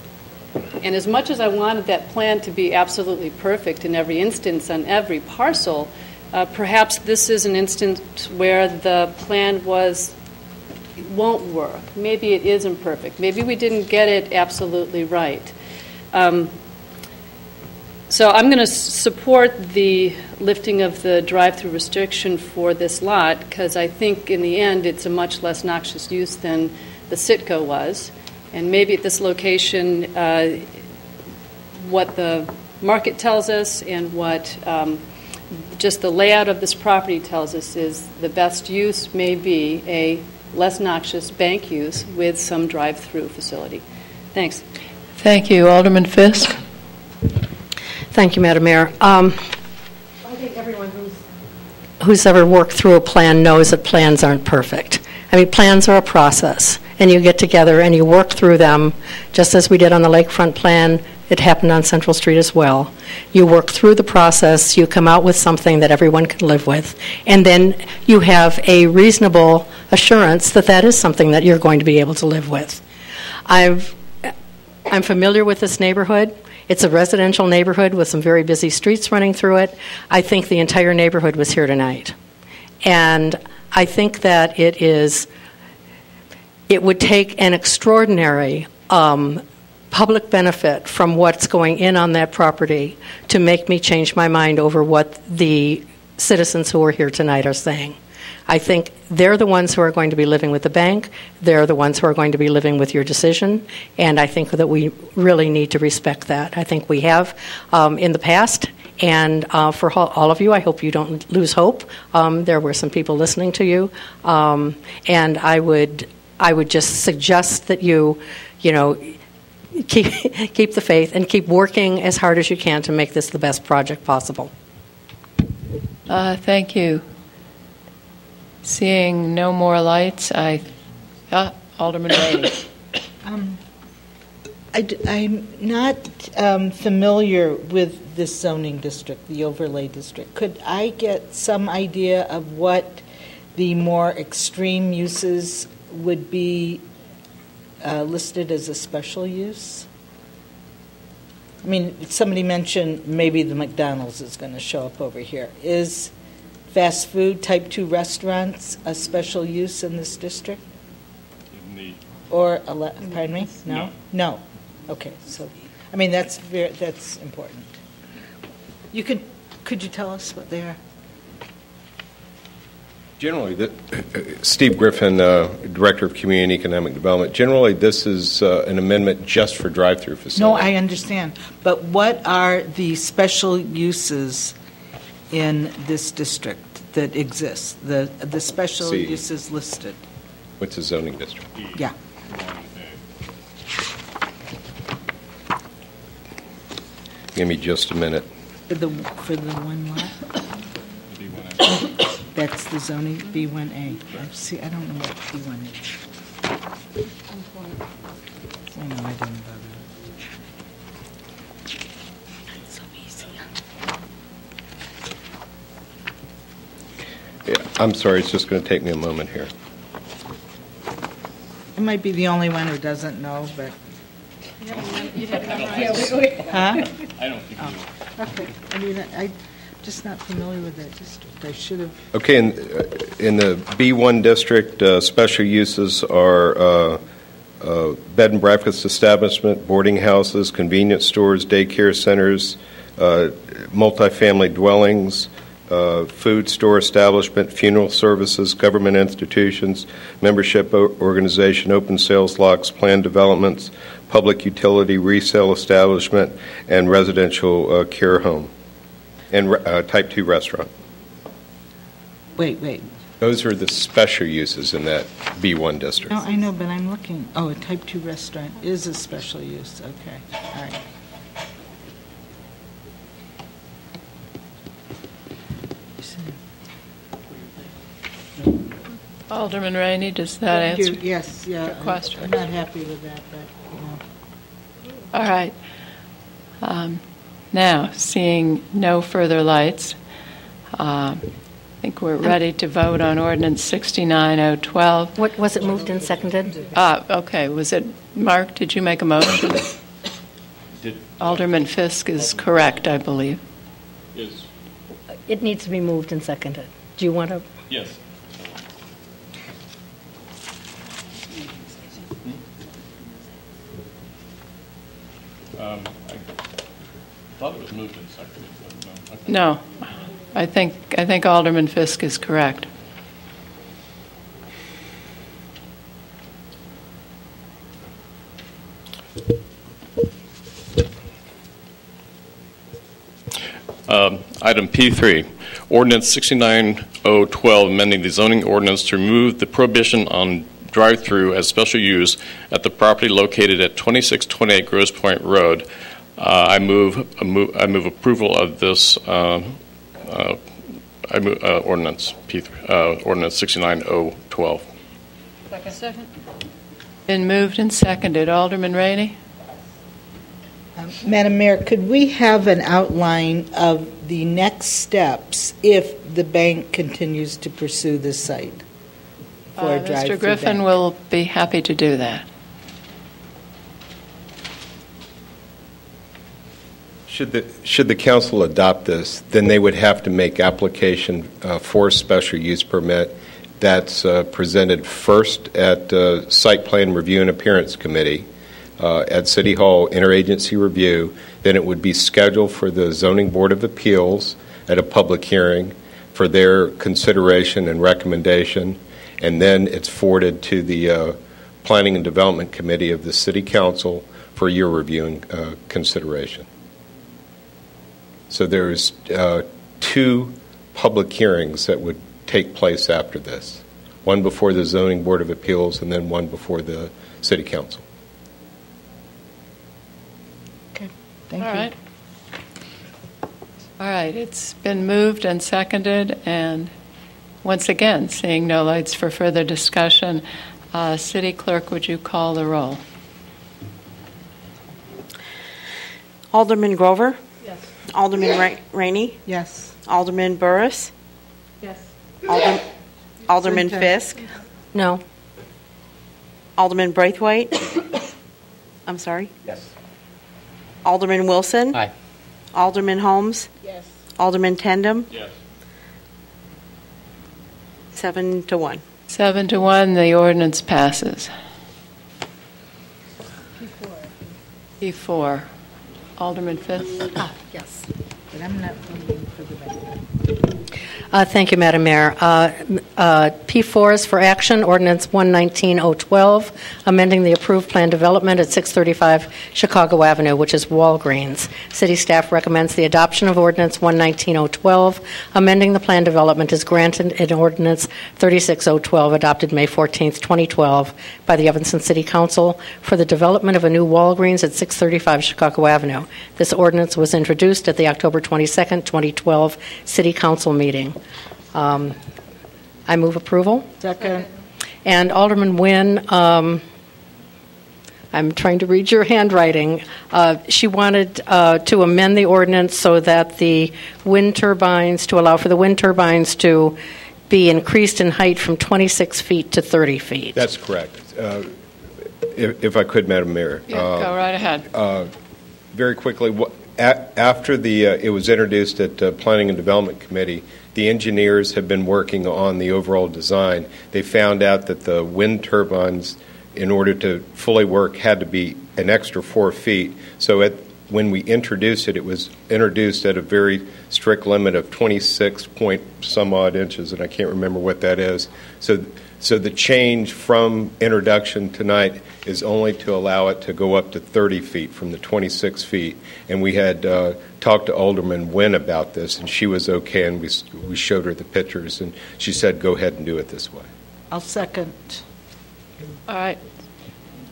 S22: and as much as I wanted that plan to be absolutely perfect in every instance on every parcel, perhaps this is an instance where the plan won't work. Maybe it is imperfect. Maybe we didn't get it absolutely right. So I'm going to support the lifting of the drive-through restriction for this lot, because I think in the end it's a much less noxious use than the Citgo was. And maybe at this location, what the market tells us and what just the layout of this property tells us is the best use may be a less noxious bank use with some drive-through facility. Thanks.
S4: Thank you. Alderman Fisk.
S9: Thank you, Madam Mayor. I think everyone who's ever worked through a plan knows that plans aren't perfect. I mean, plans are a process, and you get together and you work through them, just as we did on the lakefront plan. It happened on Central Street as well. You work through the process, you come out with something that everyone can live with, and then you have a reasonable assurance that that is something that you're going to be able to live with. I'm familiar with this neighborhood. It's a residential neighborhood with some very busy streets running through it. I think the entire neighborhood was here tonight. And I think that it would take an extraordinary public benefit from what's going in on that property to make me change my mind over what the citizens who are here tonight are saying. I think they're the ones who are going to be living with the bank. They're the ones who are going to be living with your decision. And I think that we really need to respect that. I think we have in the past. And for all of you, I hope you don't lose hope. There were some people listening to you. And I would just suggest that you keep the faith and keep working as hard as you can to make this the best project possible.
S4: Thank you. Seeing no more lights, Alderman Rainey.
S3: I'm not familiar with this zoning district, the overlay district. Could I get some idea of what the more extreme uses would be listed as a special use? I mean, somebody mentioned maybe the McDonald's is going to show up over here. Is fast food type 2 restaurants a special use in this district? Or, pardon me? No? No. Okay, so, I mean, that's important. Could you tell us what they are?
S11: Generally, Steve Griffin, Director of Community and Economic Development, generally this is an amendment just for drive-through facilities.
S3: No, I understand. But what are the special uses in this district that exist? The special uses listed?
S11: What's a zoning district?
S3: Yeah.
S11: Give me just a minute.
S3: For the one lot? That's the zoning B1A. See, I don't know what B1 is. I know, I didn't bother. It's so easy.
S11: Yeah, I'm sorry, it's just going to take me a moment here.
S3: I might be the only one who doesn't know, but...
S22: You have
S3: Huh?
S1: I don't think you know.
S3: Okay. I mean, I'm just not familiar with that district. I should have...
S11: Okay, in the B1 district, special uses are bed and breakfast establishment, boarding houses, convenience stores, daycare centers, multifamily dwellings, food store establishment, funeral services, government institutions, membership organization, open sales lots, planned developments, public utility resale establishment, and residential care home, and type 2 restaurant.
S3: Wait.
S11: Those are the special uses in that B1 district.
S3: No, I know, but I'm looking. Oh, a type 2 restaurant is a special use. Okay. All right.
S4: Alderman Rainey, does that answer
S3: Yes, yeah,
S4: your question?
S3: I'm not happy with that, but,
S4: All right. Now, seeing no further lights, I think we're ready to vote on Ordinance 69012.
S9: What was it moved and seconded?
S4: Okay. Was it, Mark, did you make a motion? Alderman Fisk is correct, I believe.
S1: Yes.
S9: It needs to be moved and seconded. Do you want to?
S1: Yes. I thought it was moved and seconded, but no. Okay.
S4: No. I think Alderman Fisk is correct.
S1: Item P3, Ordinance 69012, amending the zoning ordinance to remove the prohibition on drive-through as special use at the property located at 2628 Grosse Pointe Road. I move approval of this ordinance, Ordinance 69012.
S22: Second.
S4: Been moved and seconded. Alderman Rainey?
S3: Madam Mayor, could we have an outline of the next steps if the bank continues to pursue this site for a drive-through
S4: Mr. Griffin
S3: bank?
S4: will be happy to do that.
S11: Should the council adopt this, then they would have to make application for a special use permit. That's presented first at Site Plan Review and Appearance Committee at City Hall interagency review. Then it would be scheduled for the Zoning Board of Appeals at a public hearing for their consideration and recommendation, and then it's forwarded to the Planning and Development Committee of the City Council for your review and consideration. So there's 2 public hearings that would take place after this, one before the Zoning Board of Appeals and then one before the City Council.
S3: Thank
S4: All
S3: you.
S4: right. All right, it's been moved and seconded, and once again, seeing no lights for further discussion, City Clerk, would you call the roll?
S6: Alderman Grover?
S12: Yes.
S6: Alderman Rainey?
S3: Yes.
S6: Alderman Burris?
S12: Yes.
S6: Alderman Fisk?
S9: No.
S6: Alderman Braithwaite? I'm sorry?
S5: Yes.
S6: Alderman Wilson?
S5: Aye.
S6: Alderman Holmes?
S12: Yes.
S6: Alderman Tendem?
S1: Yes.
S6: 7-1.
S4: 7-1, the ordinance passes. P4. Alderman Fisk?
S3: Yes. But I'm not voting for the record.
S9: Thank you, Madam Mayor. P4 is for action, Ordinance 119-012, amending the approved plan development at 635 Chicago Avenue, which is Walgreens. City staff recommends the adoption of Ordinance 119-012, amending the plan development as granted in Ordinance 36012, adopted May 14, 2012, by the Evanston City Council for the development of a new Walgreens at 635 Chicago Avenue. This ordinance was introduced at the October 22, 2012 City Council meeting. I move approval.
S3: Second.
S9: And Alderman Nguyen, I'm trying to read your handwriting. She wanted to amend the ordinance so that the wind turbines, to allow for the wind turbines to be increased in height from 26 feet to 30 feet.
S11: That's correct. If I could, Madam Mayor.
S4: Yeah, go right ahead.
S11: Very quickly, after it was introduced at Planning and Development Committee, the engineers have been working on the overall design. They found out that the wind turbines, in order to fully work, had to be an extra 4 feet. So when we introduced it, it was introduced at a very strict limit of 26 point some odd inches, and I can't remember what that is. So the change from introduction tonight is only to allow it to go up to 30 feet from the 26 feet. And we had talked to Alderman Nguyen about this, and she was okay, and we showed her the pictures, and she said, go ahead and do it this way.
S3: I'll second.
S4: All right.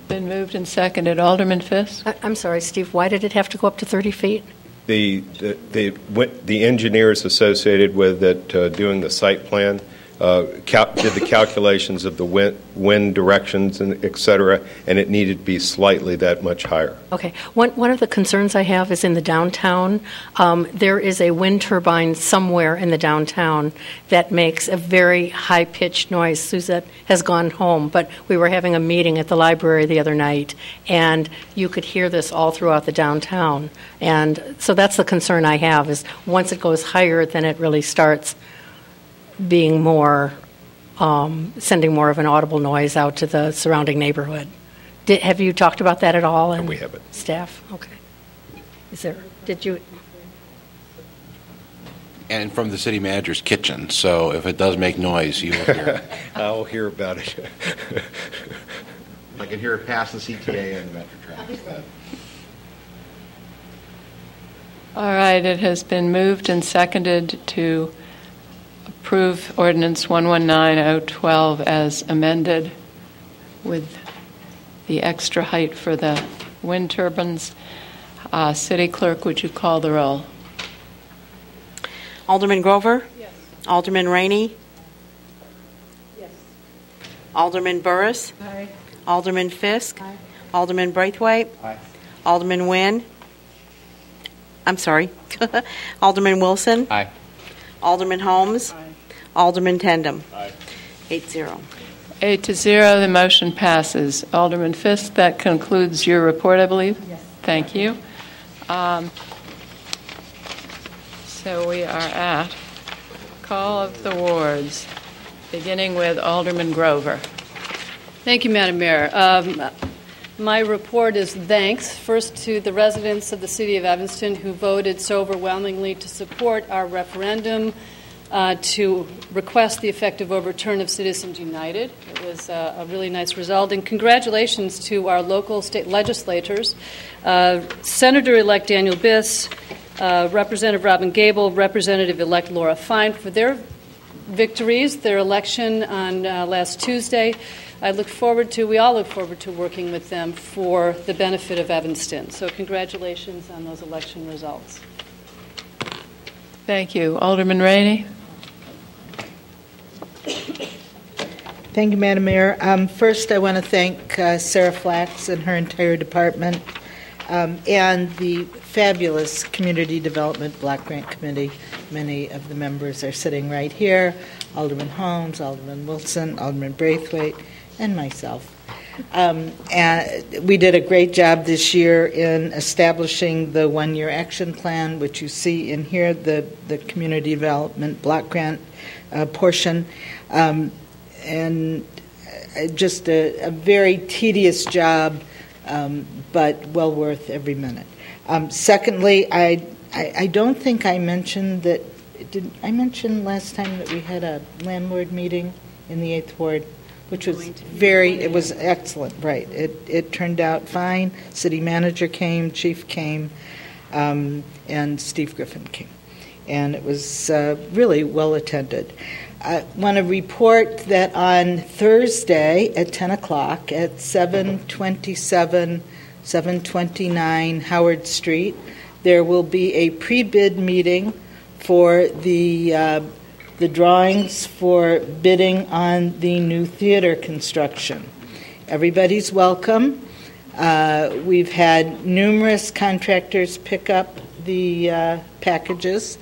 S4: Been moved and seconded. Alderman Fisk?
S9: I'm sorry, Steve, why did it have to go up to 30 feet?
S11: The engineers associated with it doing the site plan did the calculations of the wind directions and et cetera, and it needed to be slightly that much higher.
S9: Okay. One of the concerns I have is in the downtown. There is a wind turbine somewhere in the downtown that makes a very high-pitched noise. Suzette has gone home, but we were having a meeting at the library the other night, and you could hear this all throughout the downtown. And so that's the concern I have, is once it goes higher, then it really starts being more, sending more of an audible noise out to the surrounding neighborhood. Have you talked about that at all?
S11: And we haven't.
S9: Staff? Okay. Did you?
S20: And from the city manager's kitchen, so if it does make noise, you will hear it.
S11: I'll hear about it.
S20: I can hear it past the CTA and the Metro traffic.
S4: All right, it has been moved and seconded to approve Ordinance 119-012 as amended with the extra height for the wind turbines. City Clerk, would you call the roll?
S6: Alderman Grover? Yes. Alderman Rainey?
S12: Yes.
S6: Alderman Burris?
S12: Aye.
S6: Alderman Fisk?
S12: Aye.
S6: Alderman Braithwaite?
S5: Aye.
S6: Alderman Nguyen? I'm sorry. Alderman Wilson?
S5: Aye.
S6: Alderman Holmes?
S12: Aye.
S6: Alderman Tendem?
S1: Aye.
S6: 8-0.
S4: 8-0, the motion passes. Alderman Fisk, that concludes your report, I believe?
S12: Yes.
S4: Thank you. So we are at call of the wards, beginning with Alderman Grover.
S22: Thank you, Madam Mayor. My report is thanks first to the residents of the city of Evanston who voted so overwhelmingly to support our referendum to request the effective overturn of Citizens United. It was a really nice result. And congratulations to our local state legislators, Senator-elect Daniel Biss, Representative Robin Gable, Representative-elect Laura Fine, for their victories, their election on last Tuesday. We all look forward to working with them for the benefit of Evanston. So congratulations on those election results.
S4: Thank you. Alderman Rainey.
S3: Thank you, Madam Mayor. First, I want to thank Sarah Flax and her entire department and the fabulous Community Development Block Grant Committee. Many of the members are sitting right here, Alderman Holmes, Alderman Wilson, Alderman Braithwaite, and myself. And we did a great job this year in establishing the one-year action plan, which you see in here, the Community Development Block Grant portion. And just a very tedious job, but well worth every minute. Secondly, I don't think I mentioned that. Did I mention last time that we had a landlord meeting in the 8th Ward, which was it was excellent, right. It turned out fine. City manager came, chief came, and Steve Griffin came. And it was really well attended. I want to report that on Thursday at 10 o'clock at 729 Howard Street, there will be a pre-bid meeting for the drawings for bidding on the new theater construction. Everybody's welcome. We've had numerous contractors pick up the packages,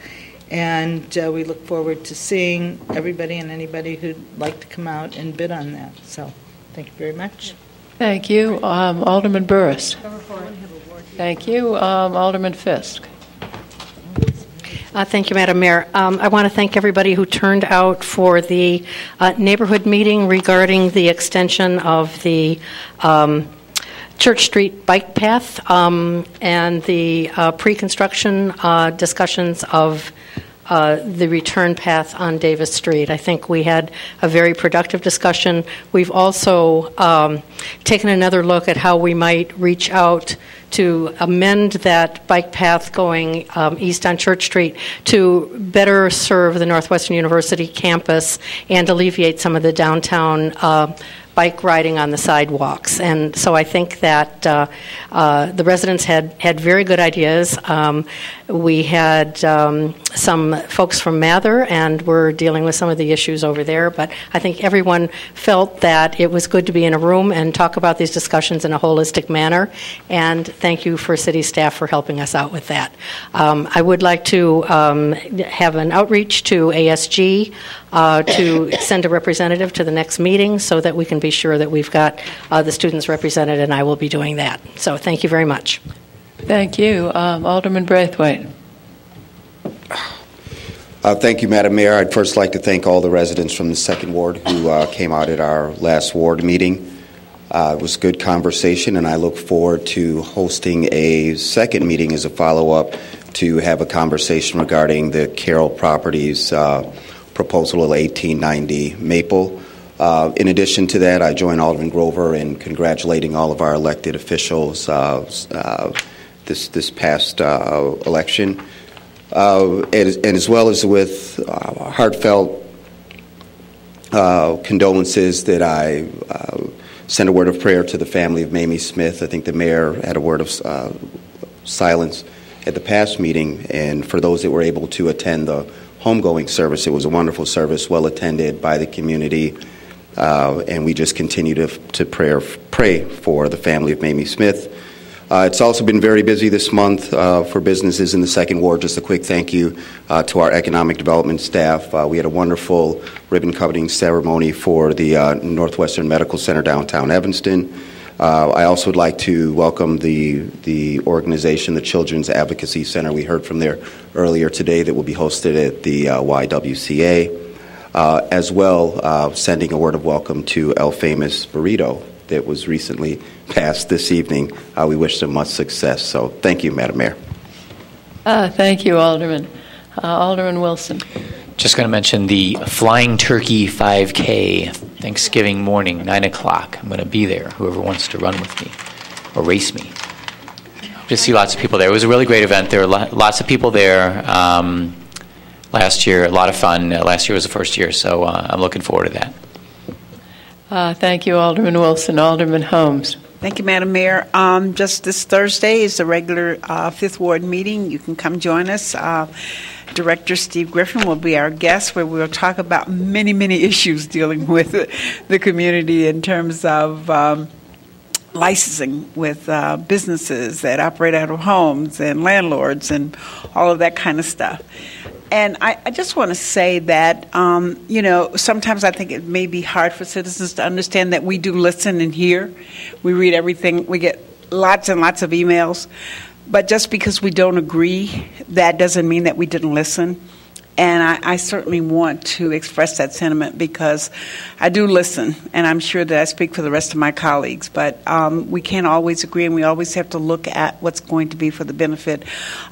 S3: and we look forward to seeing everybody and anybody who'd like to come out and bid on that. So thank you very much.
S4: Thank you. Alderman Burris. Thank you. Alderman Fisk.
S9: Thank you, Madam Mayor. I want to thank everybody who turned out for the neighborhood meeting regarding the extension of the Church Street bike path and the pre-construction discussions of the return path on Davis Street. I think we had a very productive discussion. We've also taken another look at how we might reach out to amend that bike path going east on Church Street to better serve the Northwestern University campus and alleviate some of the downtown bike riding on the sidewalks. And so I think that the residents had very good ideas. We had some folks from Mather, and we're dealing with some of the issues over there, but I think everyone felt that it was good to be in a room and talk about these discussions in a holistic manner, and thank you for city staff for helping us out with that. I would like to have an outreach to ASG to send a representative to the next meeting so that we can be sure that we've got the students represented, and I will be doing that. So thank you very much.
S4: Thank you. Alderman Braithwaite.
S13: Thank you, Madam Mayor. I'd first like to thank all the residents from the 2nd Ward who came out at our last ward meeting. It was a good conversation, and I look forward to hosting a second meeting as a follow-up to have a conversation regarding the Carroll Properties proposal of 1890 Maple. In addition to that, I join Alderman Grover in congratulating all of our elected officials this past election, and as well as with heartfelt condolences that I send a word of prayer to the family of Mamie Smith. I think the mayor had a word of silence at the past meeting, and for those that were able to attend the homegoing service, it was a wonderful service, well attended by the community, and we just continue to pray for the family of Mamie Smith. It's also been very busy this month for businesses in the 2nd Ward. Just a quick thank you to our economic development staff. We had a wonderful ribbon-cutting ceremony for the Northwestern Medical Center downtown Evanston. I also would like to welcome the organization, the Children's Advocacy Center. We heard from there earlier today that will be hosted at the YWCA. As well, sending a word of welcome to El Famous Burrito that was recently passed this evening. We wish them much success. So thank you, Madam Mayor.
S4: Thank you, Alderman. Alderman Wilson.
S5: Just going to mention the Flying Turkey 5K, Thanksgiving morning, 9 o'clock. I'm going to be there, whoever wants to run with me or race me. Just see lots of people there. It was a really great event. There were lots of people there. last year. A lot of fun. Last year was the first year, so I'm looking forward to that.
S4: Thank you, Alderman Wilson. Alderman Holmes.
S14: Thank you, Madam Mayor. Just this Thursday is the regular Fifth Ward meeting. You can come join us. Director Steve Griffin will be our guest, where we'll talk about many, many issues dealing with the community in terms of licensing with businesses that operate out of homes and landlords and all of that kind of stuff. And I just want to say that, sometimes I think it may be hard for citizens to understand that we do listen and hear. We read everything. We get lots and lots of emails. But just because we don't agree, that doesn't mean that we didn't listen. And I certainly want to express that sentiment because I do listen, and I'm sure that I speak for the rest of my colleagues. But we can't always agree, and we always have to look at what's going to be for the benefit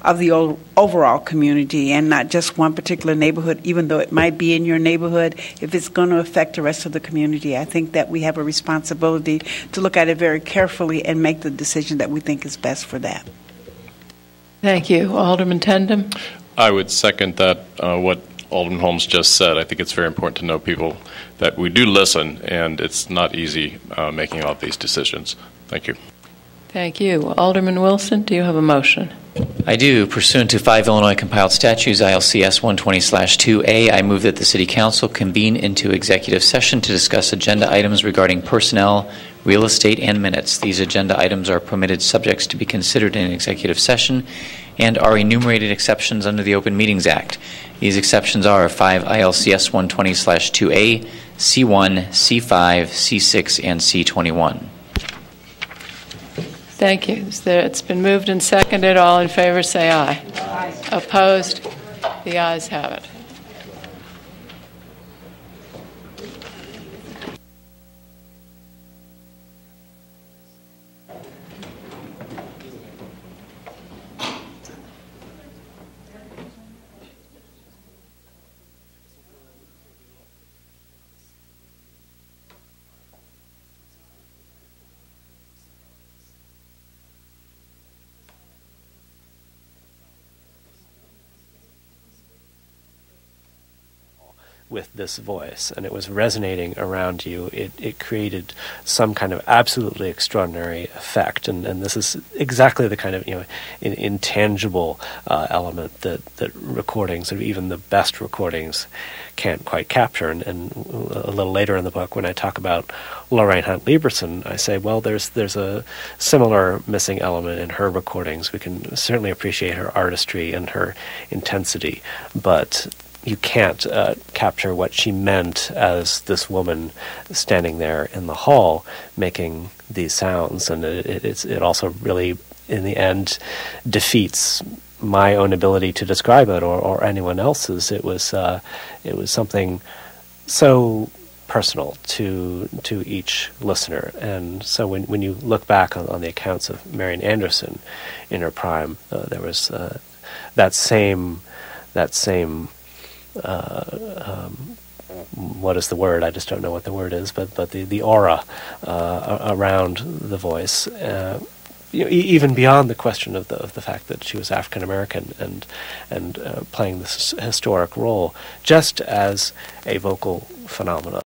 S14: of the overall community and not just one particular neighborhood, even though it might be in your neighborhood. If it's going to affect the rest of the community, I think that we have a responsibility to look at it very carefully and make the decision that we think is best for that.
S4: Thank you. Alderman Tendem.
S1: I would second that, what Alderman Holmes just said. I think it's very important to know people that we do listen, and it's not easy making all of these decisions. Thank you.
S4: Thank you. Alderman Wilson, do you have a motion?
S5: I do. Pursuant to 5 Illinois compiled statutes, ILCS 120/2A, I move that the City Council convene into executive session to discuss agenda items regarding personnel, real estate, and minutes. These agenda items are permitted subjects to be considered in executive session and are enumerated exceptions under the Open Meetings Act. These exceptions are 5 ILCS 120/2A, C1, C5, C6, and C21.
S4: Thank you. It's been moved and seconded. All in favor say aye. Aye. Opposed? The ayes have it.
S15: With this voice, and it was resonating around you, it created some kind of absolutely extraordinary effect, and this is exactly the kind of intangible element that recordings, or even the best recordings, can't quite capture. And a little later in the book, when I talk about Lorraine Hunt Lieberson, I say, well, there's a similar missing element in her recordings. We can certainly appreciate her artistry and her intensity, but you can't capture what she meant as this woman standing there in the hall making these sounds. And it also really, in the end, defeats my own ability to describe it or anyone else's. It was something so personal to each listener. And so when you look back on the accounts of Marian Anderson in her prime, there was that same what is the word? I just don't know what the word is, but the aura around the voice, even beyond the question of the fact that she was African American and playing this historic role, just as a vocal phenomenon.